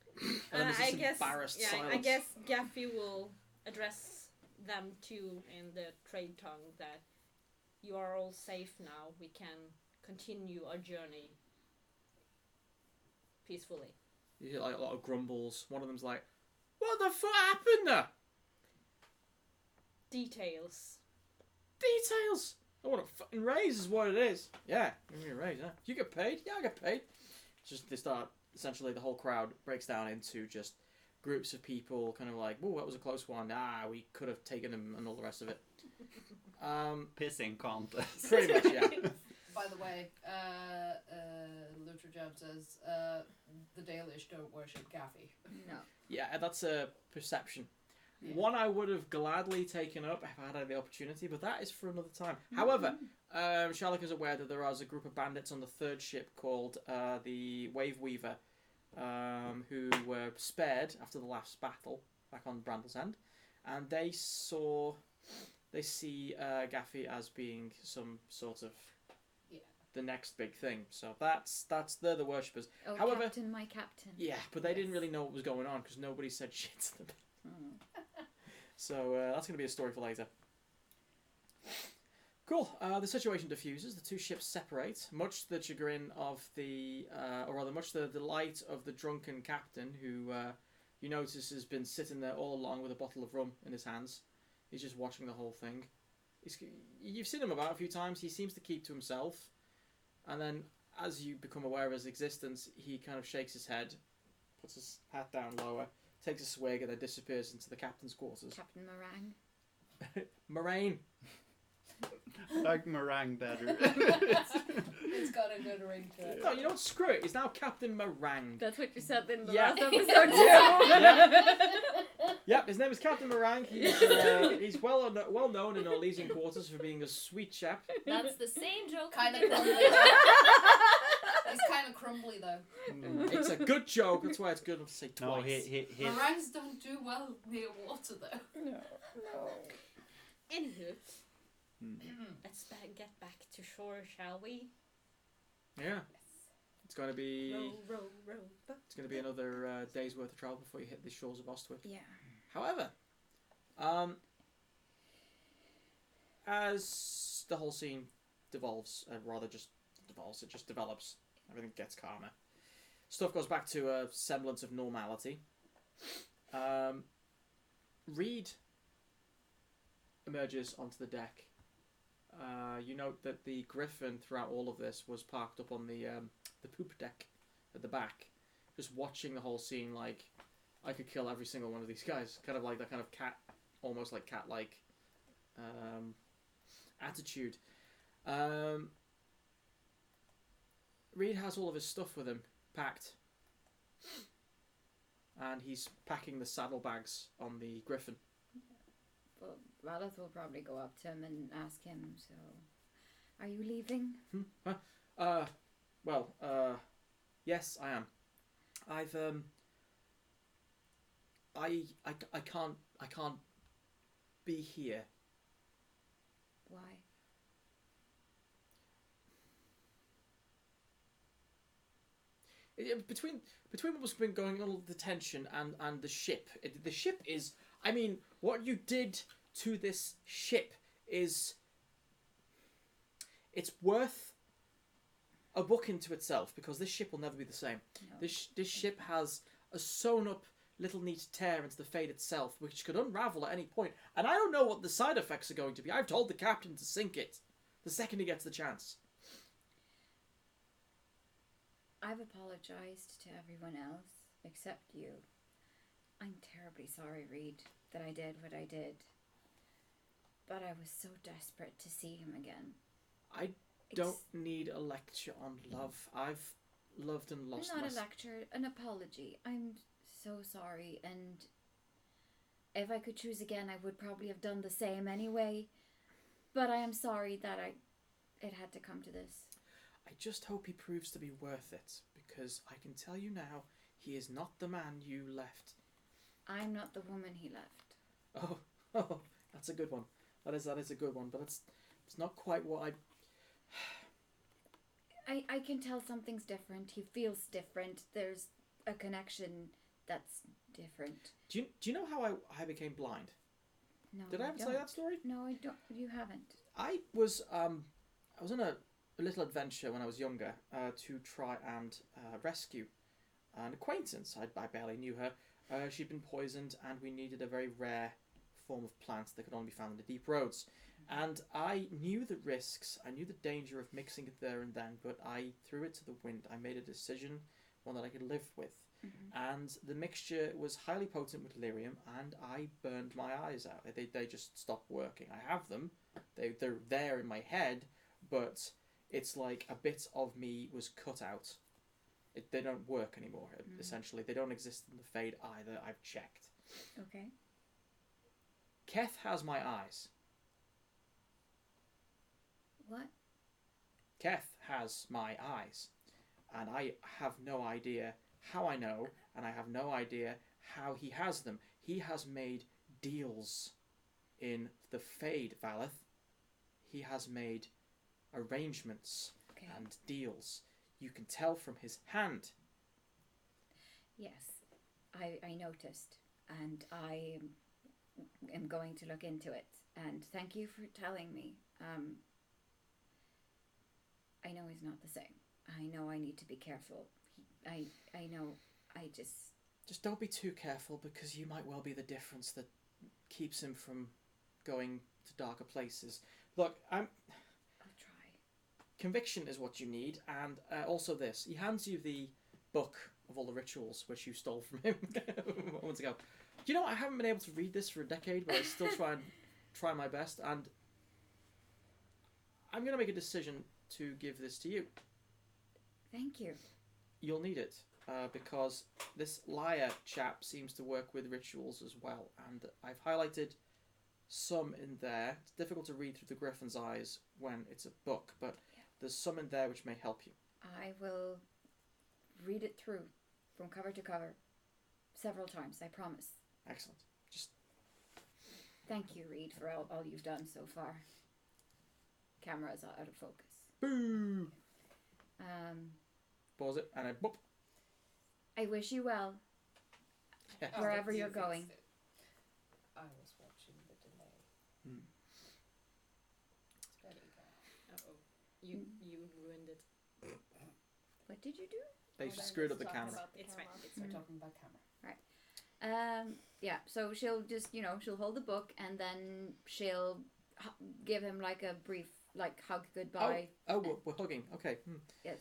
And then there's this embarrassed silence. I guess Gaffy will address them too in the trade tongue that you are all safe now. We can continue our journey peacefully. You hear like a lot of grumbles. One of them's like, "What the fuck happened there?" Details. Details. I want a fucking raise, is what it is. Yeah, give me a raise. Huh? You get paid? Yeah, I get paid. Just they start. Essentially, the whole crowd breaks down into just groups of people, kind of like, "Oh, that was a close one. Ah, we could have taken him," and all the rest of it. Pissing contest. Pretty much, yeah. By the way, Luther Jeb says the Dalish don't worship Gaffy. No. Yeah, that's a perception. Yeah. One I would have gladly taken up if I had the opportunity, but that is for another time. However, Sherlock is aware that there is a group of bandits on the third ship called the Wave Weaver, who were spared after the last battle back on Brandle's End, and they see Gaffy as being some sort of the next big thing. So they're the worshippers. Oh, However, Captain, my captain. yeah, but they didn't really know what was going on because nobody said shit to them. So that's going to be a story for later. Cool. The situation diffuses. The two ships separate, much to the chagrin of or rather, much to the delight of the drunken captain, who you notice has been sitting there all along with a bottle of rum in his hands. He's just watching the whole thing. You've seen him about a few times. He seems to keep to himself, and then as you become aware of his existence, he kind of shakes his head, puts his hat down lower, takes a swig, and then disappears into the captain's quarters. Captain Meringue. Moraine. I like meringue better. It's got a good ring to it. No, you don't screw it. He's now Captain Meringue. That's what you said in the Yeah. last episode. Yep, his name is Captain Meringue. He's well known in Orlesian quarters for being a sweet chap. That's the same joke. Kind of crumbly. He's kind of crumbly though. It's a good joke. That's why it's good enough to say twice. No, he Meringues don't do well near water though. No. Anywho, let's get back to shore, shall we? Yeah. It's going to be. Row. It's going to be another day's worth of travel before you hit the shores of Ostwick. Yeah. However, as the whole scene devolves, it just develops. Everything gets calmer. Stuff goes back to a semblance of normality. Reed emerges onto the deck. You note that the Griffin throughout all of this was parked up on the poop deck at the back, just watching the whole scene like, I could kill every single one of these guys. Kind of like that kind of almost like cat-like attitude. Reed has all of his stuff with him, packed. And he's packing the saddlebags on the Griffin. Well, Ralith will probably go up to him and ask him, so... Are you leaving? Yes, I am. I can't be here. Why? Between what's been going on with the tension and the ship, the ship is... I mean, what you did to this ship is... It's worth a book into itself, because this ship will never be the same. No. This ship has a sewn-up little neat tear into the Fade itself, which could unravel at any point. And I don't know what the side effects are going to be. I've told the captain to sink it the second he gets the chance. I've apologized to everyone else except you. I'm terribly sorry, Reed, that I did what I did. But I was so desperate to see him again. I don't need a lecture on love. I've loved and lost Not myself. a lecture, an apology. I'm so sorry, and if I could choose again, I would probably have done the same anyway. But I am sorry that it had to come to this. I just hope he proves to be worth it, because I can tell you now, he is not the man you left. I'm not the woman he left. Oh, that's a good one. That is a good one, but it's not quite what I can tell something's different. He feels different. There's a connection that's different. Do you know how I became blind? No, Did I ever tell you that story? No, I don't. You haven't. I was on a little adventure when I was younger to try and rescue an acquaintance. I barely knew her. She'd been poisoned, and we needed a very rare form of plant that could only be found in the deep roads. And I knew the risks, I knew the danger of mixing it there and then, but I threw it to the wind. I made a decision, one that I could live with. Mm-hmm. And the mixture was highly potent with lyrium, and I burned my eyes out. They just stopped working. I have them. They're there in my head, but it's like a bit of me was cut out. They don't work anymore, essentially. They don't exist in the Fade either. I've checked. Okay. Keth has my eyes. What? Keth has my eyes. And I have no idea how I know, and I have no idea how he has them. He has made deals in the Fade, Valeth. He has made arrangements and deals. You can tell from his hand. Yes, I noticed, and I am going to look into it. And thank you for telling me. I know he's not the same. I know I need to be careful. I know. I just don't be too careful, because you might well be the difference that keeps him from going to darker places. Look, I'll try. Conviction is what you need, and also this. He hands you the book of all the rituals which you stole from him moments ago. You know, I haven't been able to read this for a decade, but I still try my best, and I'm going to make a decision to give this to you. Thank you. You'll need it, because this liar chap seems to work with rituals as well, and I've highlighted some in there. It's difficult to read through the Griffin's eyes when it's a book, but there's some in there which may help you. I will read it through from cover to cover several times, I promise. Excellent. Just thank you, Reed, for all you've done so far. Camera's out of focus. Boo! Pause it, and then boop. I wish you well. Yeah. Wherever you're going. I was watching the delay. There you go. Uh-oh. You ruined it. What did you do? They screwed up the camera. It's fine. We're talking about camera. Yeah, so she'll just, she'll hold the book, and then she'll give him like a brief, hug goodbye. Oh, we're hugging. Okay. Yes.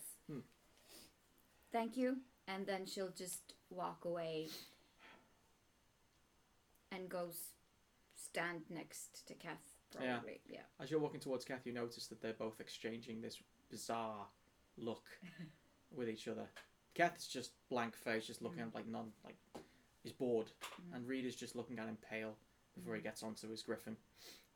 Thank you. And then she'll just walk away and go stand next to Kath, probably. Yeah. As you're walking towards Kath, you notice that they're both exchanging this bizarre look with each other. Kath is just blank face, just looking at he's bored, and Reed is just looking at him pale before he gets onto his griffin.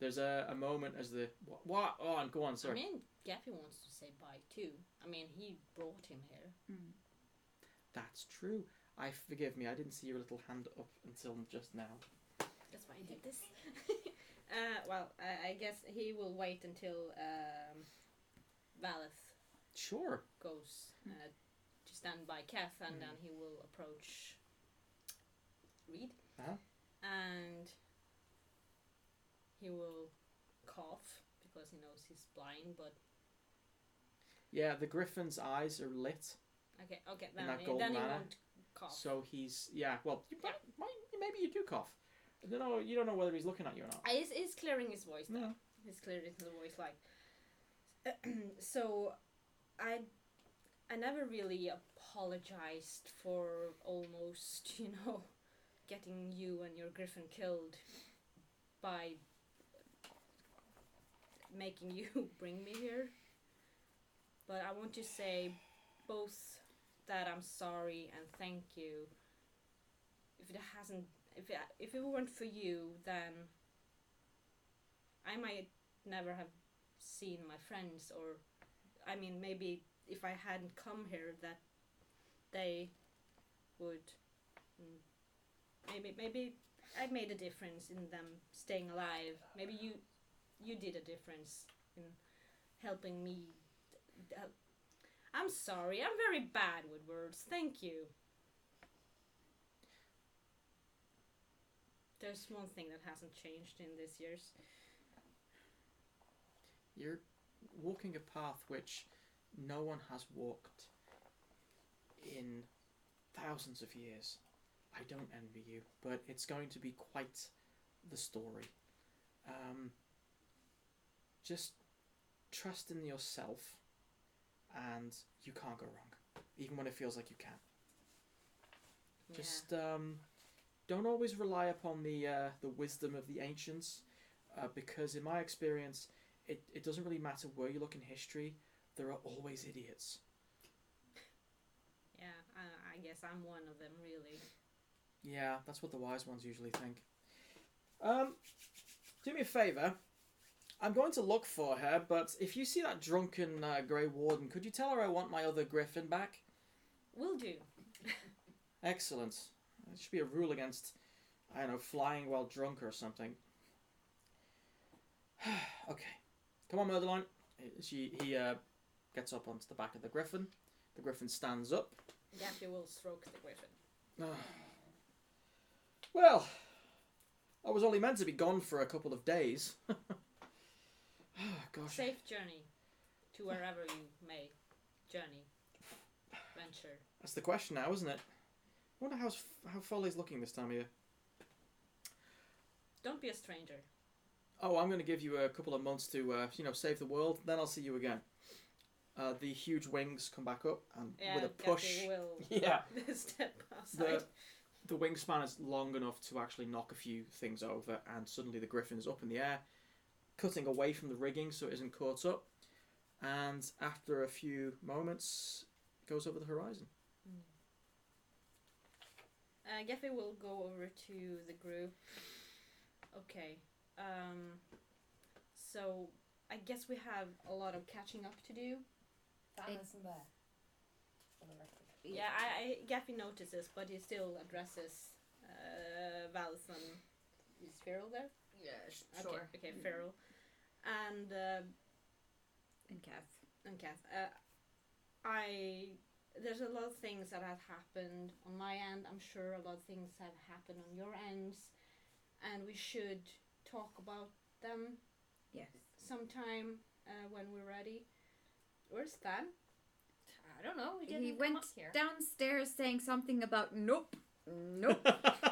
There's a moment as the what? Oh, and go on, sorry. I mean, Gaffy wants to say bye too. I mean, he brought him here. That's true. Forgive me, I didn't see your little hand up until just now. That's why I did this. Well, I guess he will wait until Valeth Sure. goes to stand by Kath, and then he will approach Reed. And he will cough because he knows he's blind, but yeah, the griffin's eyes are lit. okay, In that then golden he manner. won't cough. So he's Well, maybe you do cough. I don't know. You don't know whether he's looking at you or not. He's clearing his voice though. No. He's clearing his voice like. So, I never really apologized for almost, getting you and your griffin killed by making you bring me here. But I want to say both that I'm sorry and thank you. If it weren't for you, then I might never have seen my friends, or maybe if I hadn't come here, that they would maybe I made a difference in them staying alive. Maybe you did a difference in helping me. I'm sorry, I'm very bad with words. Thank you. There's one thing that hasn't changed in this years. You're walking a path which no one has walked in thousands of years. I don't envy you, but it's going to be quite the story. Just trust in yourself, and you can't go wrong, even when it feels like you can. Yeah. Just don't always rely upon the wisdom of the ancients, because in my experience, it doesn't really matter where you look in history. There are always idiots. Yeah, I guess I'm one of them, really. Yeah, that's what the wise ones usually think. Do me a favour. I'm going to look for her, but if you see that drunken Grey Warden, could you tell her I want my other griffin back? Will do. Excellent. There should be a rule against, I don't know, flying while drunk or something. Okay. Come on, Murderline. He gets up onto the back of the griffin. The griffin stands up. Gaffy will stroke the griffin. Well, I was only meant to be gone for a couple of days. Gosh. Safe journey to wherever you may journey, venture. That's the question now, isn't it? I wonder how Foley's looking this time of year. Don't be a stranger. Oh, I'm going to give you a couple of months to, save the world. Then I'll see you again. The huge wings come back up, and with a push, Gaffy will yeah, step outside. the wingspan is long enough to actually knock a few things over, and suddenly the griffin is up in the air, cutting away from the rigging so it isn't caught up. And after a few moments, it goes over the horizon. Gaffy will go over to the group. Okay. So I guess we have a lot of catching up to do. That isn't there. For the record. Yeah, Gaffy notices, but he still addresses Val's and is Feral there? Yeah, sure. Okay, Feral. And Kath. There's a lot of things that have happened on my end. I'm sure a lot of things have happened on your ends, and we should talk about them. Yes. Sometime when we're ready. Where's Stan? I don't know. We didn't He come went up here. downstairs saying something about nope. Nope.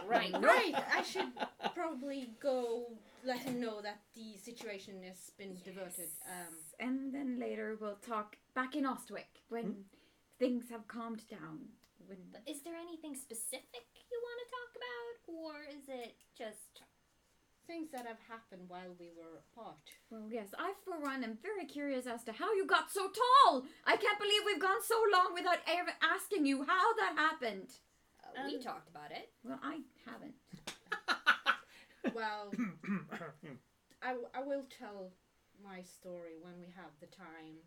Right. I should probably go let him know that the situation has been diverted. And then later we'll talk back in Ostwick when things have calmed down. But is there anything specific you want to talk about, or is it just Things that have happened while we were apart. Well, yes, I for one am very curious as to how you got so tall. I can't believe we've gone so long without ever asking you how that happened. we talked about it? Well, I haven't. Well, I will tell my story when we have the time,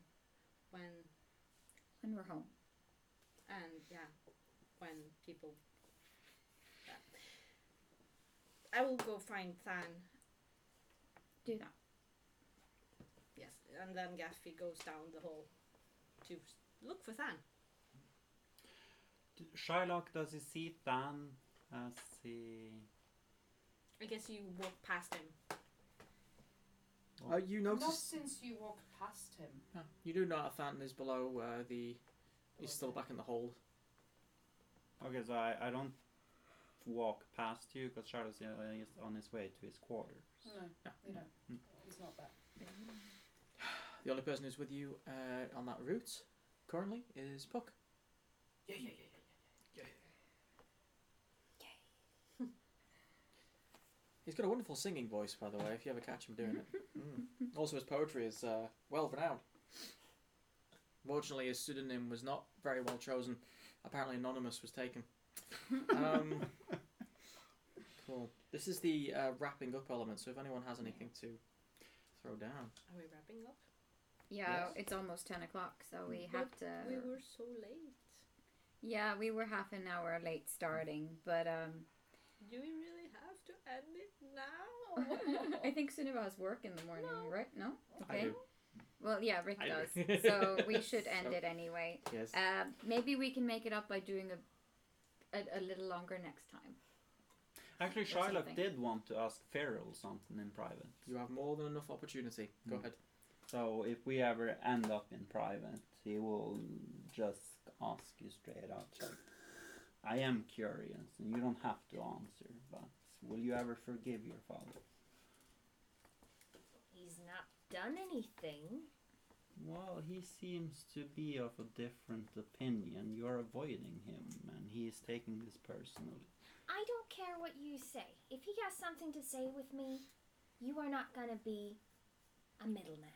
When we're home. and when people. I will go find Than. Do that. Yes, and then Gaffy goes down the hall to look for Than. Shylock, does he see Than as he... I guess you walk past him. You Not notice... since you walked past him. You do know that Than is below he's still back in the hold. Okay, Okay, so I don't walk past you because Charles is on his way to his quarters. No, Yeah. you don't. Mm. He's not that. The only person who's with you on that route currently is Puck. Yeah. He's got a wonderful singing voice, by the way, if you ever catch him doing it. Also, his poetry is well renowned. Fortunately, his pseudonym was not very well chosen. Apparently, Anonymous was taken. Cool. This is the wrapping up element, so if anyone has anything to throw down. Are we wrapping up? Yeah, Yes. it's almost 10 o'clock, so we But have to. We were so late. Yeah, we were half an hour late starting, but Do we really have to end it now? I think Sunniva has work in the morning, right? No? I Okay. do. Well, yeah, Rick I does. do. So we should end So- it anyway. Yes. Maybe we can make it up by doing a little longer next time. Actually, Or Shylock something. did want to ask Feral something in private. You have more than enough opportunity. Go ahead. So if we ever end up in private, he will just ask you straight out. Like, I am curious, and you don't have to answer, but will you ever forgive your father? He's not done anything. Well, he seems to be of a different opinion. You're avoiding him, and he is taking this personally. I don't care what you say. If he has something to say with me, you are not gonna be a middleman.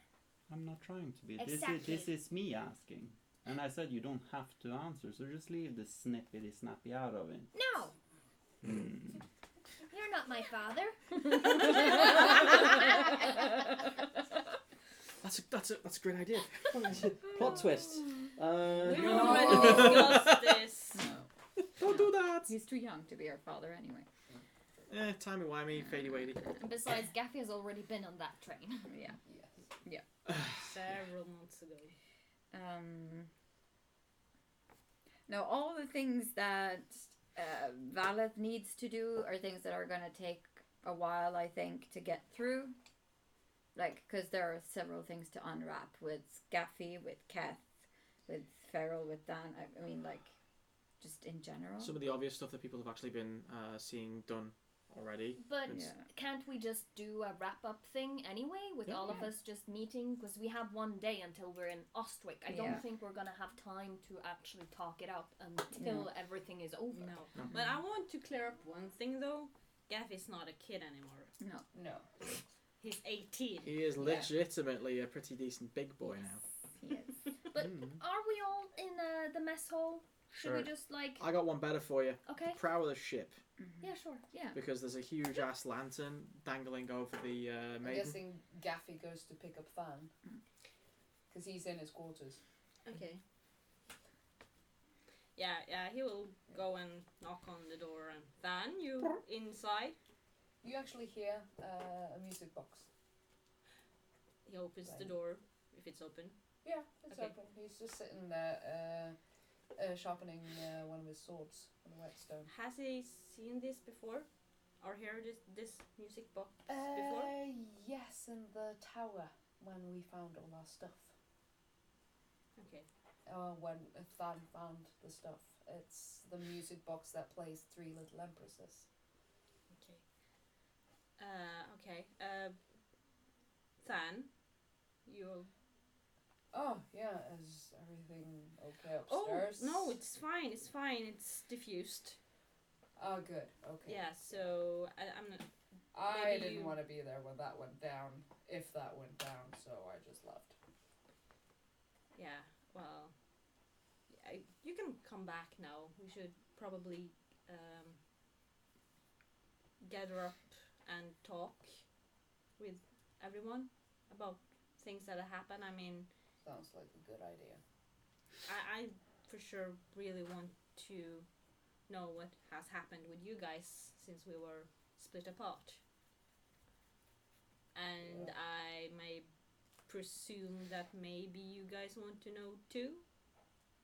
I'm not trying to be. Exactly. This is me asking. And I said you don't have to answer, so just leave the snippety snappy out of it. No, Hmm. you're not my father. That's a great idea. Plot twist. We No. already discussed this. Don't do that. He's too young to be our father anyway. Timey-wimey, fadey-wadey. And besides, Gaffy has already been on that train. Yeah. Several months ago. No, all the things that Valeth needs to do are things that are going to take a while, I think, to get through. Like, because there are several things to unwrap with Gaffy, with Keth, with Feral, with Dan. I mean, like, just in general. Some of the obvious stuff that people have actually been seeing done already. But Yeah. can't we just do a wrap-up thing anyway, with all of us just meeting? Because we have one day until we're in Ostwick. I Yeah. don't think we're gonna have time to actually talk it out until everything is over. No. No. But I want to clear up one thing though. Gaff is not a kid anymore. No. He's 18. He is Yeah. legitimately a pretty decent big boy now. Yes. But Mm. are we all in the mess hall? Should we Sure. just like... I got one better for you. Okay. Prow of the ship. Yeah, sure. Yeah. Because there's a huge ass lantern dangling over the I'm maiden. guessing Gaffy goes to pick up Fan. Because he's in his quarters. Okay. Yeah, he will go and knock on the door and Van, you inside. You actually hear a music box. He opens the Right. door if it's open. Yeah, it's Okay. open. He's just sitting there sharpening one of his swords on the whetstone. Has he seen this before? Or heard this music box before? Yes, in the tower when we found all our stuff. Okay. When Than found the stuff. It's the music box that plays Three Little Empresses. Okay. Than, you... Oh, yeah, is everything okay Oh, upstairs? no, it's fine, it's diffused. Oh, good, okay. Yeah, so I'm not... I maybe didn't you- want to be there when that went down, if that went down, so I just left. Yeah, well... Yeah, you can come back now. We should probably gather up and talk with everyone about things that have happened. I mean, Sounds like a good idea. I for sure really want to know what has happened with you guys since we were split apart. And Yeah. I may presume that maybe you guys want to know too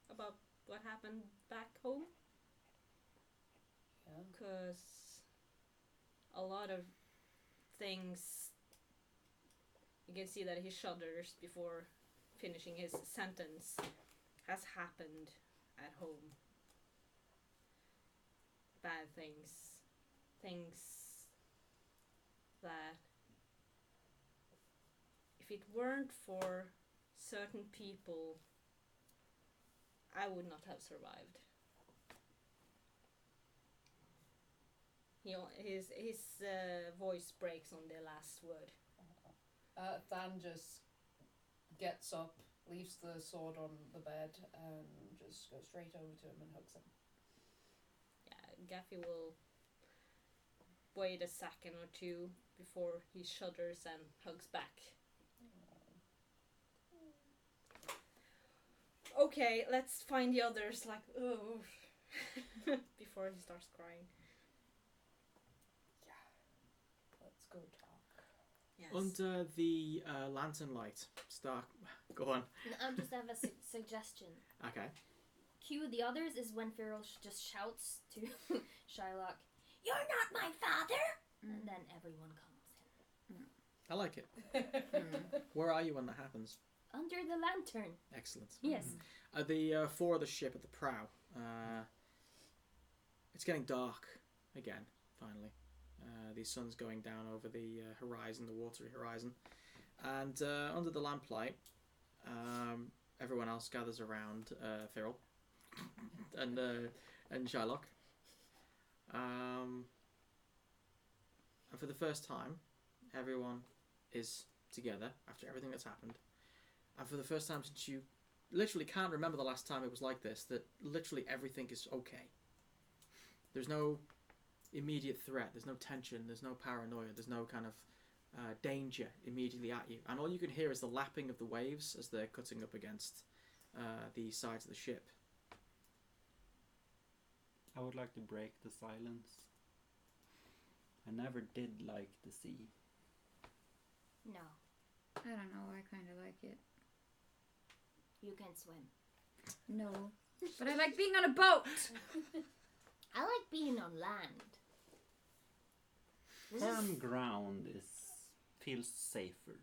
about what happened back home. Yeah. Because a lot of things, you can see that he shudders before finishing his sentence, has happened at home. bad things. Things that if it weren't for certain people, I would not have survived. His voice breaks on the last word. Than just gets up, leaves the sword on the bed, and just goes straight over to him and hugs him. Yeah, Gaffy will wait a second or two before he shudders and hugs back. Okay, let's find the others. Like, oh, before he starts crying. Let's go talk. Yes. Under the lantern light, Stark. Go on. I just have a suggestion. Okay. Cue the others is when Farrell just shouts to Shylock, "You're not my father!" And then everyone comes in. I like it. Where are you when that happens? Under the lantern. Excellent. Yes. The fore of the ship at the prow. It's getting dark again, finally. The sun's going down over the horizon, the watery horizon. And under the lamplight, everyone else gathers around Farrell and Shylock. And for the first time, everyone is together after everything that's happened. And for the first time since you literally can't remember the last time it was like this, that literally everything is okay. There's no immediate threat, there's no tension, there's no paranoia, there's no kind of danger immediately at you. And all you can hear is the lapping of the waves as they're cutting up against the sides of the ship. I would like to break the silence. I never did like the sea. No, I don't know. I kind of like it. you can swim. No, but I like being on a boat. I like being on land. Firm ground feels safer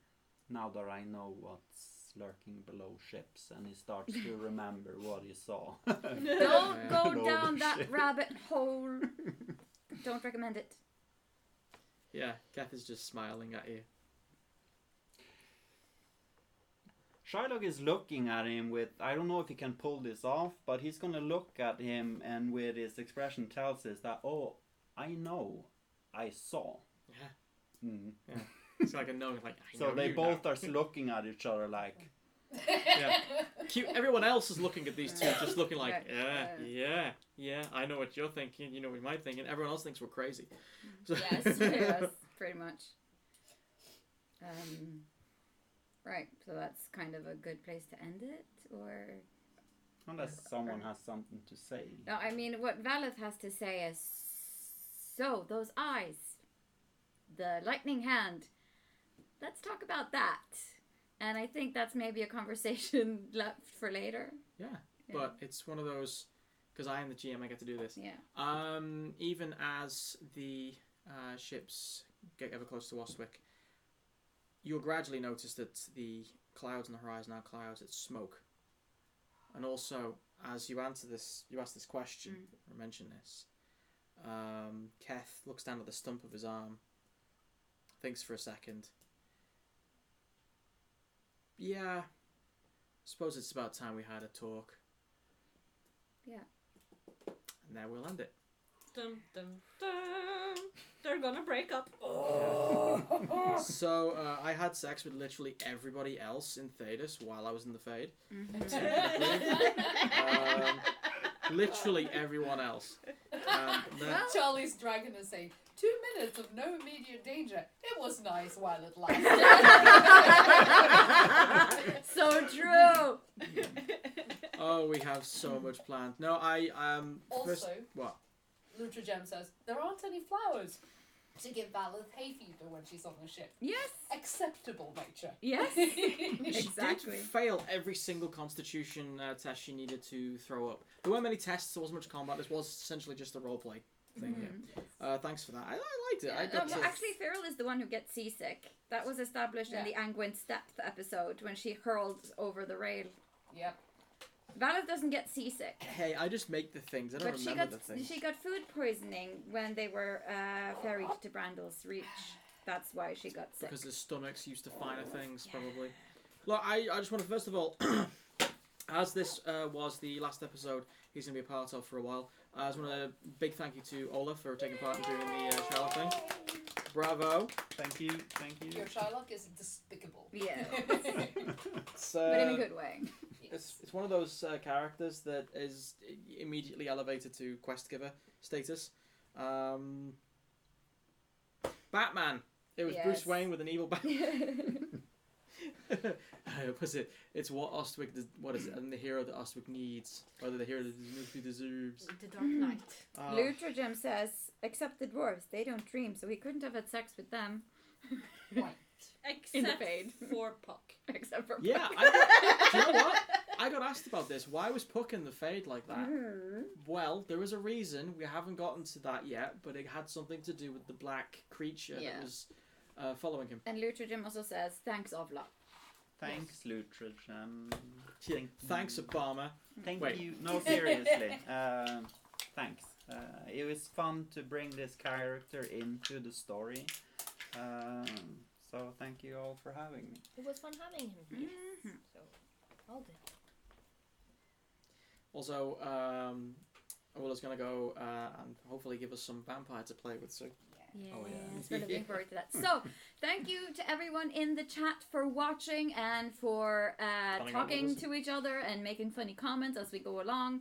now that I know what's lurking below ships, and he starts to remember what he saw. Don't go No down that shit. rabbit hole. Don't recommend it. Yeah, Kath is just smiling at you. Shylock is looking at him with, I don't know if he can pull this off, but he's gonna look at him and with his expression tells us that, oh, I know, I saw. Yeah. Mm. Yeah. It's like a no, like I So know they you both now. are looking at each other like, Yeah. Cute. Everyone else is looking at these two, just looking like, Yeah. yeah, I know what you're thinking, you know what you might think, and everyone else thinks we're crazy. So Yes, yes, pretty much. Right, so that's kind of a good place to end it, or... unless someone has something to say. No, I mean, what Valeth has to say is, so, those eyes, the lightning hand, let's talk about that. And I think that's maybe a conversation left for later. Yeah, but it's one of those, because I am the GM, I get to do this. Yeah. Even as the ships get ever closer to Ostwick, you'll gradually notice that the clouds on the horizon aren't clouds, it's smoke. And also, as you ask this question, or mention this, Keth looks down at the stump of his arm, thinks for a second. Yeah, suppose it's about time we had a talk. Yeah. And there we'll end it. Dum, dum, dum. They're gonna break up. So, I had sex with literally everybody else in Thedas while I was in the Fade. Literally everyone else. Charlie's dragon is saying, 2 minutes of no immediate danger. It was nice while it lasted. So true! Oh, we have so much planned. No, Also, first, what? Lutra Gem says, there aren't any flowers to give Valeth hay fever when she's on the ship. Yes! Acceptable nature. Yes! She Exactly. did fail every single constitution test she needed to throw up. There weren't many tests, there wasn't much combat, this was essentially just a roleplay thing. Yeah. Thanks for that. I liked it. I got well, to... actually, Farrell is the one who gets seasick. That was established in the Angwin Steppe episode when she hurled over the rail. Yep. Valeth doesn't get seasick. Hey, I just make the things. I don't But she remember got the things. she got food poisoning when they were ferried to Brandal's Reach. That's why she got sick. Because his stomach's used to finer things, probably. Look, I just want to, first of all, as this was the last episode he's going to be a part of for a while, I just want a big thank you to Ola for taking part in doing the Sherlock thing. Bravo. Thank you. Your Shylock is despicable. Yeah, It's, but in a good way. it's one of those characters that is immediately elevated to quest giver status. Batman. It was Bruce Yes. Wayne with an evil bat. Was it? It's what Ostwick. What is it? And the hero that Ostwick needs, or the hero that he deserves. The Dark Knight. Lutragem says, except the dwarves, they don't dream, so he couldn't have had sex with them. Point. In the Except fade. for Puck. Except for Yeah. Do you know what? I got asked about this. Why was Puck in the Fade like that? Well, there was a reason. We haven't gotten to that yet, but it had something to do with the black creature Yeah. that was following him. And Lutragem also says, thanks, Ovla. Thanks, Lutragem. Thanks, Obama. Thank Wait. you. No, seriously. Thanks. It was fun to bring this character into the story. So thank you all for having me. It was fun having him. Mhm. So, all good. Also, Ola's going to go and hopefully give us some vampire to play with. So Yes, Oh, yeah. we're looking forward to that. So, thank you to everyone in the chat for watching and for out talking with us. to each other and making funny comments as we go along.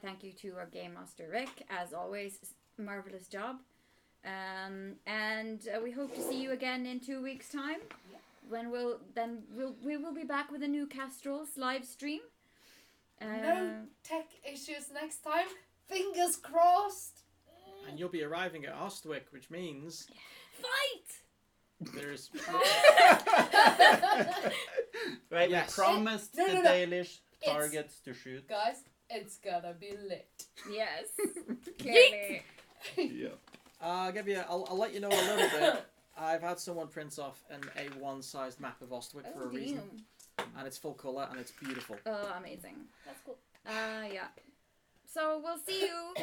Thank you to our Game Master Rick, as always, marvelous job. And we hope to see you again in 2 weeks' time, when we will be back with a new Kestrels live stream. No tech issues next time. Fingers crossed. and you'll be arriving at Ostwick, which means Fight! there's Right, Yes. we promised No, the no, no. Dalish targets to shoot. Guys, it's gonna be lit. Yes, clearly. Yeah. I'll let you know a little bit. I've had someone print off an A1 sized map of Ostwick for a reason, and it's full colour and it's beautiful. Oh, amazing. That's cool. Yeah. So we'll see you.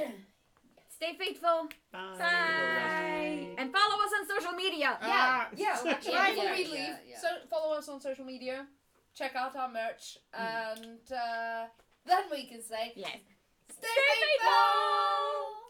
Stay faithful. Bye. Bye. And follow us on social media. Ah. Yeah. Right Yeah, before we yeah, leave, yeah. so follow us on social media, check out our merch, and then we can say, Yes. stay faithful!